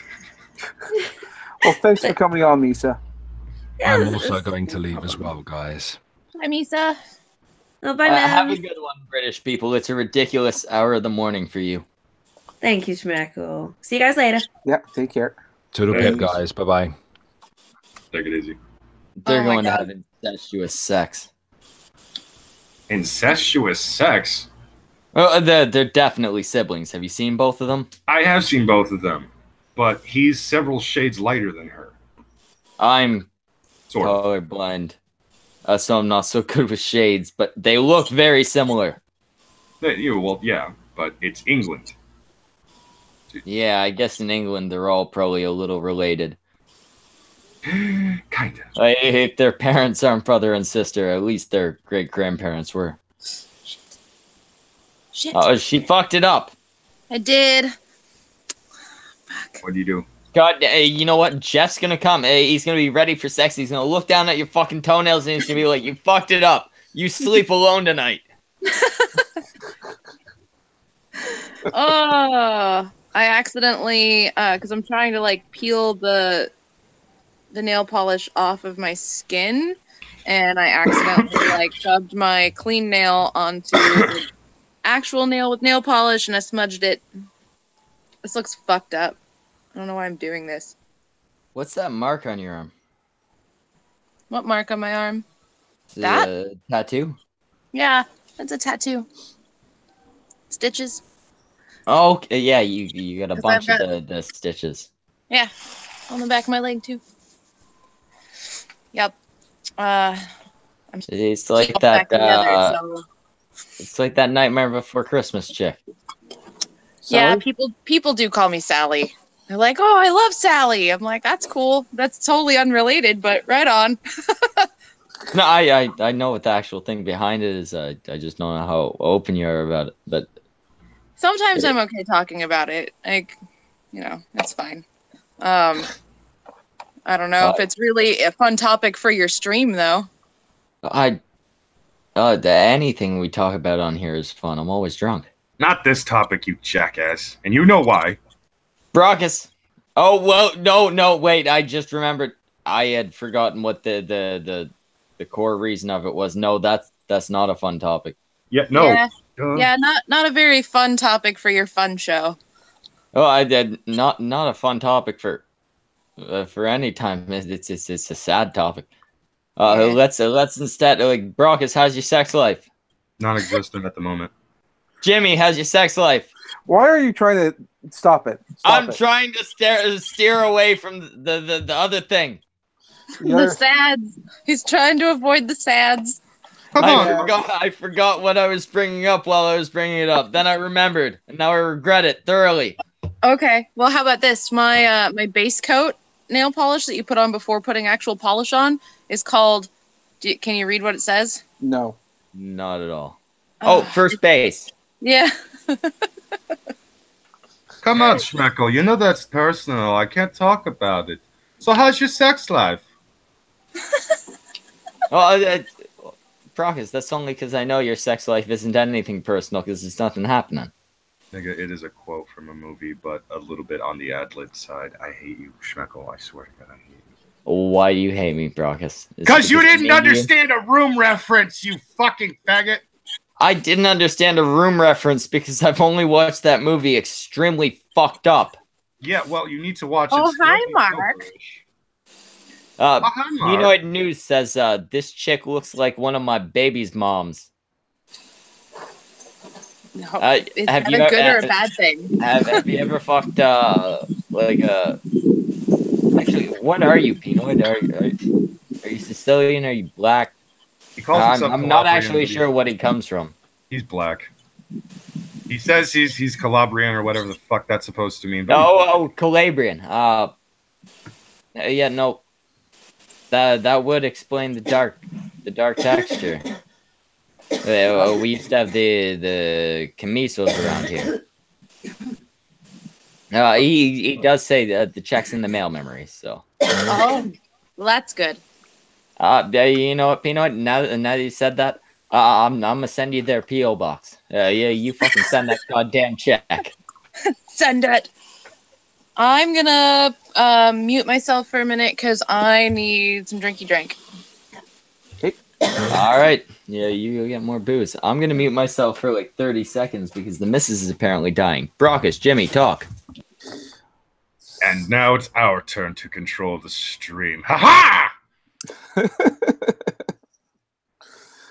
Well, thanks for coming on, Misa. I'm also going to leave as well, guys. Hi, Misa. Oh, bye, man. Have a good one, British people. It's a ridiculous hour of the morning for you. Thank you, Schmeckle. See you guys later. Yeah, take care. Toodle pip, guys. Bye-bye. Take it easy. They're going to have incestuous sex. Incestuous sex? Oh, they're definitely siblings. Have you seen both of them? I have seen both of them, but he's several shades lighter than her. I'm colorblind, so I'm not so good with shades, but they look very similar. Well, yeah, but it's England. Yeah, I guess in England they're all probably a little related. Kind of. If their parents aren't brother and sister, at least their great-grandparents were. Shit. Oh, she fucked it up. I did. Fuck. What do you do? God, you know what? Jeff's gonna come. He's gonna be ready for sex. He's gonna look down at your fucking toenails and he's gonna be like, "You fucked it up. You sleep alone tonight." Oh, I accidentally, because I'm trying to like peel the nail polish off of my skin, and I accidentally like shoved my clean nail onto the actual nail with nail polish, and I smudged it. This looks fucked up. I don't know why I'm doing this. What's that mark on your arm? What mark on my arm? That tattoo? Yeah, that's a tattoo. Stitches. Oh, okay, yeah, you got a bunch of the stitches. Yeah, on the back of my leg too. Yep. It's like that. Together, so. It's like that Nightmare Before Christmas chick. Yeah, people do call me Sally. They're like, "Oh, I love Sally." I'm like, "That's cool. That's totally unrelated, but right on." No, I know what the actual thing behind it is. I just don't know how open you are about it. But sometimes I'm okay talking about it. Like, you know, it's fine. I don't know if it's really a fun topic for your stream, though. Anything we talk about on here is fun. I'm always drunk. Not this topic, you jackass. And you know why. Brockus. Oh, well, no, wait. I just remembered. I had forgotten what the core reason of it was. No, that's not a fun topic. Yeah, no. Yeah, not a very fun topic for your fun show. Oh, I did not a fun topic for any time. It's a sad topic. Let's instead, like, Brockus, how's your sex life? Non-existent at the moment. Jimmy, how's your sex life? Why are you trying to stop it? I'm trying to steer away from the other thing. The sads. He's trying to avoid the sads. I forgot what I was bringing up while I was bringing it up. Then I remembered, and now I regret it thoroughly. Okay, well, how about this? My my base coat nail polish that you put on before putting actual polish on is called. Can you read what it says? No. Not at all. Oh, first base. Yeah. Come on, Schmeckle. You know that's personal. I can't talk about it. So how's your sex life? Well, Brockus, that's only because I know your sex life isn't anything personal because there's nothing happening. Nigga, it is a quote from a movie, but a little bit on the ad-lib side. I hate you, Schmeckle. I swear to God, I hate you. Why do you hate me, Brockus? Because you didn't understand a room reference, you fucking faggot. I didn't understand a room reference because I've only watched that movie extremely fucked up. Yeah, well, you need to watch it. Oh, hi, Mark. Pinoid News says this chick looks like one of my baby's moms. No, is that a good or a bad thing? Have you ever fucked like actually, what are you, Pinoid? Are you Sicilian? Are you black? He calls himself I'm not Calabrian, actually sure what he comes from. He's black. He says he's Calabrian or whatever the fuck that's supposed to mean. Oh, Calabrian. Yeah, no. That would explain the dark texture. We used to have the camisos around here. He does say the check's in the mail memories, so. Oh, well, that's good. You know what, Peanut? Now that you said that, I'm gonna send you their PO box. Yeah, you fucking send that goddamn check. Send it. I'm gonna mute myself for a minute because I need some drinky drink. Okay. All right. Yeah, you go get more booze. I'm gonna mute myself for like 30 seconds because the missus is apparently dying. Brockus, Jimmy, talk. And now it's our turn to control the stream. Ha ha!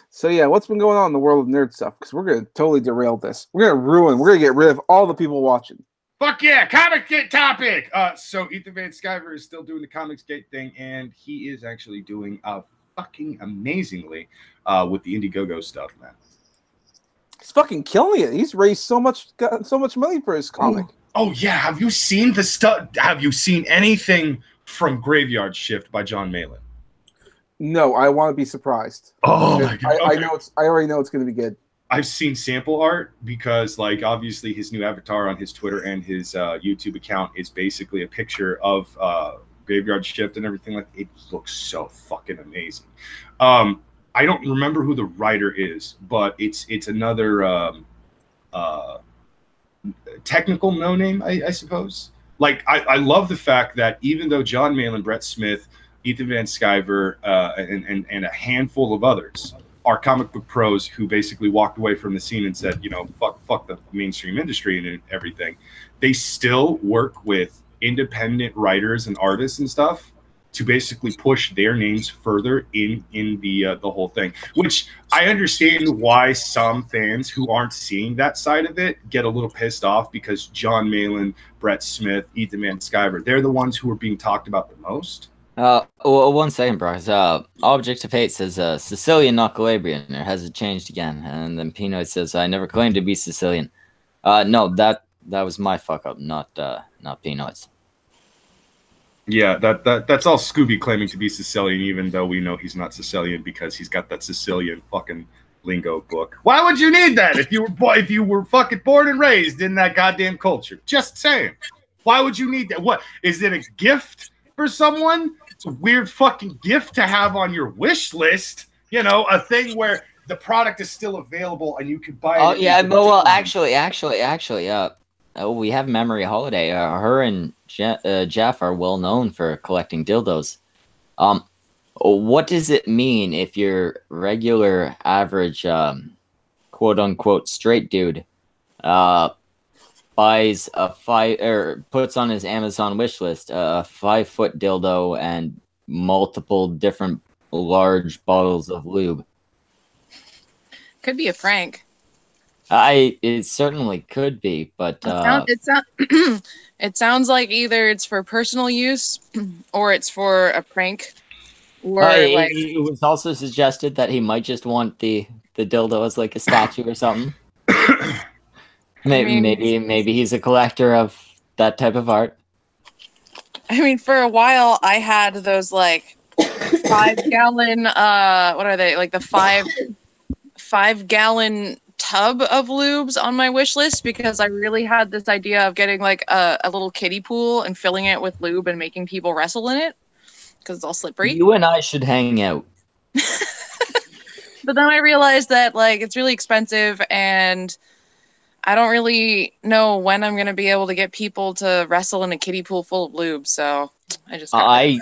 So yeah, what's been going on in the world of nerd stuff? Because we're gonna totally derail this. We're gonna get rid of all the people watching. Fuck yeah, Comics Gate topic! So Ethan Van Sciver is still doing the Comics Gate thing, and he is actually doing fucking amazingly with the Indiegogo stuff, man. He's fucking killing it. He's raised so much money for his comic. Oh yeah, have you seen the stuff? Have you seen anything from Graveyard Shift by John Malin? No, I want to be surprised. Oh my God. I know I already know it's going to be good. I've seen sample art because, like, obviously his new avatar on his Twitter and his YouTube account is basically a picture of Graveyard Shift and everything. Like, it looks so fucking amazing. I don't remember who the writer is, but it's another technical no name, I suppose. Like, I love the fact that even though John Malin, Brett Smith, Ethan Van Sciver, and a handful of others are comic book pros who basically walked away from the scene and said, you know, fuck the mainstream industry and everything, they still work with independent writers and artists and stuff to basically push their names further in the whole thing. Which I understand why some fans who aren't seeing that side of it get a little pissed off, because John Malin, Brett Smith, Ethan Van Sciver, they're the ones who are being talked about the most. Well, 1 second, bro. Object of Hate says Sicilian, not Calabrian, or has it changed again? And then Pinoy says, I never claimed to be Sicilian. No, that was my fuck up, not Pinoy's. Yeah, that's all Scooby claiming to be Sicilian, even though we know he's not Sicilian because he's got that Sicilian fucking lingo book. Why would you need that if you were fucking born and raised in that goddamn culture? Just saying. Why would you need that? What is it, a gift for someone? It's a weird fucking gift to have on your wish list. You know, a thing where the product is still available and you can buy it. Oh yeah, well, actually, we have Memory Holiday. Her and Jeff are well known for collecting dildos. What does it mean if your regular average, quote unquote, straight dude, buys puts on his Amazon wish list a 5-foot dildo and multiple different large bottles of lube? Could be a prank. It certainly could be, but it sounds like either it's for personal use or it's for a prank. Or like, it was also suggested that he might just want the dildo as like a statue or something. Maybe he's a collector of that type of art. I mean, for a while I had those like 5-gallon what are they, like the 5-gallon tub of lubes on my wish list because I really had this idea of getting like a little kiddie pool and filling it with lube and making people wrestle in it because it's all slippery. You and I should hang out. But then I realized that like it's really expensive and I don't really know when I'm going to be able to get people to wrestle in a kiddie pool full of lube, so I just I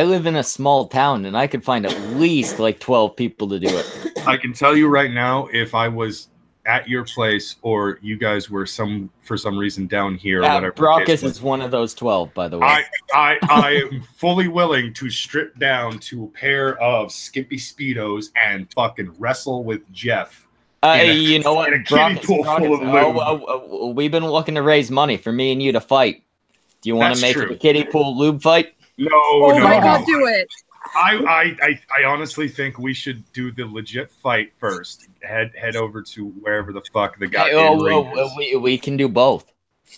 live in a small town, and I could find at least like 12 people to do it. I can tell you right now, if I was at your place or you guys were for some reason down here or whatever. Brockus is one of those 12, by the way. I am fully willing to strip down to a pair of skimpy Speedos and fucking wrestle with Jeff. You know what? In a kiddie pool full of lube. We've been looking to raise money for me and you to fight. Do you want to make it a kiddie pool lube fight? No, oh my God, do it. I honestly think we should do the legit fight first. Head over to wherever the fuck the guy is. We can do both.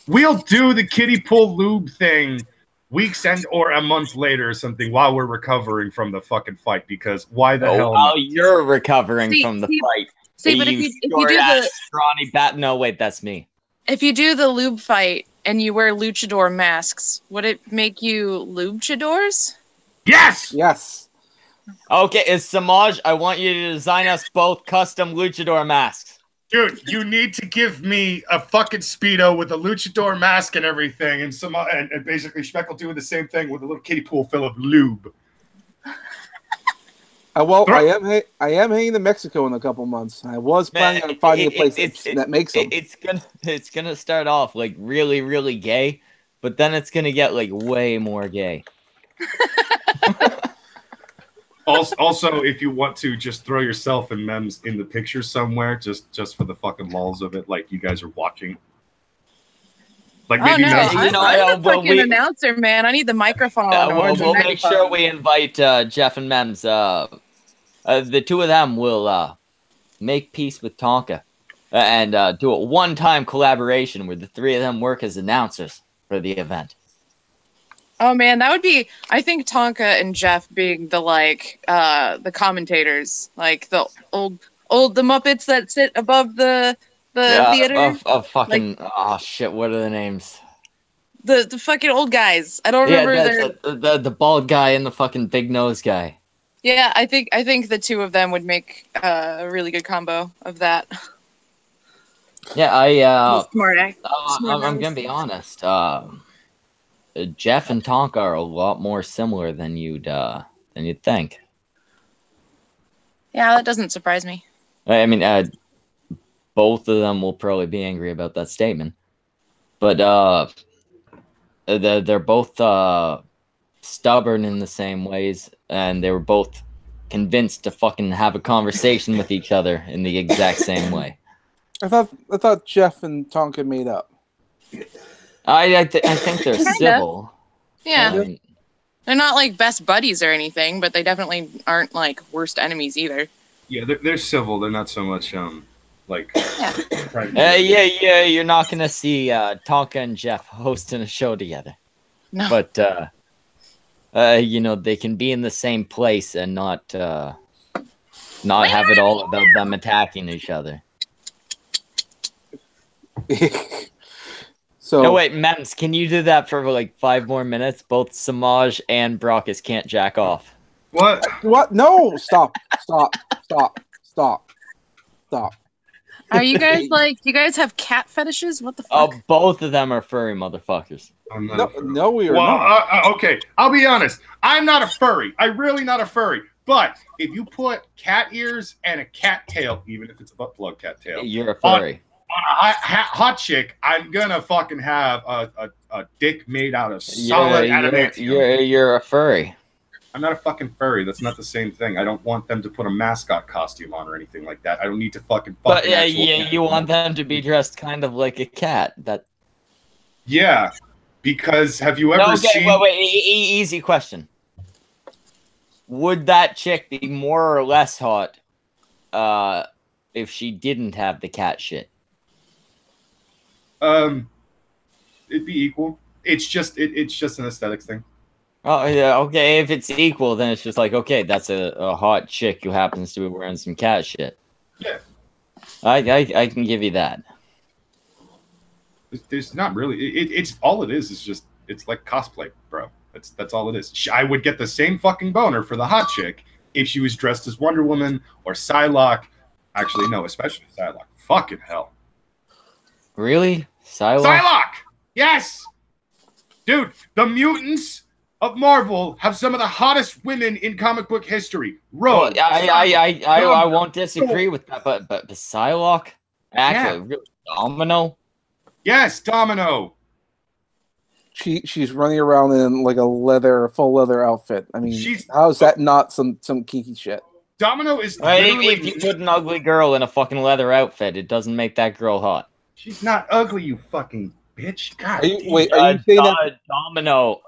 We'll do the kiddie pool lube thing weeks or a month later or something while we're recovering from the fucking fight, because why the hell while you're recovering from the fight. See, but if you do the scrawny bat, no, wait, that's me. If you do the lube fight and you wear luchador masks, would it make you luchadors? Yes! Yes. Okay, Semaj, I want you to design us both custom luchador masks. Dude, you need to give me a fucking Speedo with a luchador mask and everything, and basically Schmeckle doing the same thing with a little kiddie pool full of lube. Well, I am heading to Mexico in a couple months. I was planning on finding a place that makes them. It's gonna start off like really, really gay, but then it's gonna get like way more gay. Also, if you want to just throw yourself and Mems in the picture somewhere, just for the fucking lulz of it, like you guys are watching. Like maybe I'm a fucking announcer, man. I need the microphone. We'll make sure we invite Jeff and Mems. The two of them will make peace with Tonka and do a one-time collaboration where the three of them work as announcers for the event. Oh man, that would be. I think Tonka and Jeff being the the commentators, like the old the Muppets that sit above the theater. Of fucking shit. What are the names? The fucking old guys. I don't remember the bald guy and the fucking big nose guy. Yeah, I think the two of them would make a really good combo of that. Yeah, smart. I'm gonna be honest. Jeff and Tonka are a lot more similar than you'd think. Yeah, that doesn't surprise me. I mean, both of them will probably be angry about that statement, but they're both stubborn in the same ways, and they were both convinced to fucking have a conversation with each other in the exact same way. I thought Jeff and Tonka made up. I think they're civil. Yeah. I mean, they're not like best buddies or anything, but they definitely aren't like worst enemies either. Yeah, they're civil. They're not so much like. Yeah. You're not gonna see Tonka and Jeff hosting a show together. No. But they can be in the same place and not have it all about them attacking each other. So no, wait, Mems, can you do that for like 5 more minutes? Both Semaj and Brockus can't jack off. What? What? No! Stop! Are you guys you guys have cat fetishes? What the fuck? Oh, both of them are furry motherfuckers. No, we are not. Okay, I'll be honest. I'm not a furry. I'm really not a furry. But if you put cat ears and a cat tail, even if it's a butt plug cat tail, you're a furry. On a hot chick, I'm gonna fucking have a dick made out of solid adamantium. You're a furry. I'm not a fucking furry. That's not the same thing. I don't want them to put a mascot costume on or anything like that. I don't need to fucking. But you want them to be dressed kind of like a cat. Yeah, because have you ever seen? Wait. Easy question. Would that chick be more or less hot if she didn't have the cat shit? It'd be equal. It's just an aesthetics thing. Oh yeah, okay. If it's equal, then it's just like, okay, that's a hot chick who happens to be wearing some cat shit. Yeah. I can give you that. There's not really. It's all it is just it's like cosplay, bro. That's all it is. I would get the same fucking boner for the hot chick if she was dressed as Wonder Woman or Psylocke. Actually, no, especially Psylocke. Fucking hell. Really? Psylocke? Psylocke! Yes! Dude, the mutants of Marvel have some of the hottest women in comic book history. Rogue. I won't disagree with that, but Psylocke? Actually, Domino? Yes, Domino. She's running around in like a full leather outfit. I mean, how's that not some kinky shit? Domino is if you put an ugly girl in a fucking leather outfit, it doesn't make that girl hot. She's not ugly, you fucking bitch. God. Are you saying that Domino?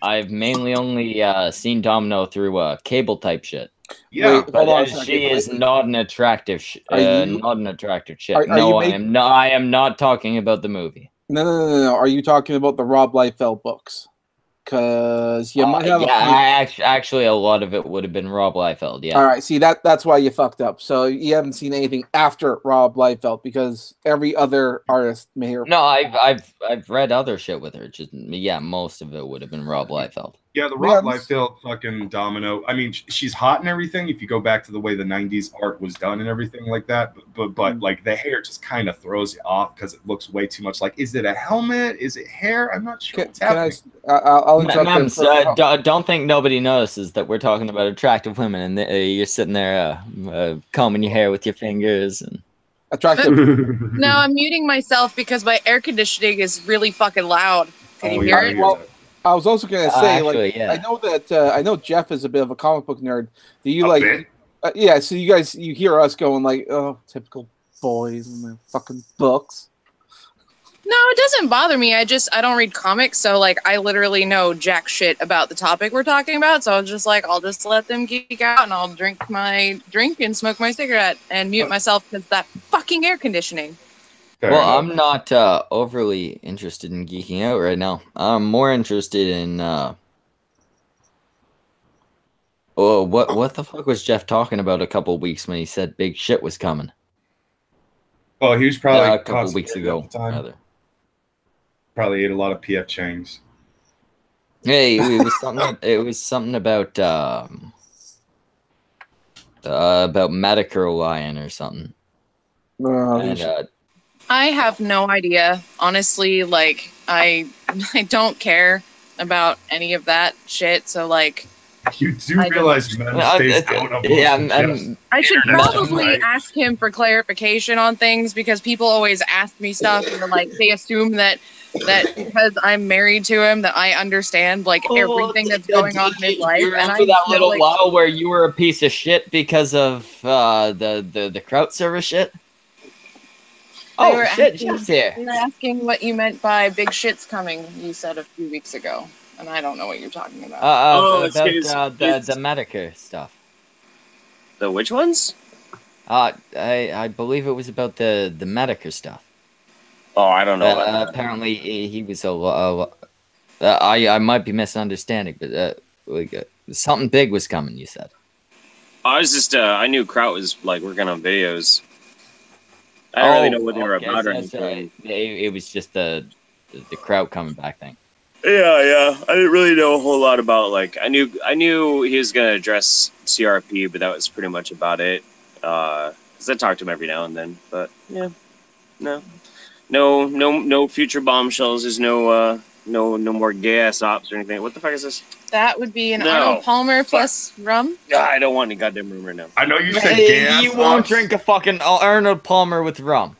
I've mainly only seen Domino through cable type shit. Yeah, but she is not an attractive chick. No, I am not talking about the movie. No. Are you talking about the Rob Liefeld books? Because you might have. Actually, a lot of it would have been Rob Liefeld. Yeah. All right. See that's why you fucked up. So you haven't seen anything after Rob Liefeld because every other artist may. No, I've read other shit with her. Just most of it would have been Rob Liefeld. Yeah, the Rob Liefeld fucking Domino. I mean, she's hot and everything. If you go back to the way the '90s art was done and everything like that, but like the hair just kind of throws you off because it looks way too much like. Is it a helmet? Is it hair? I'm not sure what's happening. I'll interrupt. Don't think nobody notices that we're talking about attractive women, and you're sitting there combing your hair with your fingers and attractive. No, I'm muting myself because my air conditioning is really fucking loud. Can you hear it? Well, I was also gonna say, I know that I know Jeff is a bit of a comic book nerd. Do you yeah? So you hear us going like, oh, typical boys and their fucking books. No, it doesn't bother me. I don't read comics, so like I literally know jack shit about the topic we're talking about. So I'll just let them geek out, and I'll drink my drink and smoke my cigarette and mute myself because that fucking air conditioning. Well, I'm not overly interested in geeking out right now. I'm more interested in what the fuck was Jeff talking about a couple weeks when he said big shit was coming? Well, he was probably a couple weeks ago. Probably ate a lot of PF Chang's. Hey, it was something. It was something about Medicare Lion or something. I have no idea. Honestly, like I don't care about any of that shit. So like you do realize men stays out of I should probably ask him for clarification on things because people always ask me stuff and like they assume that because I'm married to him that I understand like everything that's going on in his life. You remember that little while where you were a piece of shit because of the crowd service shit? Oh shit, Jeff's here. You were asking what you meant by big shit's coming, you said a few weeks ago. And I don't know what you're talking about. The Medicare stuff. The which ones? I believe it was about the Medicare stuff. Oh, I don't know. Apparently, he was I might be misunderstanding, but something big was coming. You said. I was just I knew Kraut was like working on videos. I don't really know what they were about or anything. It was just the Kraut coming back thing. Yeah. I didn't really know a whole lot about like I knew he was gonna address CRP, but that was pretty much about it. Because I talked to him every now and then, but yeah, no future bombshells. There's no more gas ops or anything. What the fuck is this? That would be an Arnold Palmer plus rum. I don't want any goddamn rum right now. I know you said gas. You won't drink a fucking Arnold Palmer with rum.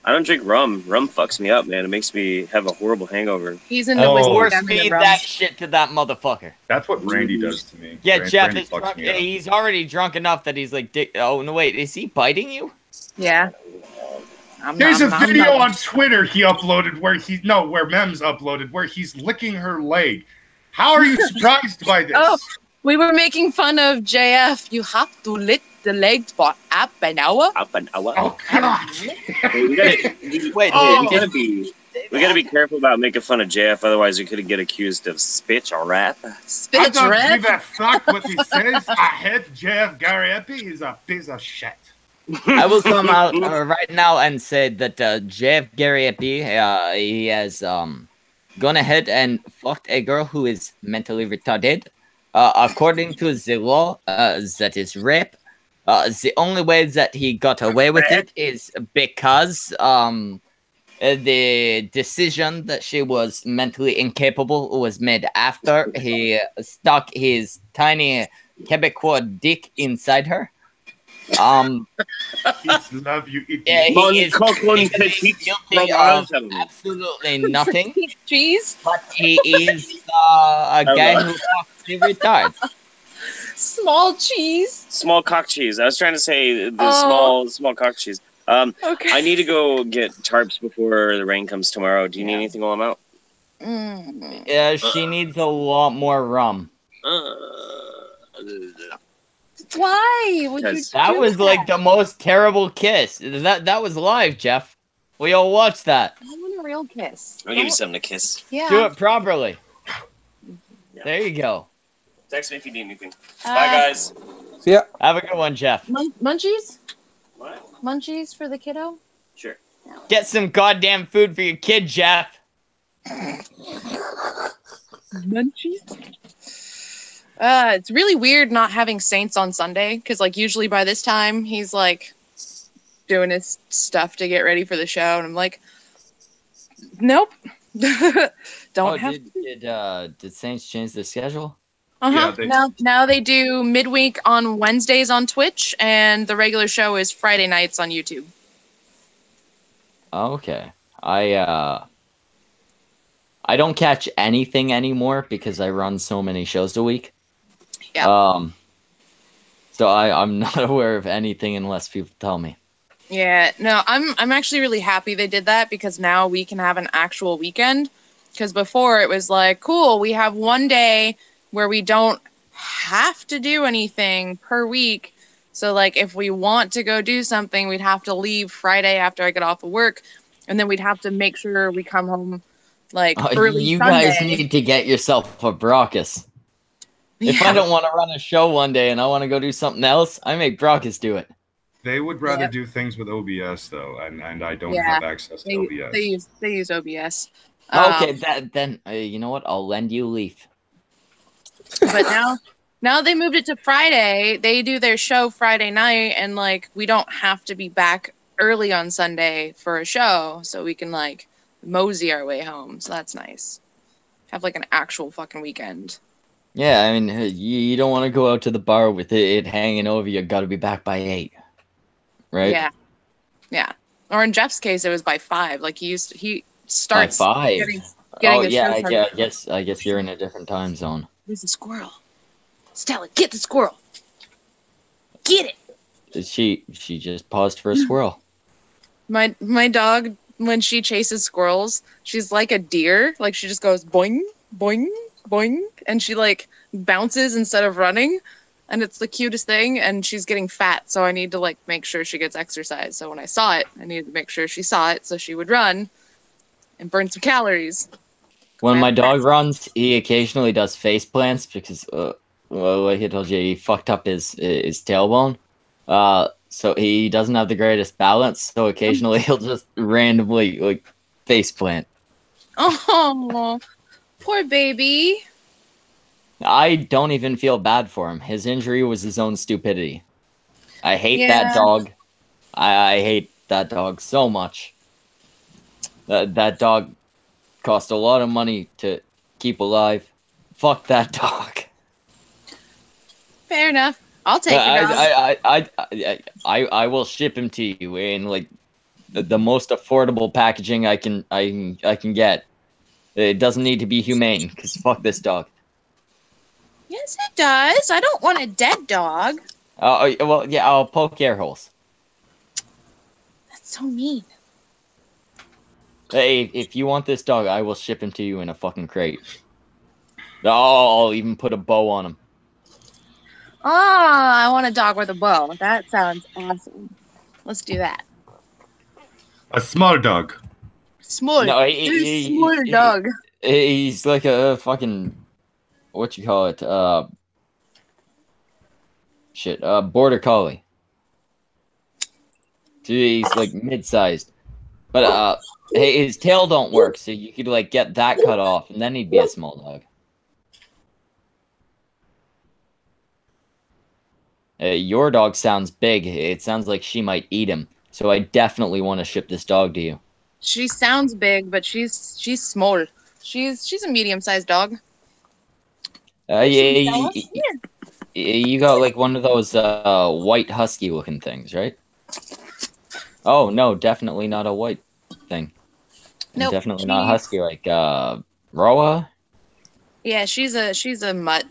I don't drink rum. Rum fucks me up, man. It makes me have a horrible hangover. He's in the force feed that shit to that motherfucker. That's what Randy does to me. Yeah, Jeff is drunk. He's already drunk enough that he's like, oh no, wait, is he biting you? Yeah. There's a video on Twitter he uploaded where Mems uploaded where he's licking her leg. How are you surprised by this? Oh, we were making fun of JF. You have to lick the legs for half an hour. Half an hour. Oh God! Wait, We gotta be careful about making fun of JF, otherwise we could get accused of spitch or rap. I Spitch don't red. give a fuck what he says. I hate JF Gariepi. He's a piece of shit. I will come out right now and say that Jeff Gariepi, he has gone ahead and fucked a girl who is mentally retarded. According to the law, that is rape. The only way that he got away with it is because the decision that she was mentally incapable was made after he stuck his tiny Quebecois dick inside her. Kids love you. Yeah, he is guilty of absolutely nothing, Cheese. but he is a guy who fucks the retards. Small cheese. Small cock cheese. I was trying to say the small cock cheese. Okay. I need to go get tarps before the rain comes tomorrow. Do you need anything while I'm out? Yeah, she needs a lot more rum. Why would you? That was like the most terrible kiss. That was live, Jeff. We all watched that. I want a real kiss. I'll give you something to kiss. Yeah. Do it properly. Yeah. There you go. Text me if you need anything. Bye, guys. See ya. Have a good one, Jeff. Munchies? What? Munchies for the kiddo? Sure. Get some goddamn food for your kid, Jeff. Munchies? It's really weird not having Saints on Sunday, because like usually by this time he's like doing his stuff to get ready for the show, and I'm like, nope. Don't have. Did Saints change the schedule? Yeah, now they do midweek on Wednesdays on Twitch, and the regular show is Friday nights on YouTube. Okay. I don't catch anything anymore because I run so many shows a week. Yeah. So I'm not aware of anything unless people tell me. Yeah, no, I'm actually really happy they did that, because now we can have an actual weekend. Because before it was like, cool, we have one day where we don't have to do anything per week. So like if we want to go do something, we'd have to leave Friday after I get off of work, and then we'd have to make sure we come home like early You Sunday. guys need to get yourself a Brockus. If I don't want to run a show one day and I want to go do something else, I make Brockus do it. They would rather do things with OBS though, and I don't have access to OBS. They use OBS. Okay, then you know what? I'll lend you Leaf. But now they moved it to Friday. They do their show Friday night, and like we don't have to be back early on Sunday for a show, so we can like mosey our way home. So that's nice. Have like an actual fucking weekend. Yeah, I mean, you don't want to go out to the bar with it hanging over you. Got to be back by 8, right? Yeah. Or in Jeff's case, it was by 5. Like he starts by 5. Getting I guess you're in a different time zone. There's a squirrel. Stella, get the squirrel. Get it. She just paused for a squirrel. My dog, when she chases squirrels, she's like a deer. Like she just goes boing, boing, boing, and she like bounces instead of running, and it's the cutest thing. And she's getting fat, so I need to like make sure she gets exercise. So when I saw it, I needed to make sure she saw it so she would run and burn some calories. When my dog runs, he occasionally does face plants because, like I told you, he fucked up his tailbone. So he doesn't have the greatest balance. So occasionally he'll just randomly like face plant. Oh, poor baby. I don't even feel bad for him. His injury was his own stupidity. I hate that dog. I hate that dog so much. That dog cost a lot of money to keep alive. Fuck that dog. Fair enough. I'll take it. I will ship him to you in like the most affordable packaging I can get. It doesn't need to be humane because fuck this dog. Yes, it does. I don't want a dead dog. Well, yeah, I'll poke air holes. That's so mean. Hey, if you want this dog, I will ship him to you in a fucking crate. I'll even put a bow on him. Oh, I want a dog with a bow. That sounds awesome. Let's do that. A small dog. Small. No, Very small dog. he's like a fucking what you call it? Border collie. He's like mid-sized, but hey, his tail don't work, so you could like get that cut off, and then he'd be a small dog. Your dog sounds big. It sounds like she might eat him. So I definitely want to ship this dog to you. She sounds big, but she's small. She's a medium-sized dog. You got like one of those white husky looking things, right? Oh no, definitely not a white thing. Nope, definitely not husky like Roa. Yeah, she's a mutt.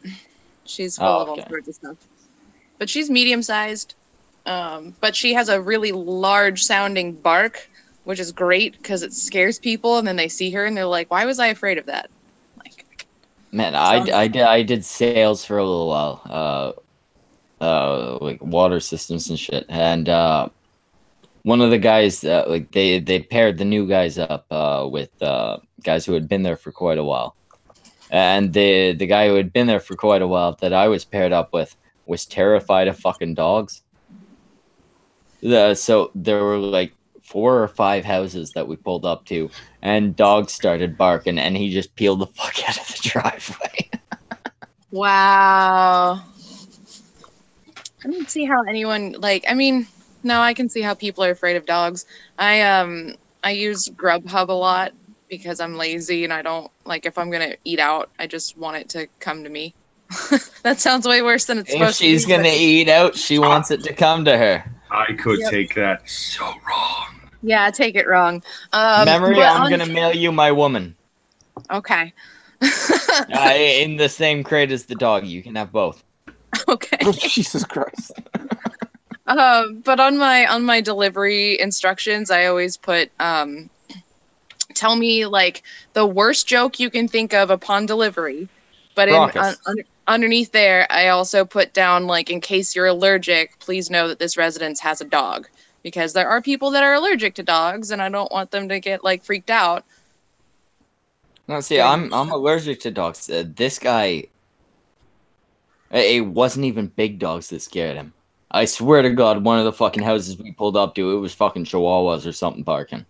She's full of all sorts of stuff. But she's medium-sized. But she has a really large-sounding bark, which is great because it scares people, and then they see her and they're like, "Why was I afraid of that?" Like, man, I did sales for a little while, like water systems and shit, and one of the guys, like they paired the new guys up with guys who had been there for quite a while, and the guy who had been there for quite a while that I was paired up with was terrified of fucking dogs. So there were like 4 or 5 houses that we pulled up to, and dogs started barking, and he just peeled the fuck out of the driveway. wow. I don't see how anyone no, I can see how people are afraid of dogs. I use Grubhub a lot because I'm lazy and I don't if I'm gonna eat out, I just want it to come to me. That sounds way worse than it's supposed to be. If she's gonna eat out, she wants it to come to her. I could take that so wrong. Yeah, take it wrong. Memory, I'm gonna mail you my woman. Okay. In the same crate as the dog. You can have both. Okay. Oh, Jesus Christ. But on my delivery instructions, I always put tell me the worst joke you can think of upon delivery. But underneath there, I also put down in case you're allergic, please know that this residence has a dog, because there are people that are allergic to dogs, and I don't want them to get freaked out. No, see, I'm allergic to dogs. This guy, it wasn't even big dogs that scared him. I swear to God, one of the fucking houses we pulled up to, it was fucking chihuahuas or something barking.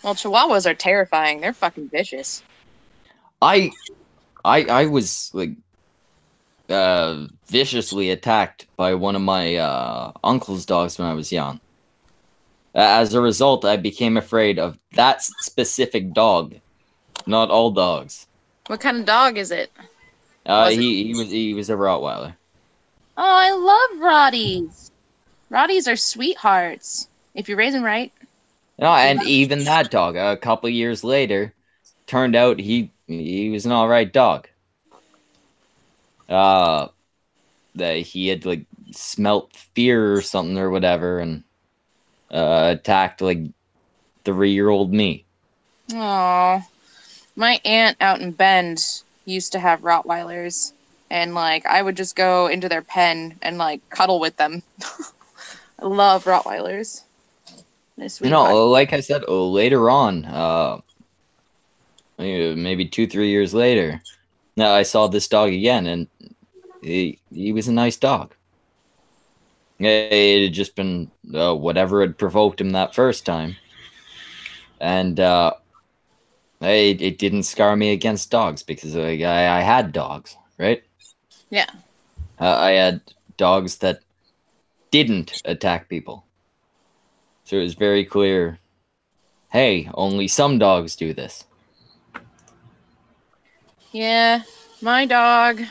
Well, chihuahuas are terrifying. They're fucking vicious. I was viciously attacked by one of my uncle's dogs when I was young. As a result, I became afraid of that specific dog, not all dogs. What kind of dog is it? He was a Rottweiler. Oh, I love Rotties. Rotties are sweethearts if you raise them right. No, and even that dog, a couple years later, turned out he was an alright dog. That he had smelt fear or something or whatever, and attacked 3-year-old me. Aww. My aunt out in Bend used to have Rottweilers, and I would just go into their pen and cuddle with them. I love Rottweilers. Like I said, later on, maybe 2-3 years later, I saw this dog again, and he was a nice dog. It had just been whatever had provoked him that first time, and it didn't scar me against dogs because I had dogs, right? Yeah. I had dogs that didn't attack people. So it was very clear, hey, only some dogs do this. Yeah, my dog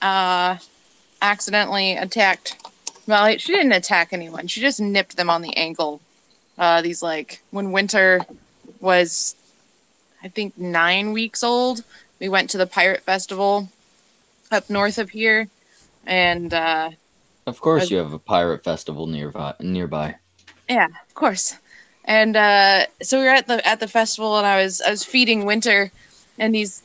accidentally attacked. Well, she didn't attack anyone. She just nipped them on the ankle. When Winter was, I think, 9 weeks old, we went to the Pirate Festival up north of here, and of course you have a pirate festival nearby. Yeah, of course. And so we were at the festival, and I was feeding Winter, and these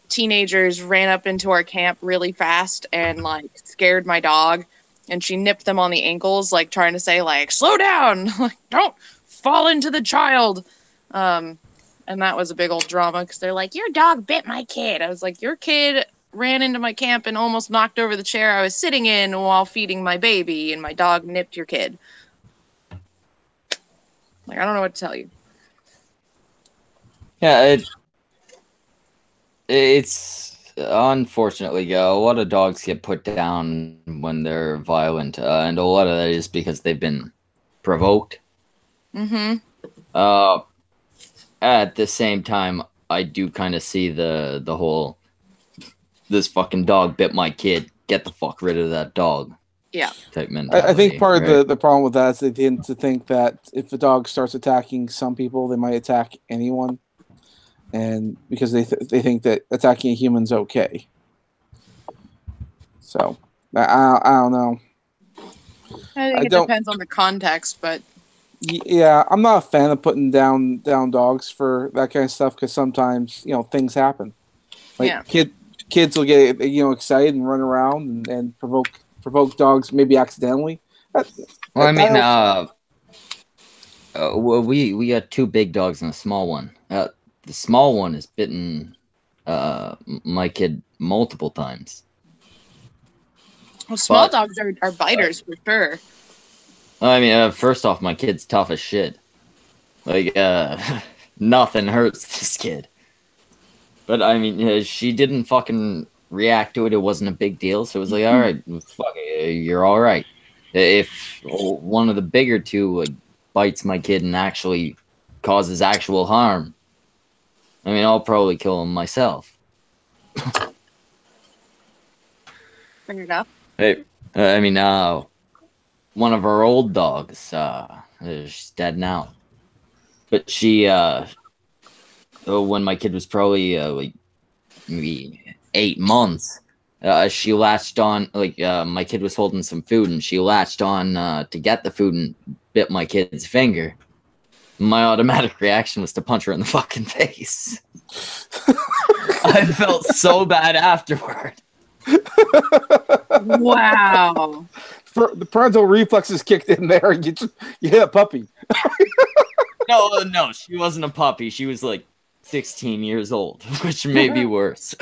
teenagers ran up into our camp really fast and scared my dog, and she nipped them on the ankles, trying to say slow down, don't fall into the child. And that was a big old drama because they're like, your dog bit my kid. I was like, your kid ran into my camp and almost knocked over the chair I was sitting in while feeding my baby, and my dog nipped your kid. Like, I don't know what to tell you. Yeah, it's unfortunately a lot of dogs get put down when they're violent, and a lot of that is because they've been provoked. Mm-hmm. At the same time, I do kind of see the whole "this fucking dog bit my kid, get the fuck rid of that dog" type mentality. I think part right? of the problem with that is they tend to think that if the dog starts attacking some people, they might attack anyone, and because they think that attacking a human's okay. So I don't know. I think it depends on the context, but yeah, I'm not a fan of putting down dogs for that kind of stuff because sometimes things happen. Like kids will get excited and run around and provoke dogs maybe accidentally. Well, I mean, well, we got 2 big dogs and a small one. The small one has bitten my kid multiple times. Well, small dogs are biters for sure. I mean, first off, my kid's tough as shit. Like, nothing hurts this kid. But I mean, she didn't fucking react to it. It wasn't a big deal. So it was like, all right, fuck it, you're all right. If one of the bigger 2 bites my kid and actually causes actual harm, I mean, I'll probably kill him myself. Fair enough. Hey, I mean, one of our old dogs, she's dead now. But she, when my kid was probably like maybe 8 months, she latched on. Like my kid was holding some food, and she latched on to get the food and bit my kid's finger. My automatic reaction was to punch her in the fucking face. I felt so bad afterward. Wow. The parental reflexes kicked in there, and you hit a puppy. No, she wasn't a puppy. She was like 16 years old, which may be worse.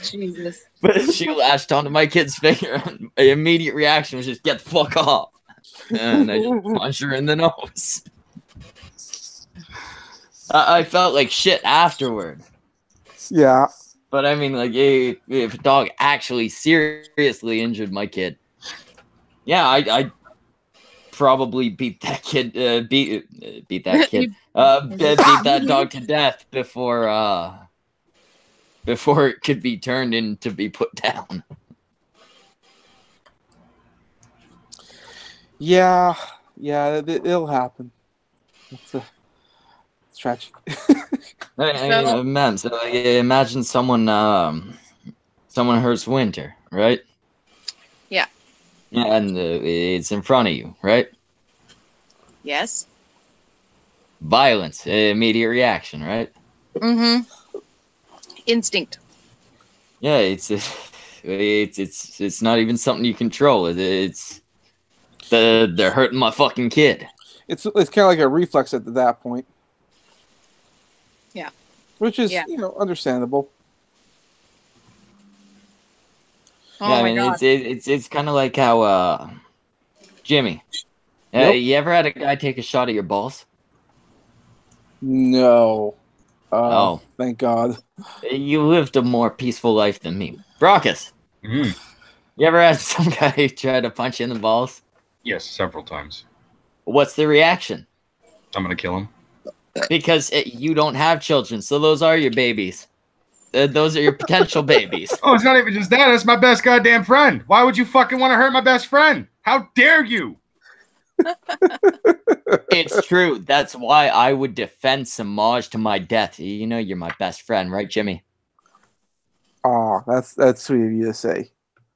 Jesus. But she latched onto my kid's finger, and my immediate reaction was just, get the fuck off. And I just punched her in the nose. I felt like shit afterward. Yeah. But I mean, like, if a dog actually seriously injured my kid, yeah, I'd probably beat that kid, beat that kid, beat that dog to death before it could be turned in to be put down. Yeah, it'll happen. It's tragic. Man, so like, imagine someone hurts Winter, right? Yeah. Yeah, and it's in front of you, right? Yes. Violence, immediate reaction, right? Mm-hmm. Instinct. Yeah, it's not even something you control. It's they're hurting my fucking kid. It's kind of like a reflex at that point. Yeah. Which is understandable. Oh yeah, I my mean, God. it's kind of like how Jimmy. You ever had a guy take a shot at your balls? No. Oh, thank God. You lived a more peaceful life than me. Brockus. Mm. You ever had some guy try to punch you in the balls? Yes, several times. What's the reaction? I'm gonna kill him. Because you don't have children, so those are your babies. Those are your potential babies. Oh, it's not even just that. That's my best goddamn friend. Why would you fucking want to hurt my best friend? How dare you? It's true. That's why I would defend Semaj to my death. You know you're my best friend, right, Jimmy? Oh, that's sweet of you to say.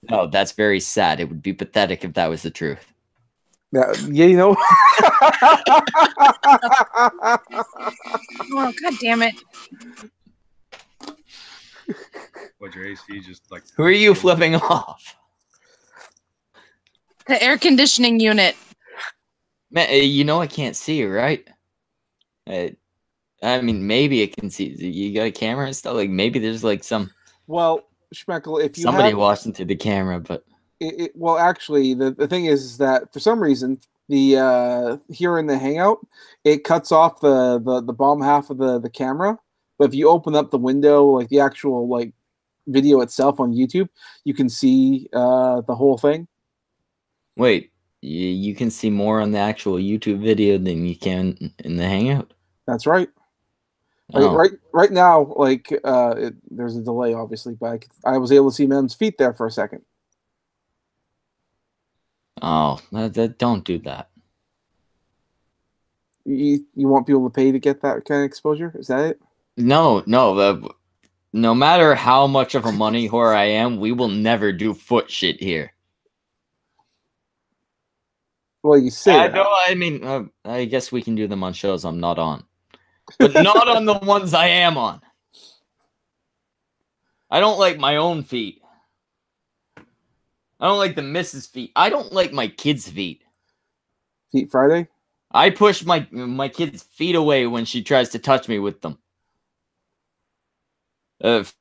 No, that's very sad. It would be pathetic if that was the truth. Yeah, you know. Oh, God damn it. What, your AC just like... Who are you flipping off? The air conditioning unit. Man, you know I can't see you, right? I mean, maybe it can see. You got a camera and stuff. Like maybe there's like some. Well, Schmeckle, if you somebody have, watching through the camera, but well, actually, the thing is that for some reason the here in the Hangout it cuts off the bottom half of the camera. But if you open up the window, like the actual like video itself on YouTube, you can see the whole thing. wait, you can see more on the actual YouTube video than you can in the Hangout. That's right. Like, right now, like there's a delay, obviously, but I was able to see Mem's feet there for a second. Oh, don't do that. You want people to pay to get that kind of exposure? Is that it? No. No matter how much of a money whore I am, we will never do foot shit here. Well, you say that. No, I mean, I guess we can do them on shows I'm not on. But not on the ones I am on. I don't like my own feet. I don't like the missus' feet. I don't like my kids' feet. Feet Friday? I push my kid's feet away when she tries to touch me with them.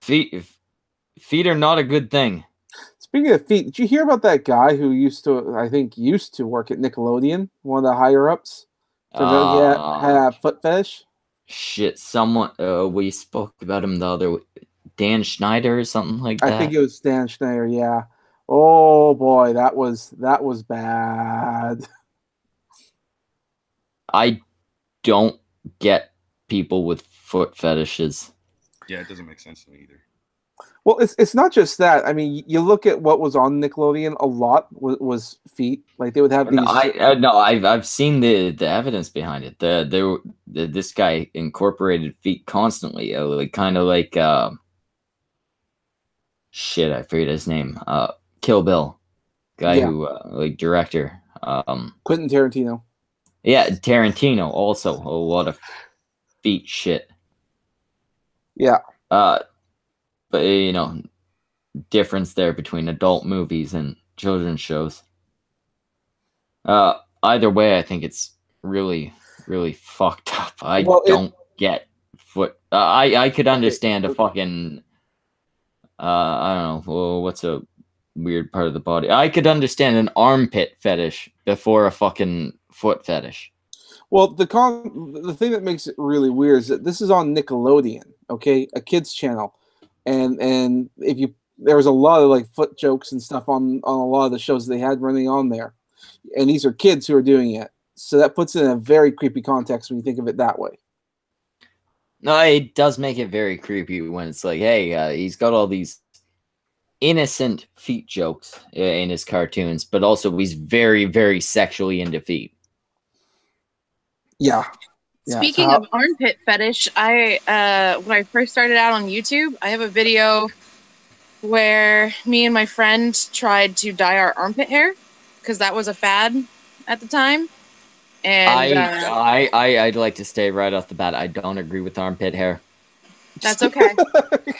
Feet are not a good thing. Speaking of feet, did you hear about that guy who used to work at Nickelodeon, one of the higher ups? Had a foot fetish? Shit, someone we spoke about him the other Dan Schneider or something like that. I think it was Dan Schneider, yeah. Oh boy, that was bad. I don't get people with foot fetishes. Yeah, it doesn't make sense to me either. Well, it's not just that. I mean, you look at what was on Nickelodeon. A lot was feet. Like they would have these. I've seen the evidence behind it. This guy incorporated feet constantly. Like kind of like shit. I forget his name. Kill Bill, guy who like director. Quentin Tarantino. Yeah, Tarantino also a lot of feet shit. Yeah. But you know, difference there between adult movies and children's shows. Either way, I think it's really, really fucked up. I don't get foot. I could understand a fucking. I don't know. What's a weird part of the body? I could understand an armpit fetish before a fucking foot fetish. Well, the thing that makes it really weird is that this is on Nickelodeon, okay, a kids channel, and if there was a lot of like foot jokes and stuff on a lot of the shows they had running on there, and these are kids who are doing it, so that puts it in a very creepy context when you think of it that way. No, it does make it very creepy when it's like, hey, he's got all these innocent feet jokes in his cartoons, but also he's very, very sexually into feet. Yeah. Speaking of armpit fetish, when I first started out on YouTube, I have a video where me and my friend tried to dye our armpit hair because that was a fad at the time. And I'd like to stay right off the bat. I don't agree with armpit hair. That's okay.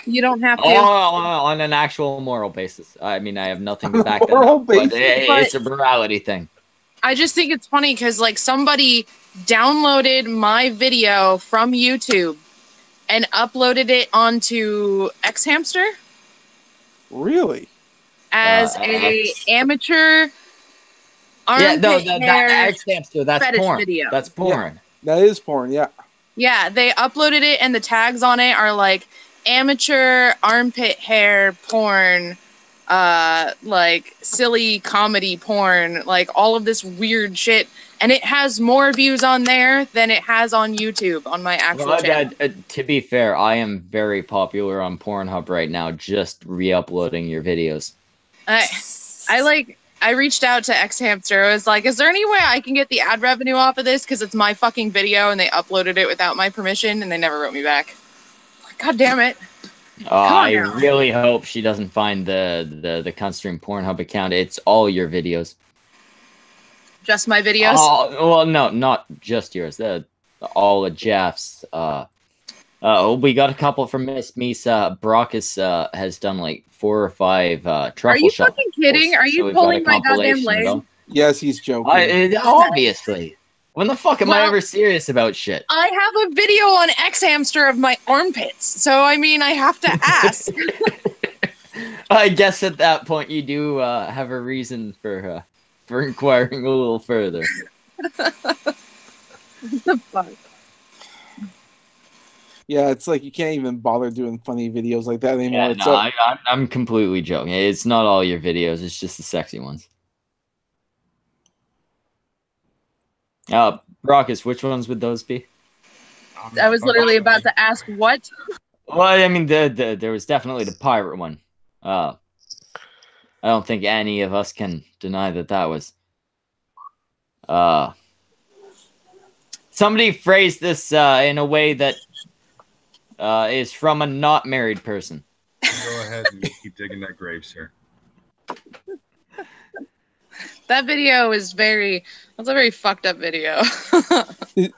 You don't have to. On an actual moral basis. I mean, I have nothing to back that up, but it's a morality thing. I just think it's funny because like somebody downloaded my video from YouTube and uploaded it onto Xhamster. Really? As a amateur armpit hair Xhamster, that's porn. Video. That's porn. Yeah, that is porn, yeah. Yeah, they uploaded it and the tags on it are like amateur armpit hair porn, like silly comedy porn, like all of this weird shit. And it has more views on there than it has on YouTube on my actual channel. To be fair, I am very popular on Pornhub right now, just re-uploading your videos. I reached out to Xhamster. I was like, is there any way I can get the ad revenue off of this? Because it's my fucking video and they uploaded it without my permission and they never wrote me back. God damn it. I really hope she doesn't find the Cunstream Pornhub account. It's all your videos. Just my videos? Well, no, not just yours. All of Jeff's. We got a couple from Miss Misa. Brockus has done like 4 or 5 truffle. Are you shuffles. fucking kidding? Are you pulling my goddamn leg? Yes, he's joking. Obviously. When the fuck am I ever serious about shit? I have a video on X Hamster of my armpits, so I mean, I have to ask. I guess at that point you do have a reason for inquiring a little further. The fuck? Yeah, it's like you can't even bother doing funny videos like that anymore. Yeah, I'm completely joking. It's not all your videos. It's just the sexy ones. Brockus, which ones would those be? I was literally about to ask what. Well, I mean, there was definitely the pirate one. I don't think any of us can deny that was. Somebody phrased this in a way that is from a not married person. Go ahead and keep digging that grave, sir. That video is that's a very fucked up video. The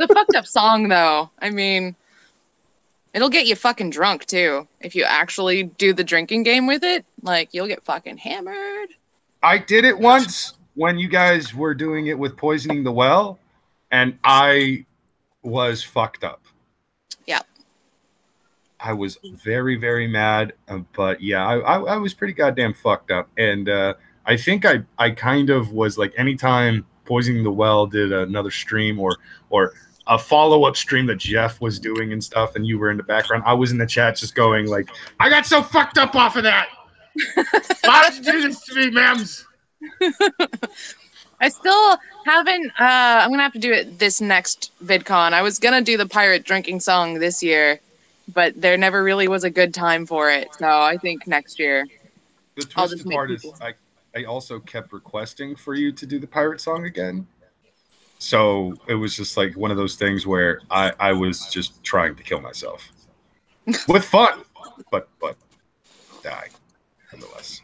fucked up song, though. I mean, it'll get you fucking drunk, too. If you actually do the drinking game with it, like, you'll get fucking hammered. I did it once when you guys were doing it with poisoning the well, and I was fucked up. Yeah. I was very, very mad, but yeah, I was pretty goddamn fucked up. And I think I kind of was like, anytime Poisoning the Well did another stream or a follow-up stream that Jeff was doing and stuff, and you were in the background, I was in the chat just going like, I got so fucked up off of that. Why did you do this to me, Mems? I still haven't, I'm gonna have to do it this next VidCon. I was gonna do the pirate drinking song this year, but there never really was a good time for it. So I think next year. The twisted part is I also kept requesting for you to do the pirate song again. So it was just like one of those things where I was just trying to kill myself. With fun, but die nonetheless.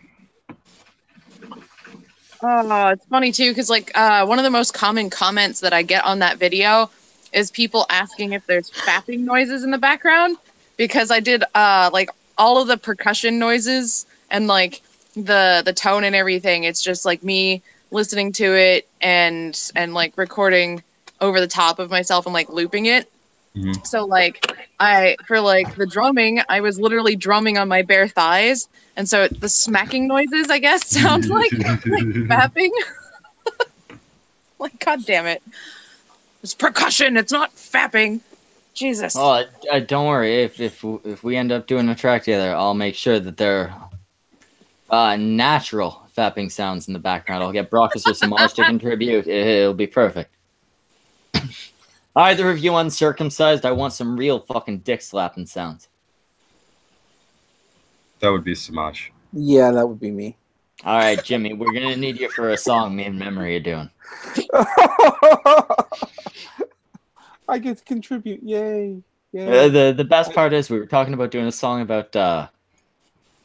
Oh, it's funny too, because like one of the most common comments that I get on that video is people asking if there's fapping noises in the background, because I did like all of the percussion noises and like the tone and everything. It's just like me listening to it and like recording over the top of myself and like looping it. Mm-hmm. So like for like the drumming, I was literally drumming on my bare thighs, and so the smacking noises, I guess, sound like fapping. Like, god damn it, it's percussion, it's not fapping. Jesus. Oh, don't worry. If we end up doing a track together, I'll make sure that they're natural fapping sounds in the background. I'll get Brockus or Semaj to contribute. It'll be perfect. Either of you uncircumcised, I want some real fucking dick slapping sounds. That would be Semaj. Yeah, that would be me. All right, Jimmy, we're gonna need you for a song me and Memory are doing. I get to contribute. Yay. The best part is we were talking about doing a song about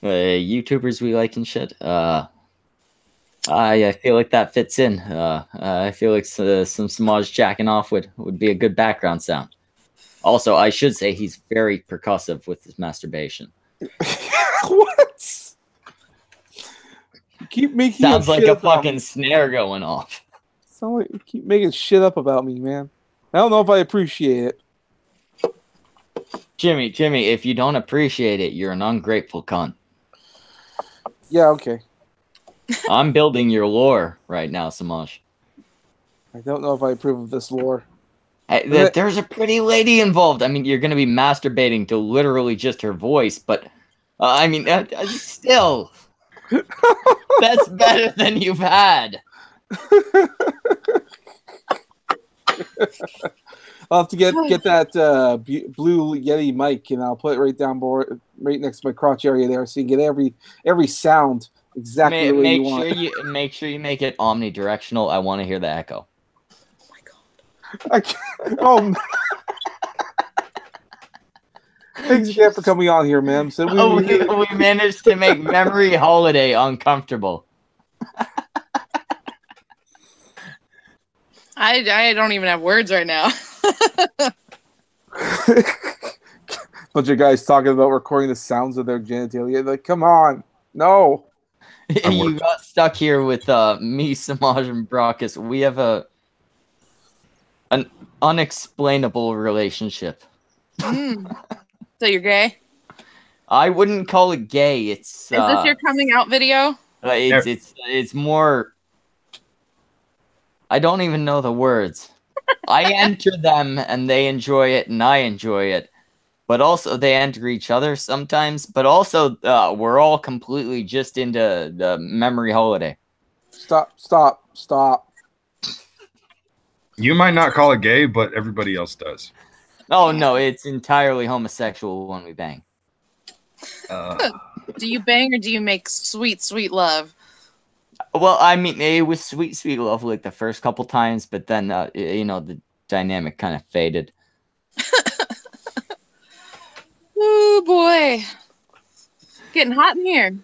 YouTubers we like and shit. I feel like that fits in. I feel like some Semaj jacking off would be a good background sound. Also, I should say he's very percussive with his masturbation. What? You keep making sounds like a fucking snare going off. Sound like you keep making shit up about me, man. I don't know if I appreciate it. Jimmy, if you don't appreciate it, you're an ungrateful cunt. Yeah, okay. I'm building your lore right now, Semaj. I don't know if I approve of this lore. Hey, there's a pretty lady involved. I mean, you're going to be masturbating to literally just her voice, but I mean, still, that's better than you've had. I'll have to get that blue Yeti mic, and I'll put it right next to my crotch area there, so you get every sound exactly the way you want. Make sure you make it omnidirectional. I want to hear the echo. Oh my god! Oh. Thanks again for coming on here, man. So we managed to make Memory Holiday uncomfortable. I don't even have words right now. Bunch of guys talking about recording the sounds of their genitalia. Like, come on, no. You got stuck here with me, Semaj, and Brockus. We have an unexplainable relationship. So you're gay? I wouldn't call it gay. It's Is this your coming out video? It's more. I don't even know the words. I enter them and they enjoy it and I enjoy it. But also they enter each other sometimes. But also we're all completely just into the memory holiday. Stop. You might not call it gay, but everybody else does. Oh no, it's entirely homosexual when we bang. Do you bang or do you make sweet, sweet love? Well, I mean, it was sweet, sweet love like the first couple times, but then, you know, the dynamic kind of faded. Oh, boy. Getting hot in here.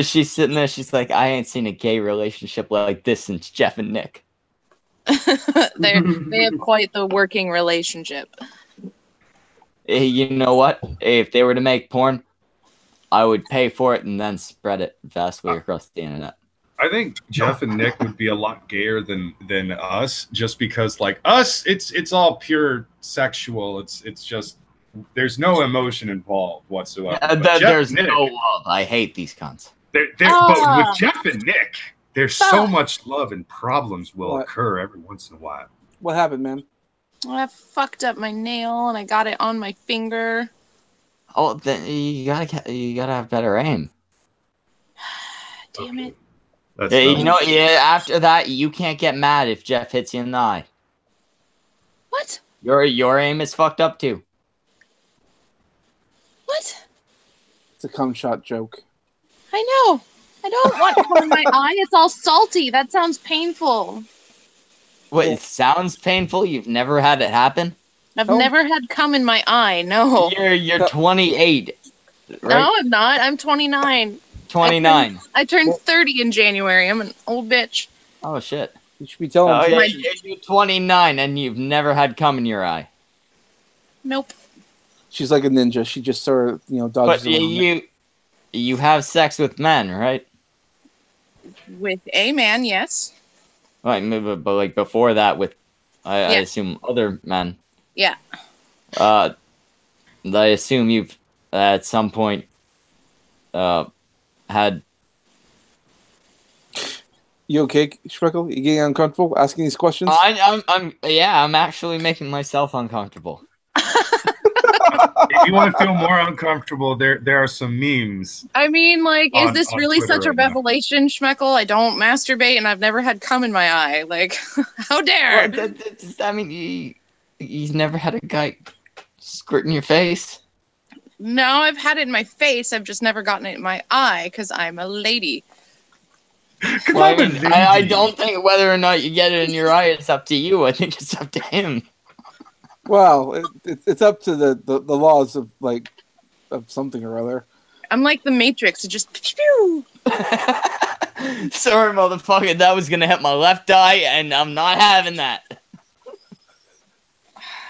She's sitting there, she's like, I ain't seen a gay relationship like this since Jeff and Nick. They have quite the working relationship. You know what? If they were to make porn, I would pay for it and then spread it vastly across the internet. I think Jeff and Nick would be a lot gayer than us, just because like us, it's all pure sexual. It's just there's no emotion involved whatsoever. There's Nick, no love. I hate these cunts. But with Jeff and Nick, there's so much love and problems will occur every once in a while. What happened, man? I fucked up my nail and I got it on my finger. Oh, then you gotta have better aim. Damn it. You know, after that, you can't get mad if Jeff hits you in the eye. What? Your aim is fucked up too. What? It's a cum shot joke. I know. I don't want cum in my eye. It's all salty. That sounds painful. What? It sounds painful? You've never had it happen? I've never had cum in my eye. No. You're 28. Right? No, I'm not. I'm 29. 29. I turned 30 in January. I'm an old bitch. Oh shit. You should be telling me. You're 29 and you've never had cum in your eye. Nope. She's like a ninja. She just sort of, dodges. But you have sex with men, right? With a man, yes. Right, but like before that, with I assume other men. Yeah. I assume you've at some point had. You okay, Schmeckle? You getting uncomfortable asking these questions? I'm actually making myself uncomfortable. If you want to feel more uncomfortable, there are some memes. I mean, like, is this really Twitter such a revelation, Schmeckle? I don't masturbate and I've never had cum in my eye. Like, how dare? Well, I mean, you've never had a guy squirt in your face? No, I've had it in my face. I've just never gotten it in my eye because I'm a lady. Well, I don't think whether or not you get it in your eye, it's up to you. I think it's up to him. Well, it's up to the laws of something or other. I'm like the Matrix. It just pew. Sorry, motherfucker. That was gonna hit my left eye, and I'm not having that.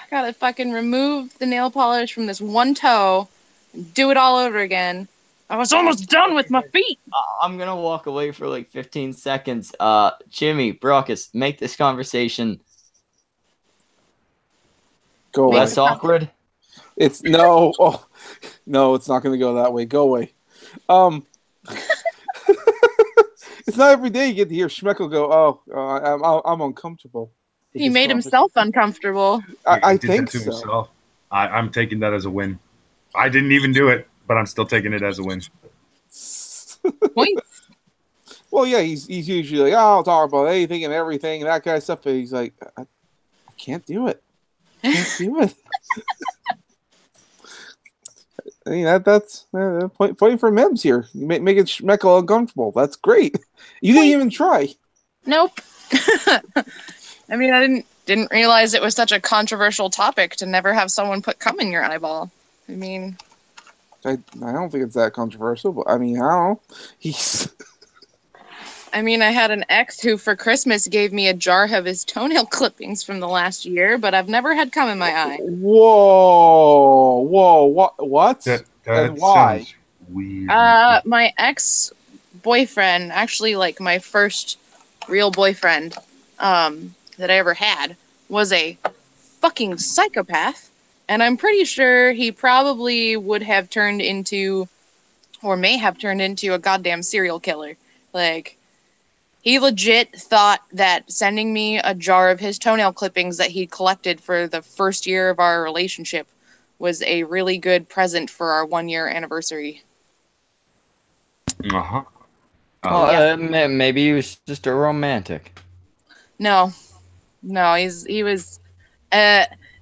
Gotta fucking remove the nail polish from this one toe and do it all over again. I was almost done with my feet. I'm gonna walk away for like 15 seconds. Jimmy, Brockus, make this conversation go less awkward. It's no, it's not gonna go that way. Go away. It's not every day you get to hear Schmeckle go, I'm uncomfortable. He made himself uncomfortable. I think so. Himself. I'm taking that as a win. I didn't even do it, but I'm still taking it as a win. Point. Well, yeah, he's usually like, I'll talk about anything and everything and that kind of stuff, but he's like, I can't do it. I can't do it. I mean, that's point for Mems here. You making Schmeckle uncomfortable. That's great. You didn't even try. Nope. I mean, I didn't realize it was such a controversial topic to never have someone put cum in your eyeball. I mean, I don't think it's that controversial, but I mean, I don't know. I mean, I had an ex who for Christmas gave me a jar of his toenail clippings from the last year, but I've never had cum in my eye. Whoa, what? That and why? sounds weird. My ex-boyfriend, actually, like my first real boyfriend, that I ever had, was a fucking psychopath, and I'm pretty sure he probably would have turned into, or may have turned into, a goddamn serial killer. Like, he legit thought that sending me a jar of his toenail clippings that he collected for the first year of our relationship was a really good present for our 1-year anniversary. Uh-huh. Maybe he was just a romantic. No, he was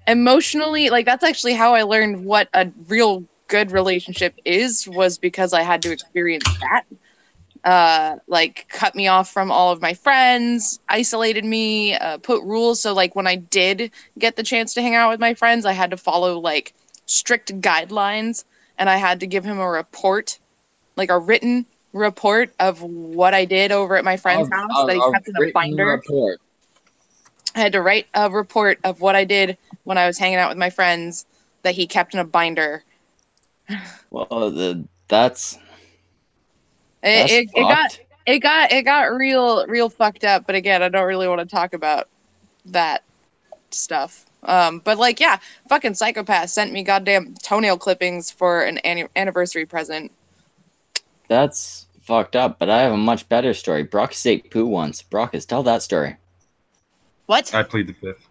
emotionally, like, that's actually how I learned what a real good relationship was because I had to experience that. Like, cut me off from all of my friends, isolated me, put rules. So, like, when I did get the chance to hang out with my friends, I had to follow, like, strict guidelines, and I had to give him a report, like a written report of what I did over at my friend's house that he kept in a binder. Report. I had to write a report of what I did when I was hanging out with my friends that he kept in a binder. Well, that's It got real fucked up, but again, I don't really want to talk about that stuff. But like, yeah, fucking psychopath sent me goddamn toenail clippings for an anniversary present. That's fucked up, but I have a much better story. Brockus ate poo once. Brockus, tell that story. What? I plead the fifth.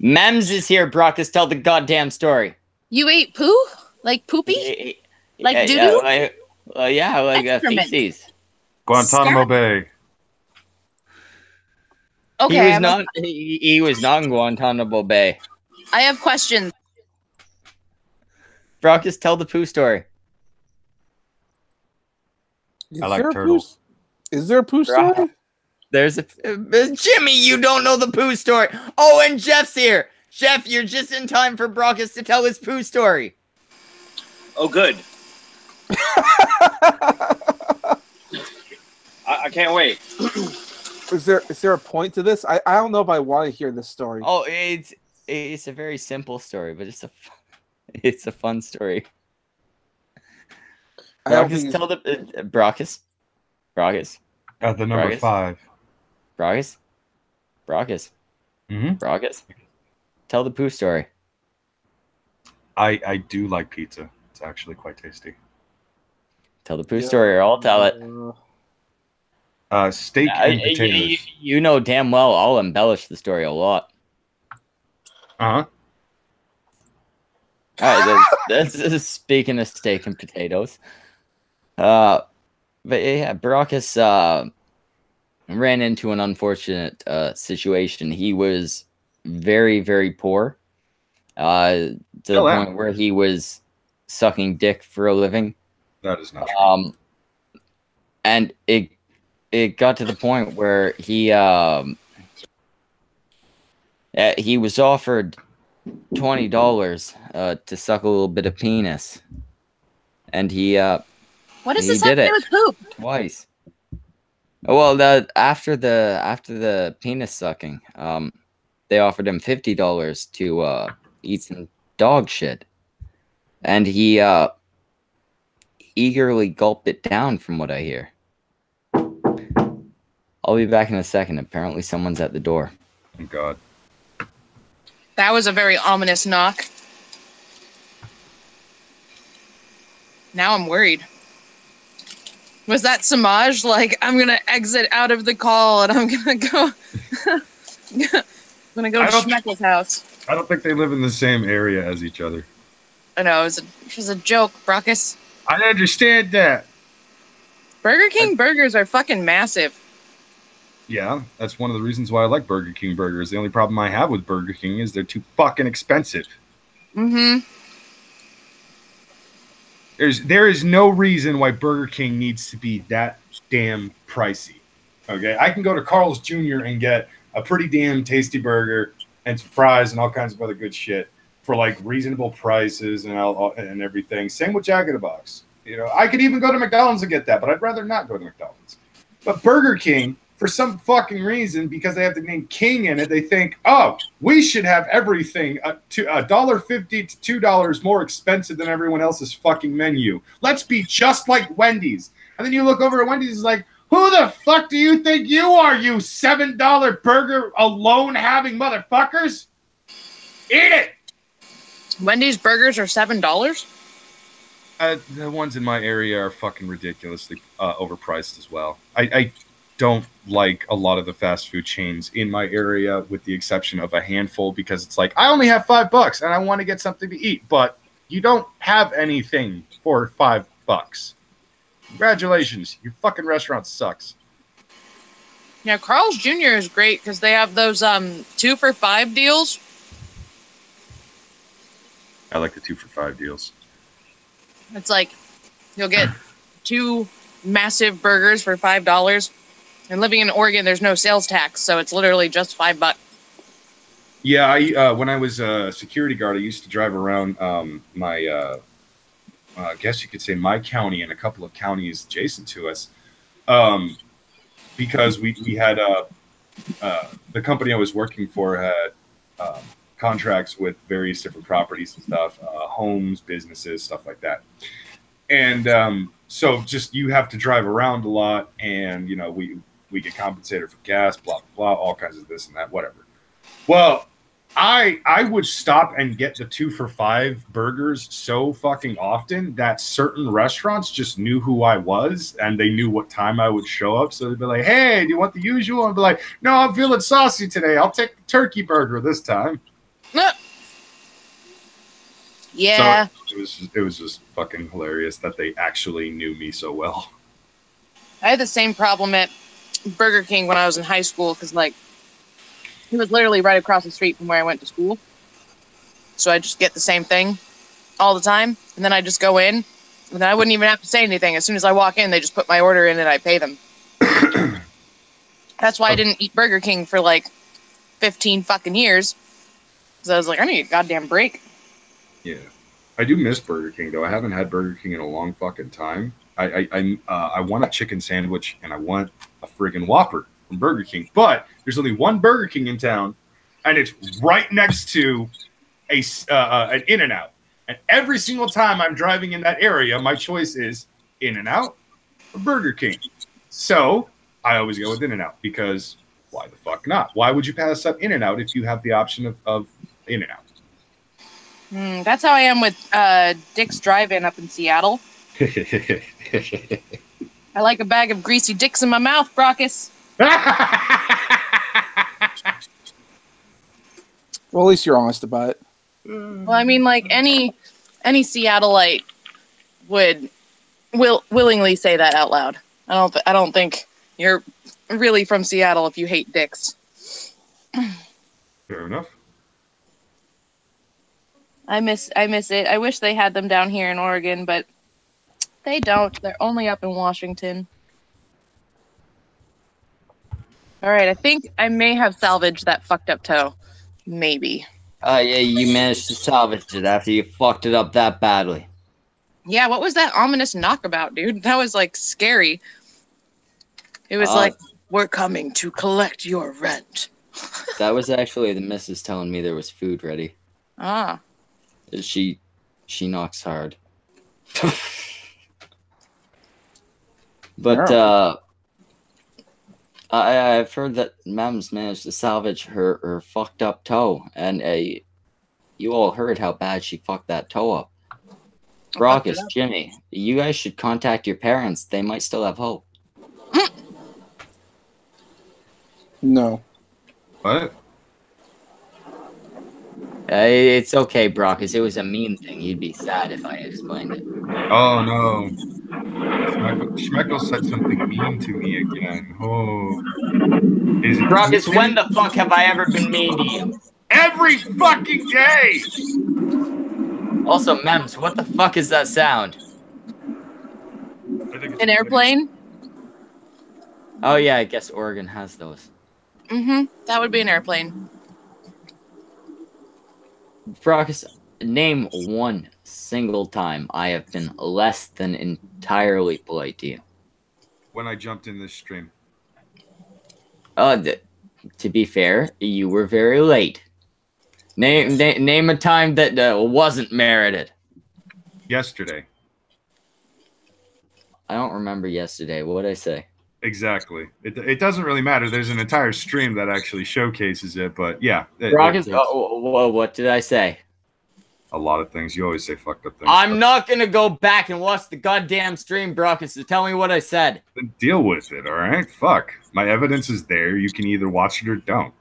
Mems is here, Brockus, tell the goddamn story. You ate poo? Like poopy? Like doo-doo? Yeah, like Excrement. feces. Guantanamo Bay. Okay, He was not in Guantanamo Bay. I have questions. Brockus, tell the poo story. I like turtles. Is there a poo story? There's a Jimmy. You don't know the poo story. Oh, and Jeff's here. Jeff, you're just in time for Brockus to tell his poo story. Oh, good. I can't wait. Is there a point to this? I don't know if I want to hear this story. Oh, it's a very simple story, but it's a fun story. Brockus, tell the Brockus. At the number 5. Brockus. Mm-hmm. Brockus. Tell the poo story. I do like pizza. It's actually quite tasty. Tell the poo story, or I'll tell it. Steak and potatoes. You know damn well I'll embellish the story a lot. Uh-huh. All right, this is speaking of steak and potatoes. But yeah, Brockus ran into an unfortunate situation. He was very, very poor, to the point where he was sucking dick for a living. That is not true. And it got to the point where he was offered $20 to suck a little bit of penis, and he what does this have to do with poop? Twice. Well, after the penis sucking, they offered him $50 to eat some dog shit, and he eagerly gulped it down, from what I hear. I'll be back in a second. Apparently, someone's at the door. Oh God. That was a very ominous knock. Now I'm worried. Was that Semaj? Like, I'm gonna exit out of the call and I'm gonna go. I'm gonna go to Schmeckle's house. I don't think they live in the same area as each other. I know, it was a joke, Brockus. I understand that. Burger King burgers are fucking massive. Yeah, that's one of the reasons why I like Burger King burgers. The only problem I have with Burger King is they're too fucking expensive. Mm-hmm. There is no reason why Burger King needs to be that damn pricey. Okay, I can go to Carl's Jr. and get a pretty damn tasty burger and some fries and all kinds of other good shit for like reasonable prices and everything. Same with Jack in the Box. You know, I could even go to McDonald's and get that, but I'd rather not go to McDonald's. But Burger King for some fucking reason, because they have the name King in it, they think, oh, we should have everything to $1.50 to $2 more expensive than everyone else's fucking menu. Let's be just like Wendy's. And then you look over at Wendy's, it's like, who the fuck do you think you are, you $7 burger alone having motherfuckers? Eat it! Wendy's burgers are $7? The ones in my area are fucking ridiculously overpriced as well. I don't like a lot of the fast food chains in my area, with the exception of a handful, because it's like, I only have $5 and I want to get something to eat, but you don't have anything for $5. Congratulations, your fucking restaurant sucks. Yeah, Carl's Jr. is great because they have those 2 for $5 deals. I like the 2 for $5 deals. It's like you'll get 2 massive burgers for $5. And living in Oregon, there's no sales tax, so it's literally just $5. Yeah, I when I was a security guard, I used to drive around my, I guess you could say my county and a couple of counties adjacent to us, because we had the company I was working for had contracts with various different properties and stuff, homes, businesses, stuff like that. And so just you have to drive around a lot, and we get compensated for gas, blah, blah, blah, all kinds of this and that, whatever. Well, I would stop and get the 2 for $5 burgers so fucking often that certain restaurants just knew who I was, and they knew what time I would show up. So they'd be like, hey, do you want the usual? And I'd be like, no, I'm feeling saucy today. I'll take the turkey burger this time. Yeah. So it was just fucking hilarious that they actually knew me so well. I had the same problem at Burger King when I was in high school, because he was literally right across the street from where I went to school. So I just get the same thing all the time, and then I just go in, and then I wouldn't even have to say anything. As soon as I walk in, they just put my order in and I pay them. That's why I didn't eat Burger King for 15 fucking years. Because I was like, I need a goddamn break. Yeah. I do miss Burger King, though. I haven't had Burger King in a long fucking time. I want a chicken sandwich, and I want a friggin' Whopper from Burger King. But there's only one Burger King in town, and it's right next to an In-N-Out. And every single time I'm driving in that area, my choice is In-N-Out or Burger King. So I always go with In-N-Out, because why the fuck not? Why would you pass up In-N-Out if you have the option of In-N-Out? That's how I am with Dick's Drive-In up in Seattle. I like a bag of greasy dicks in my mouth, Brockus. Well, at least you're honest about it. Well, I mean, any Seattleite would willingly say that out loud. I don't think you're really from Seattle if you hate dicks. Fair enough. I miss it. I wish they had them down here in Oregon, but they don't. They're only up in Washington. All right, I think I may have salvaged that fucked up toe. Maybe. Yeah, you managed to salvage it after you fucked it up that badly. Yeah, what was that ominous knockabout, dude? That was scary. It was we're coming to collect your rent. That was actually the missus telling me there was food ready. Ah. She knocks hard. But I've heard that Mems managed to salvage her fucked up toe, and you all heard how bad she fucked that toe up. Brockus, Jimmy, you guys should contact your parents. They might still have hope. No. What? It's okay, Brockus. It was a mean thing. You'd be sad if I explained it. Oh, no. Schmeckle said something mean to me again. Oh. Brockus, when the fuck have I ever been mean to you? Every fucking day! Also, Mems, what the fuck is that sound? An airplane? Oh, yeah, I guess Oregon has those. That would be an airplane. Brockus, name one single time I have been less than entirely polite to you. When I jumped in this stream. To be fair, you were very late. Name a time that wasn't merited. Yesterday. I don't remember yesterday. What did I say? Exactly. It doesn't really matter. There's an entire stream that actually showcases it, but yeah. Brockus, what did I say? A lot of things. You always say fucked up things. I'm not going to go back and watch the goddamn stream, Brockus, so tell me what I said. Then deal with it, all right? Fuck. My evidence is there. You can either watch it or don't.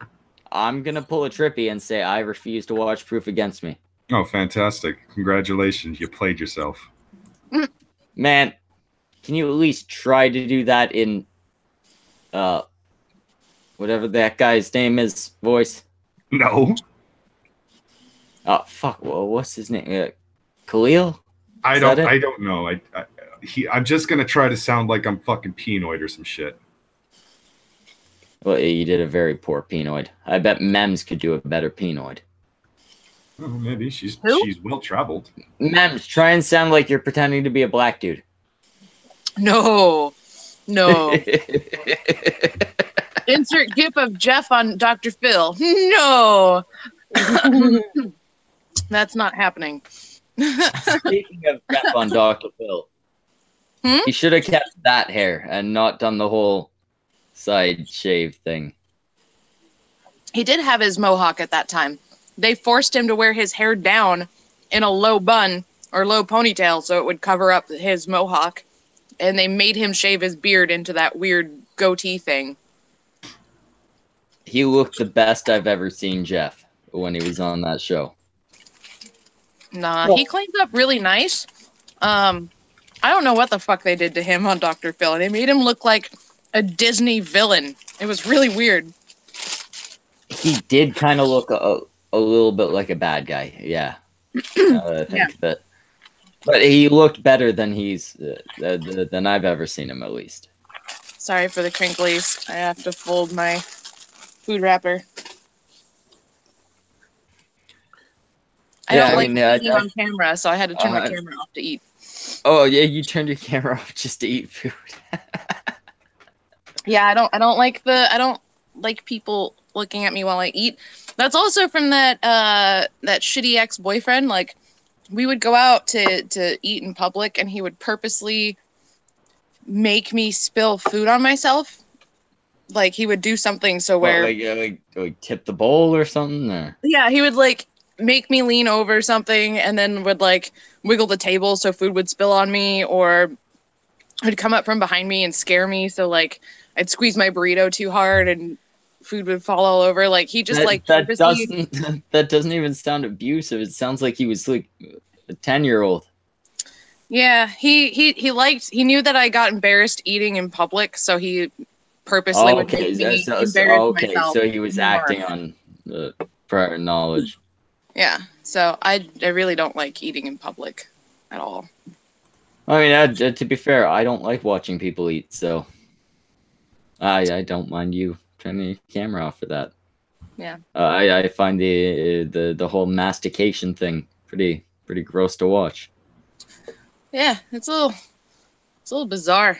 I'm going to pull a Trippy and say I refuse to watch proof against me. Oh, fantastic. Congratulations. You played yourself. Man, can you at least try to do that in, whatever that guy's name is, voice? No. Oh, fuck. Well, what's his name? Khalil? I don't know. I'm just going to try to sound like I'm fucking Penoid or some shit. Well, you did a very poor Penoid. I bet Mems could do a better Penoid. Oh, maybe. She's well-traveled. Mems, try and sound like you're pretending to be a black dude. No. Insert gif of Jeff on Dr. Phil. No. That's not happening. Speaking of Jeff on Dr. Phil, he should have kept that hair and not done the whole side shave thing. He did have his mohawk at that time. They forced him to wear his hair down in a low bun or low ponytail so it would cover up his mohawk. And they made him shave his beard into that weird goatee thing. He looked the best I've ever seen Jeff when he was on that show. Nah, he cleans up really nice. I don't know what the fuck they did to him on Dr. Phil. They made him look like a Disney villain. It was really weird. He did kind of look a little bit like a bad guy. Yeah. I think that. But he looked better than than I've ever seen him, at least. Sorry for the crinklies. I have to fold my food wrapper. I don't like eating on camera, so I had to turn my camera off to eat. Oh yeah, you turned your camera off just to eat food. Yeah, I don't like people looking at me while I eat. That's also from that shitty ex-boyfriend. Like, we would go out to eat in public, and he would purposely make me spill food on myself. Like, he would do something so where like tip the bowl or something. Or? Yeah, he would like make me lean over something, and then would like wiggle the table so food would spill on me, or would come up from behind me and scare me. So like I'd squeeze my burrito too hard and food would fall all over. Like he just that doesn't even sound abusive. It sounds like he was like a 10-year-old. Yeah, he knew that I got embarrassed eating in public, so he purposely would make me embarrass myself. So he was acting on the prior knowledge. Yeah, so I really don't like eating in public at all. I mean, to be fair, I don't like watching people eat, so I don't mind you turning your camera off for that. Yeah. I find the whole mastication thing pretty gross to watch. Yeah, it's a little bizarre.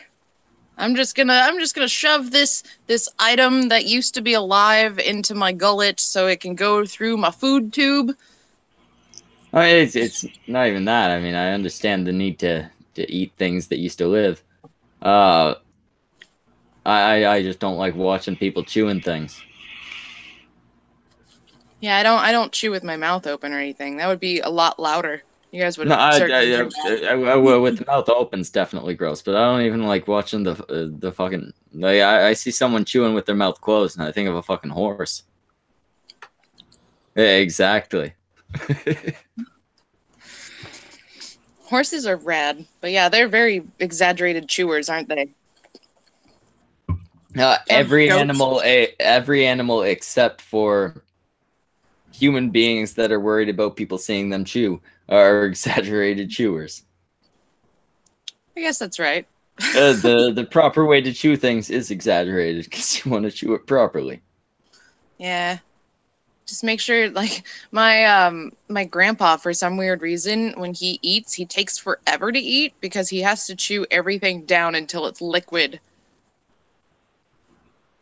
I'm just gonna shove this item that used to be alive into my gullet so it can go through my food tube. I mean, it's not even that. I mean, I understand the need to eat things that used to live. I just don't like watching people chewing things. Yeah, I don't chew with my mouth open or anything. That would be a lot louder. You guys would. No, with the mouth open's definitely gross, but I don't even like watching the fucking. Like, I see someone chewing with their mouth closed, and I think of a fucking horse. Yeah, exactly. Horses are rad, but yeah, they're very exaggerated chewers, aren't they? Every animal except for human beings that are worried about people seeing them chew are exaggerated chewers. I guess that's right. The proper way to chew things is exaggerated because you want to chew it properly. Yeah. Just make sure, like, my grandpa, for some weird reason, when he eats, he takes forever to eat because he has to chew everything down until it's liquid.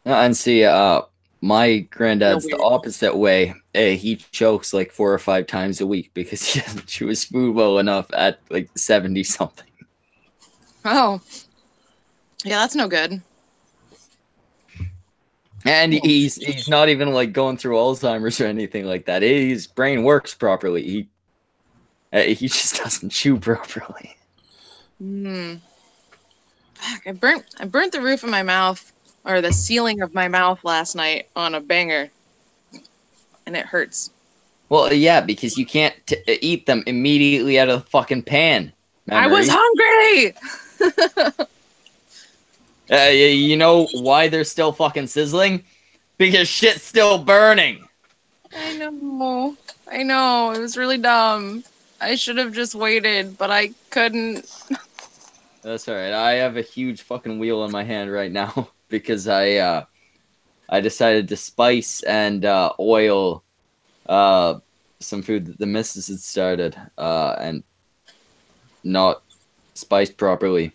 And see, my granddad's the opposite way. He chokes like 4 or 5 times a week because he doesn't chew his food well enough at like 70 something. Oh. Yeah, that's no good. And he's not even like going through Alzheimer's or anything like that. His brain works properly. He just doesn't chew properly. Fuck, I burnt the roof of my mouth, or the ceiling of my mouth last night on a banger, and it hurts. Well, yeah, because you can't eat them immediately out of the fucking pan. I was hungry. You know why they're still fucking sizzling? Because shit's still burning. I know. It was really dumb. I should have just waited, but I couldn't. That's all right. I have a huge fucking wheel in my hand right now because I decided to spice and oil some food that the missus had started and not spiced properly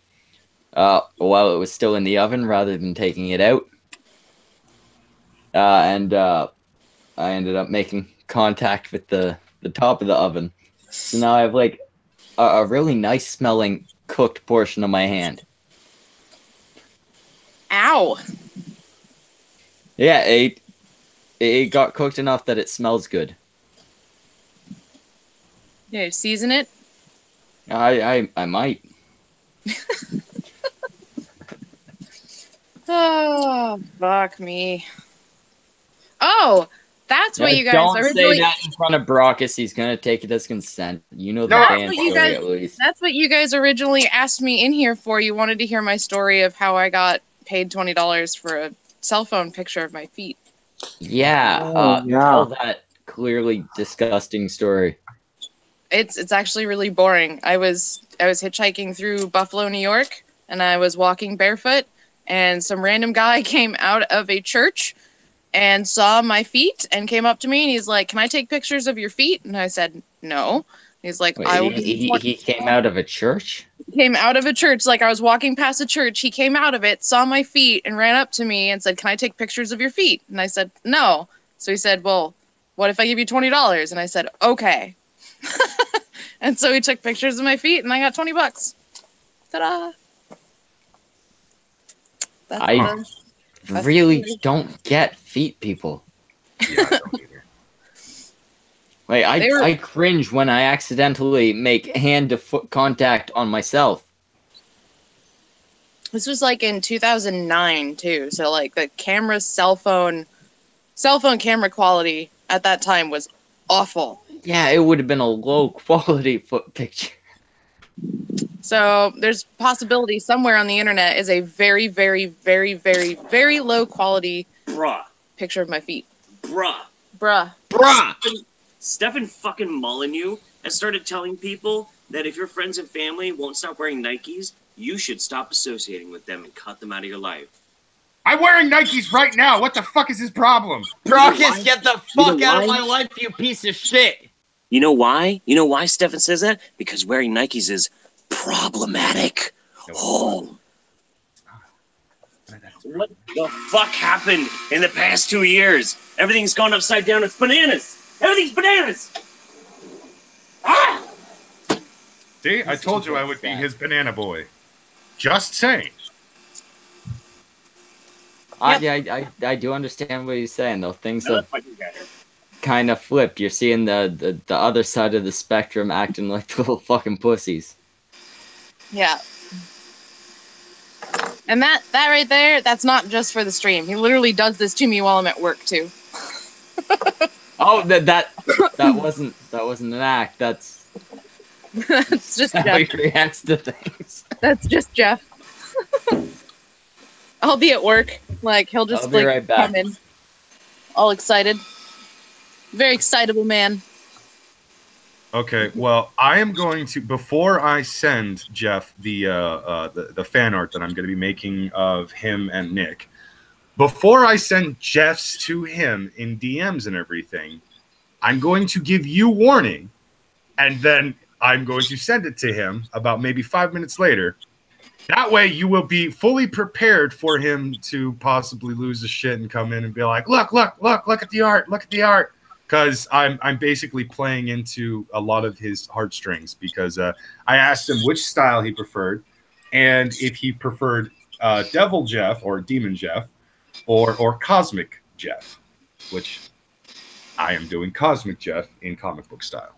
while it was still in the oven rather than taking it out. And I ended up making contact with the top of the oven. So now I have like a really nice smelling cooked portion of my hand. Ow. Yeah, it got cooked enough that it smells good. Yeah, season it? I might. Oh, fuck me. Oh, that's what you guys don't originally... say that in front of Brockus. He's gonna take it as consent. You know the band story at least. That's what you guys originally asked me in here for. You wanted to hear my story of how I got paid $20 for a cell phone picture of my feet. Yeah, tell that clearly disgusting story. It's actually really boring. I was hitchhiking through Buffalo, New York, and I was walking barefoot, and some random guy came out of a church and saw my feet and came up to me, and he's like, "Can I take pictures of your feet?" And I said, "No." He's like, Wait, "I will." He came out of a church? Came out of a church. Like, I was walking past a church. He came out of it, saw my feet, and ran up to me and said, "Can I take pictures of your feet?" And I said, "No." So he said, "Well, what if I give you $20? And I said, "Okay." And so he took pictures of my feet, and I got $20. Ta-da! I really don't get feet people. Yeah, I don't either. Like, I cringe when I accidentally make hand-to-foot contact on myself. This was like in 2009 too, so like the cell phone camera quality at that time was awful. Yeah, it would have been a low-quality foot picture. So there's possibility somewhere on the internet is a very, very, very, very, very low-quality picture of my feet. Bruh. Stefan fucking Molyneux has started telling people that if your friends and family won't stop wearing Nikes, you should stop associating with them and cut them out of your life. I'm wearing Nikes right now. What the fuck is his problem? Brockus, get the fuck out of my life, you piece of shit! You know why? You know why Stefan says that? Because wearing Nikes is problematic. Oh. What the fuck happened in the past 2 years? Everything's gone upside down. It's bananas. Everything's bananas. Ah! See, I told you I would be his banana boy. Just saying. I do understand what he's saying, though. Things have kind of flipped. You're seeing the other side of the spectrum acting like little fucking pussies. Yeah. And that right there, that's not just for the stream. He literally does this to me while I'm at work too. Oh, that wasn't an act. That's just how Jeff. he reacts to things. That's just Jeff. I'll be at work. Like, he'll just like right back. come in, all excited. Very excitable man. Okay, well, I am going to, before I send Jeff the fan art that I'm going to be making of him and Nick, before I send Jeff's to him in DMs and everything, I'm going to give you warning, and then I'm going to send it to him about maybe 5 minutes later, That way you will be fully prepared for him to possibly lose his shit and come in and be like, look at the art. Because I'm basically playing into a lot of his heartstrings because I asked him which style he preferred and if he preferred Devil Jeff or Demon Jeff or Cosmic Jeff, which I am doing Cosmic Jeff in comic book style.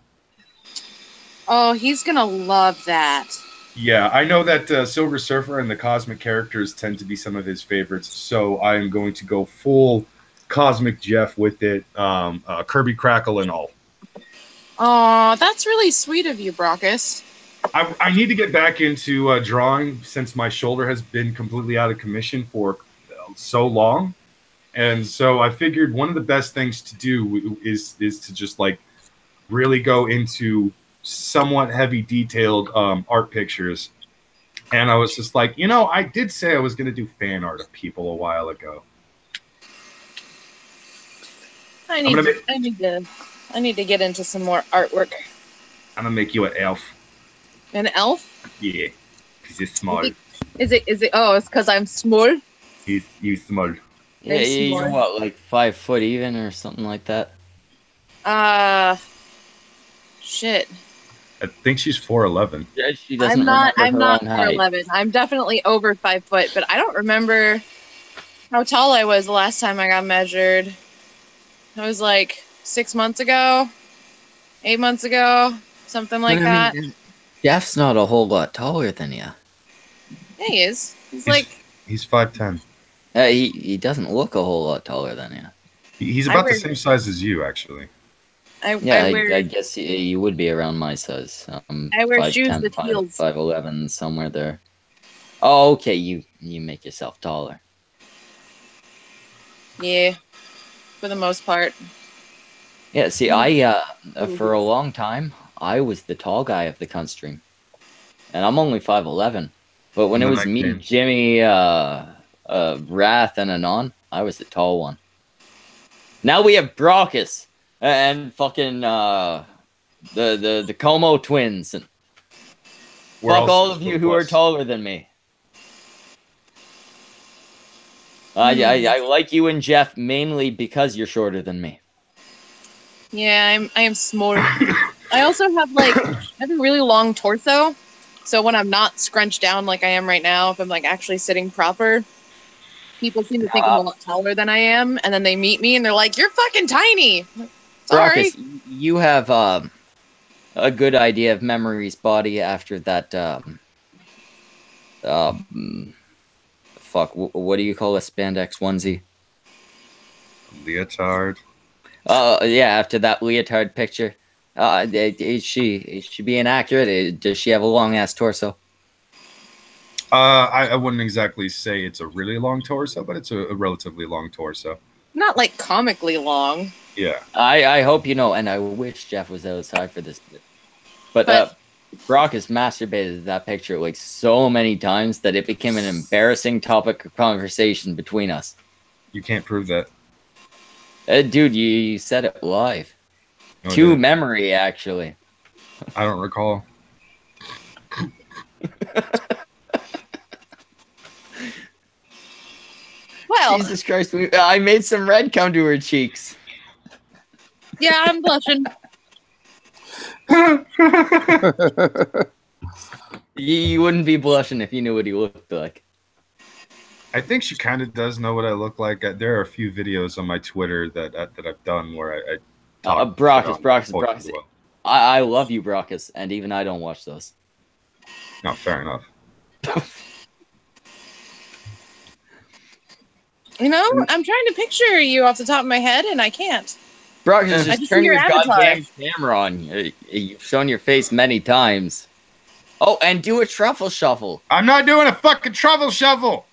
Oh, he's gonna love that. Yeah, I know that Silver Surfer and the Cosmic characters tend to be some of his favorites, so I am going to go full Cosmic Jeff with it, Kirby Crackle and all. Oh, that's really sweet of you, Brockus. I need to get back into drawing since my shoulder has been completely out of commission for so long. And so I figured one of the best things to do is to just like really go into somewhat heavy detailed art pictures. And I was just like, I did say I was going to do fan art of people a while ago. I need to get into some more artwork. I'm going to make you an elf. An elf? Yeah, because you're small. Is it? Oh, it's because I'm small? You small. Yeah, you're what, like 5 foot even or something like that? Shit. I think she's 4'11". Yeah, she doesn't I'm not her own 4'11". I'm definitely over 5 foot, but I don't remember how tall I was the last time I got measured. It was like 6 months ago, 8 months ago, something like that. Jeff's not a whole lot taller than you. Yeah, he is. He's 5'10". He doesn't look a whole lot taller than you. He's about the same size as you, actually. I guess you would be around my size. I wear 5'10", shoes with heels. 5'11", somewhere there. Oh, okay, you make yourself taller. Yeah, for the most part. Yeah, see, for a long time, I was the tall guy of the cunt stream. And I'm only 5'11". But when it was me, Jimmy, Wrath, and Anon, I was the tall one. Now we have Brockus and fucking the Como twins. And fuck all of you who are taller than me. I like you and Jeff mainly because you're shorter than me. Yeah, I am small. I also have I have a really long torso. So when I'm not scrunched down like I am right now, if I'm actually sitting proper, people seem to think I'm a lot taller than I am, and then they meet me and they're like, "You're fucking tiny." Sorry. Brockus, you have a good idea of Memory's body after that. Fuck, what do you call a spandex onesie? Leotard. Yeah, after that leotard picture. Is she being accurate? Does she have a long ass torso? I wouldn't exactly say it's a really long torso, but it's a relatively long torso. Not comically long. Yeah. I hope you know, and I wish Jeff was outside for this bit. But Brock has masturbated that picture so many times that it became an embarrassing topic of conversation between us. You can't prove that. Dude, you said it live. To Memory, actually. I don't recall. Well, Jesus Christ, I made some red come to her cheeks. Yeah, I'm blushing. You wouldn't be blushing if you knew what he looked like. I think she kind of does know what I look like. There are a few videos on my Twitter that I've done where I Brockus. I love you, Brockus, and even I don't watch those. No, fair enough. I'm trying to picture you off the top of my head, and I can't. Brockus, just turn your goddamn camera on. You've shown your face many times. Oh, and do a truffle shuffle. I'm not doing a fucking truffle shuffle.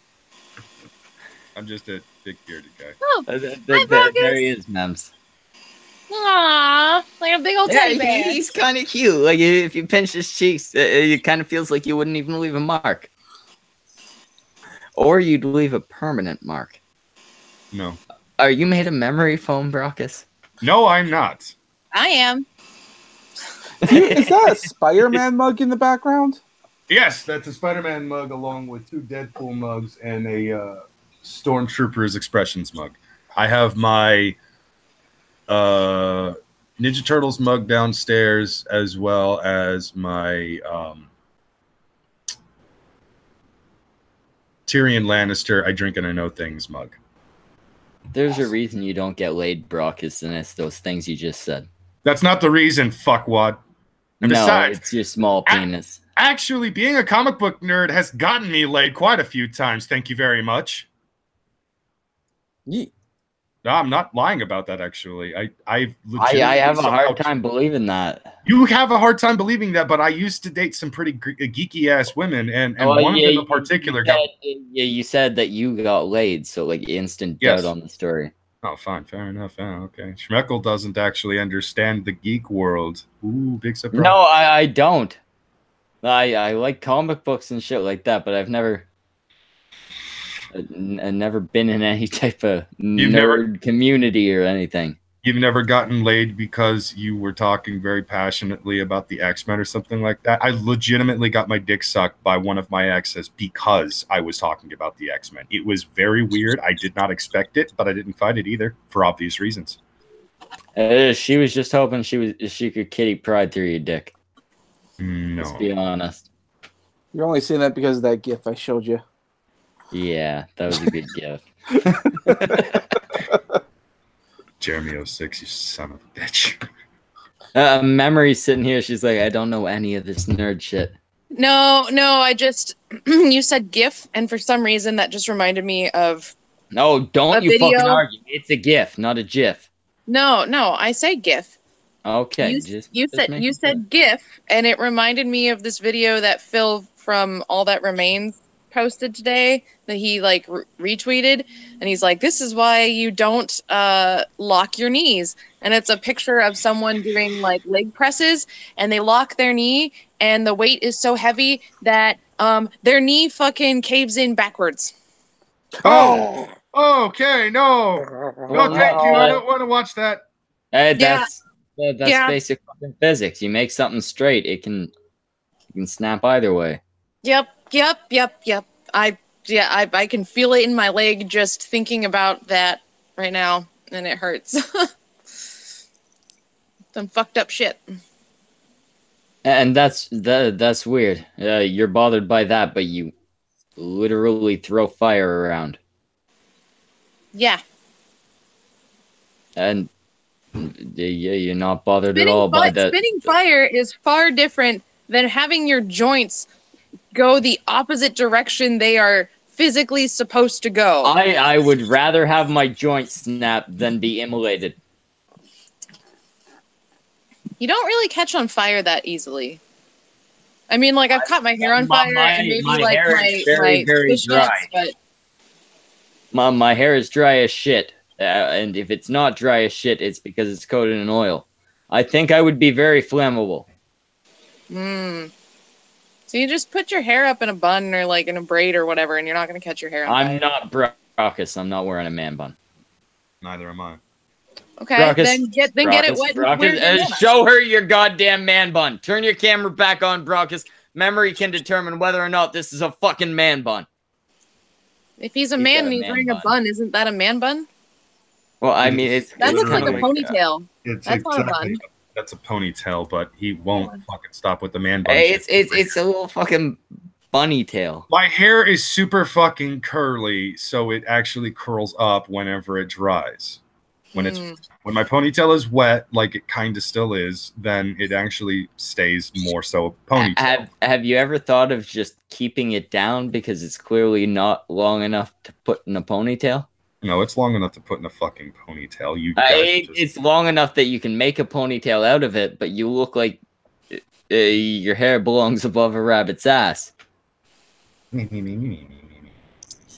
I'm just a big bearded guy. Oh, there he is, Mems. Aww, like a big old teddy bear. He's kind of cute. If you pinch his cheeks, it kind of feels like you wouldn't even leave a mark. Or you'd leave a permanent mark. No. Are you made of memory foam, Brockus? No, I'm not. I am. Is that a Spider-Man mug in the background? Yes, that's a Spider-Man mug along with 2 Deadpool mugs and a Stormtrooper's Expressions mug. I have my Ninja Turtles mug downstairs, as well as my Tyrion Lannister I drink and I know things mug. There's a reason you don't get laid, Brockus, and it's those things you just said. That's not the reason, fuckwad. And no, besides, it's your small penis. Actually, being a comic book nerd has gotten me laid quite a few times. Thank you very much. Yeah. No, I'm not lying about that, actually. I have a hard time believing that. You have a hard time believing that, but I used to date some pretty geeky-ass women, and one of them in particular you said that you got laid, so like instant doubt on the story. Oh, fine. Fair enough. Okay. Schmeckle doesn't actually understand the geek world. Ooh, big surprise. No, I don't. I like comic books and shit like that, but I've never been in any type of nerd community or anything. You've never gotten laid because you were talking very passionately about the X-Men or something like that? I legitimately got my dick sucked by one of my exes because I was talking about the X-Men. It was very weird. I did not expect it, but I didn't find it either for obvious reasons. She was just hoping she could kitty pride through your dick. No. Let's be honest. You're only saying that because of that GIF I showed you. Yeah, that was a good GIF. Jeremy 06, you son of a bitch. Memory's sitting here. She's like, I don't know any of this nerd shit. No, I just you said GIF, and for some reason that just reminded me of. No, don't you video. fucking argue. It's a GIF, not a GIF. No, I say GIF. Okay, you said GIF, and it reminded me of this video that Phil from All That Remains posted today that he like retweeted, and he's like, this is why you don't lock your knees, and it's a picture of someone doing like leg presses, and they lock their knee, and the weight is so heavy that their knee fucking caves in backwards. Oh, okay, no, thank you. I don't want to watch that. That's basic fucking physics. You make something straight, it can snap either way. Yep. I can feel it in my leg just thinking about that right now, and it hurts. Some fucked up shit. And that's weird. You're bothered by that, but you literally throw fire around. Yeah. And you're not bothered at all by that. Spitting fire is far different than having your joints go the opposite direction they are physically supposed to go. I would rather have my joints snap than be immolated. You don't really catch on fire that easily. I mean, like, I've caught my hair on fire, and maybe like my very dry. But my hair is dry as shit, and if it's not dry as shit, it's because it's coated in oil. I think I would be very flammable. So you just put your hair up in a bun or like in a braid or whatever, and you're not going to catch your hair on fire. I'm not Brockus. I'm not wearing a man bun. Neither am I. Okay, Brockus, then get it wet. Brockus, show her your goddamn man bun. Turn your camera back on, Brockus. Memory can determine whether or not this is a fucking man bun. If he's a man and he's wearing a bun, isn't that a man bun? Well, I mean, that looks like a ponytail. That's not a bun. That's a ponytail, but he won't fucking stop with the man bun. Hey, it's a little fucking bunny tail. My hair is super fucking curly, so it actually curls up whenever it dries. When my ponytail is wet, like it kind of still is, then it actually stays more so ponytail. Have you ever thought of just keeping it down because it's clearly not long enough to put in a ponytail? No, it's long enough to put in a fucking ponytail. It's long enough that you can make a ponytail out of it, but you look like your hair belongs above a rabbit's ass. Better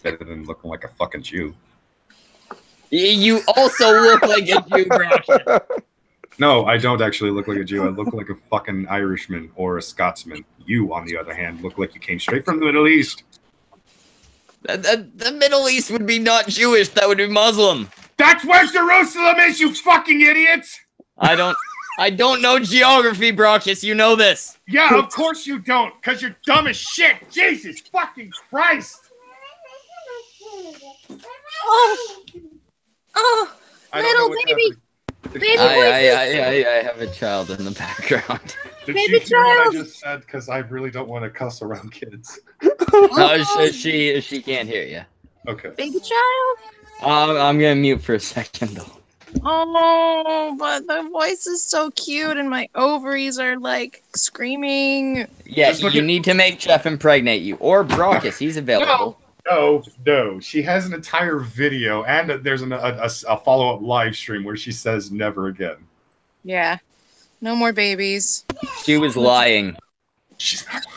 than looking like a fucking Jew. You also look like a Jew, Brockus. No, I don't actually look like a Jew. I look like a fucking Irishman or a Scotsman. You, on the other hand, look like you came straight from the Middle East. The Middle East would be not Jewish. That would be Muslim. That's where Jerusalem is, you fucking idiots! I don't know geography, Brockus. You know this. Yeah, of course you don't, because you're dumb as shit. Jesus fucking Christ. Oh, little baby. Baby I have a child in the background. Did baby she hear what I child. just said? Because I really don't want to cuss around kids. No, she can't hear you. Okay. Baby child. I'm gonna mute for a second though. Oh, but the voice is so cute, and my ovaries are like screaming. Yeah, you need to make Jeff impregnate you, or Brockus. He's available. No. She has an entire video, and there's a follow-up live stream where she says never again. Yeah, no more babies. She was lying. She's not lying.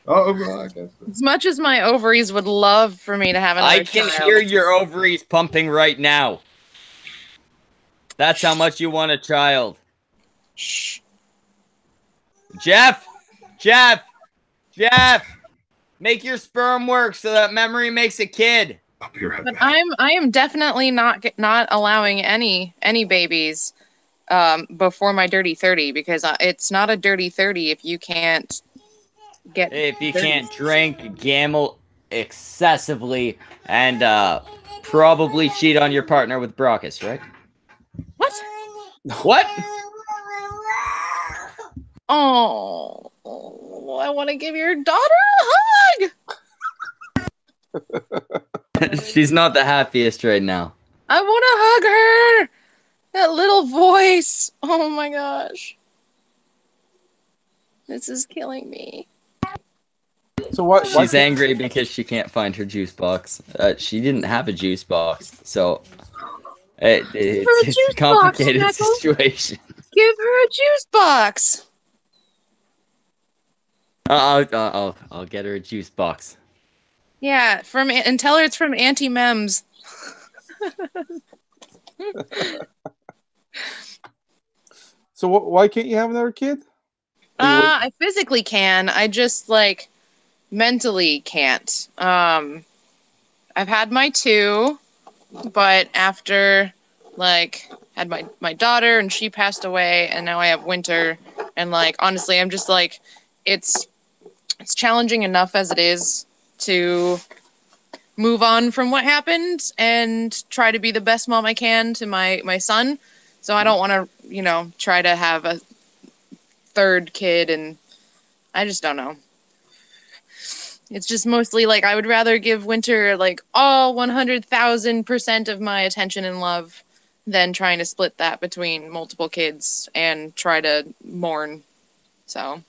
Oh, I guess. As much as my ovaries would love for me to have another I can child. hear your ovaries pumping right now. That's how much you want a child. Shh. Jeff! Make your sperm work so that memory makes a kid. I'll be right But back. I am definitely not allowing any babies before my dirty 30, because it's not a dirty 30 if you can't get If you 30. can't drink, gamble excessively, and probably cheat on your partner with Brockus, right? What? What? Oh, I want to give your daughter a hug. She's not the happiest right now. I want to hug her. That little voice. Oh my gosh. This is killing me. So what? She's angry because she can't find her juice box. She didn't have a juice box, so it's a complicated situation. Give her a juice box. I'll get her a juice box. Yeah, and tell her it's from Auntie Mems. So why can't you have another kid? I physically can. I just mentally can't. I've had my 2, but after had my daughter and she passed away, and now I have Winter, and honestly, I'm just it's challenging enough as it is to move on from what happened and try to be the best mom I can to my son. So I don't want to, try to have a 3rd kid, and I just don't know. It's just mostly I would rather give Winter all 100,000% of my attention and love than trying to split that between multiple kids and try to mourn. So.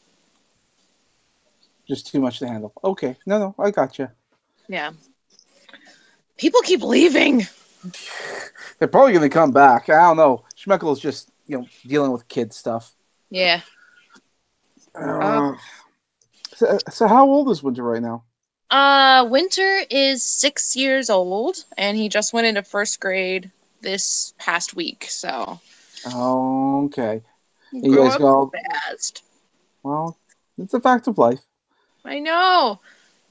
Just too much to handle. Okay. No, I gotcha. Yeah. People keep leaving. They're probably going to come back. I don't know. Schmeckle is just, dealing with kid stuff. Yeah. So how old is Winter right now? Winter is 6 years old, and he just went into 1st grade this past week, so. Okay. You Grow guys up go fast. Well, it's a fact of life. I know,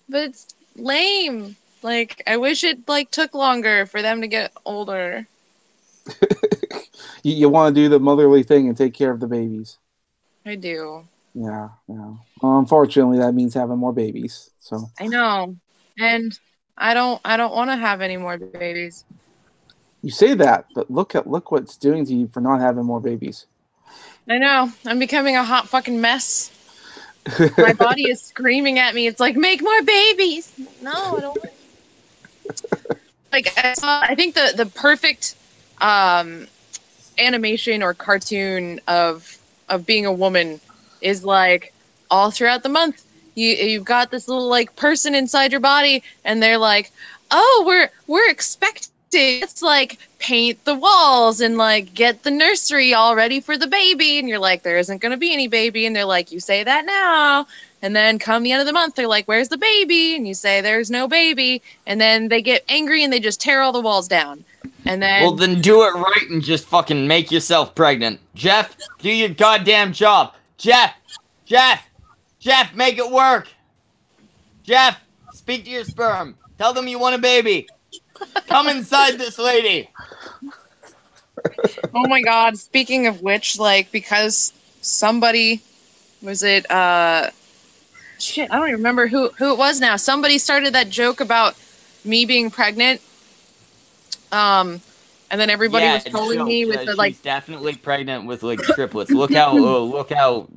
but it's lame. I wish it took longer for them to get older. You want to do the motherly thing and take care of the babies. I do. Yeah. Well, unfortunately, that means having more babies. So I know, and I don't want to have any more babies. you say that, but look what it's doing to you for not having more babies. I know. I'm becoming a hot fucking mess. My body is screaming at me. It's make more babies. No, I don't want. I think the perfect animation or cartoon of being a woman is all throughout the month you've got this little person inside your body, and they're oh, we're expecting, let's paint the walls and get the nursery all ready for the baby, and you're there isn't going to be any baby, and they're you say that now, and then come the end of the month they're where's the baby, and you say there's no baby, and then they get angry and they just tear all the walls down, and then Well, then do it right and just fucking make yourself pregnant. Jeff, do your goddamn job. Jeff, make it work. Jeff, speak to your sperm. Tell them you want a baby. Come inside this lady. oh my god, speaking of which, because somebody was it shit, I don't even remember who it was now. Somebody started that joke about me being pregnant. And then everybody was trolling me with the like. She's definitely pregnant with like triplets. Look how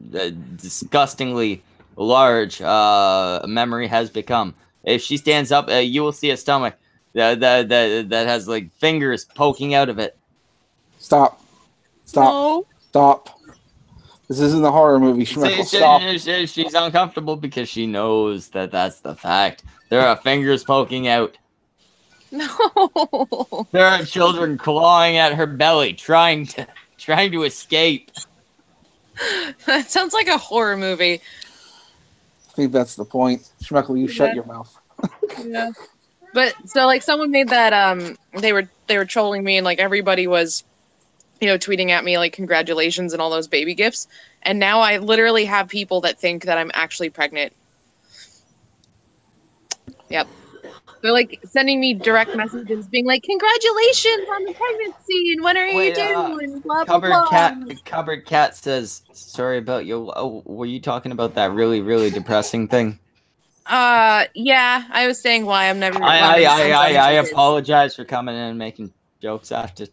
disgustingly large Memory has become. If she stands up, you will see a stomach that has like fingers poking out of it. Stop. No. Stop. This isn't a horror movie, Schmeckle. Stop. She's uncomfortable because she knows that that's the fact. There are fingers poking out. No. There are children clawing at her belly, trying to escape. That sounds like a horror movie. I think that's the point. Schmeckle, you shut your mouth. Yeah. But so like someone made that they were trolling me and like everybody was, you know, tweeting at me like congratulations and all those baby gifts. And now I literally have people that think that I'm actually pregnant. Yep. They're like sending me direct messages being like, congratulations on the pregnancy and when are you due and blah, blah, blah. Cupboard Cat says, sorry about you. Oh, were you talking about that really, really depressing thing? Yeah, I was saying why I'm never. I apologize for coming in and making jokes after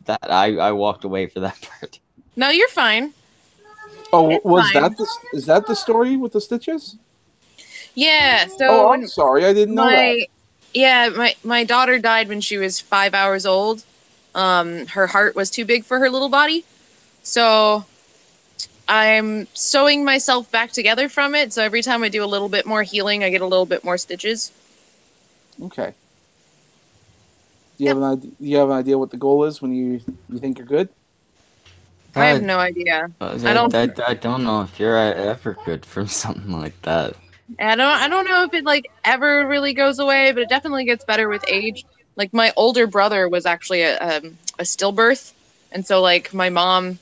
that. I walked away for that part. No, you're fine. Oh, it's was fine. Is that the story with the stitches? Yeah. So. Oh, I'm sorry, I didn't know that. Yeah, my daughter died when she was 5 hours old. Her heart was too big for her little body. So I'm sewing myself back together from it. So every time I do a little bit more healing, I get a little bit more stitches. Okay. Do you have an idea what the goal is when you think you're good? I have no idea. I don't know if you're ever good from something like that. I don't know if it like ever really goes away, but it definitely gets better with age. Like my older brother was actually a stillbirth, and so like my mom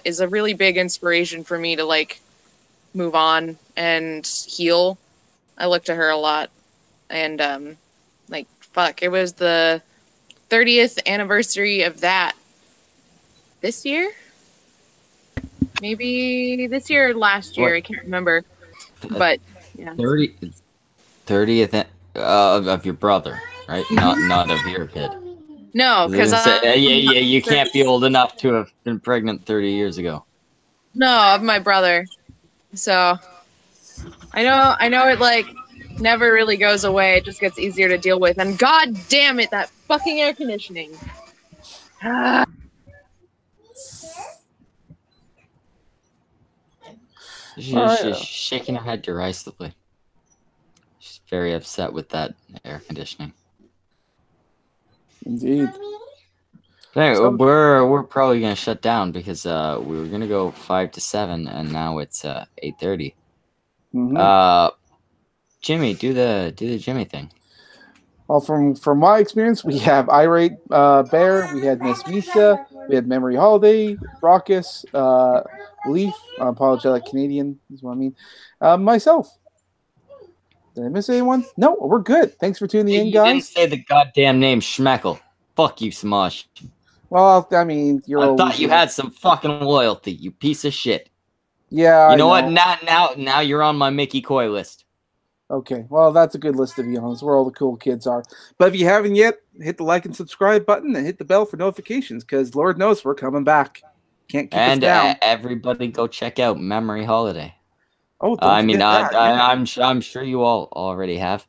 is a really big inspiration for me to like move on and heal. I look to her a lot, and like fuck, it was the 30th anniversary of that this year, maybe this year or last year. I can't remember. But yeah, 30th of your brother, right? Not of your kid. No, because you can't be old enough to have been pregnant 30 years ago. No, of my brother. So I know it like never really goes away. It just gets easier to deal with. And god damn it, that fucking air conditioning. She's shaking her head derisively. She's very upset with that air conditioning. Indeed. Anyway, we're probably gonna shut down because we were gonna go 5 to 7 and now it's 8:30. Mm-hmm. Jimmy, do the Jimmy thing. Well, from my experience, we have Irate Bear, we had Miss Misa, we had Memory Holiday, Brockus, Leaf, Apologetic Canadian is what I mean. Myself. Did I miss anyone? No, we're good. Thanks for tuning in, guys. You didn't say the goddamn name Schmeckle. Fuck you, Semaj. Well, I mean, I thought you had some fucking loyalty, you piece of shit. Yeah, you know what? Now you're on my Mickey Coy list. Okay, well, that's a good list to be on. It's where all the cool kids are. But if you haven't yet, hit the like and subscribe button and hit the bell for notifications, because Lord knows we're coming back. Can't keep us down. And everybody go check out Memory Holiday. Oh, I'm sure you all already have.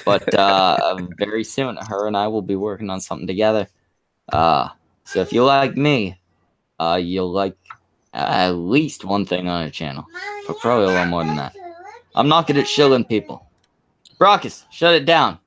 But very soon, her and I will be working on something together. So if you like me, you'll like at least one thing on her channel. But probably a lot more than that. I'm not good at shilling people. Brockus, shut it down.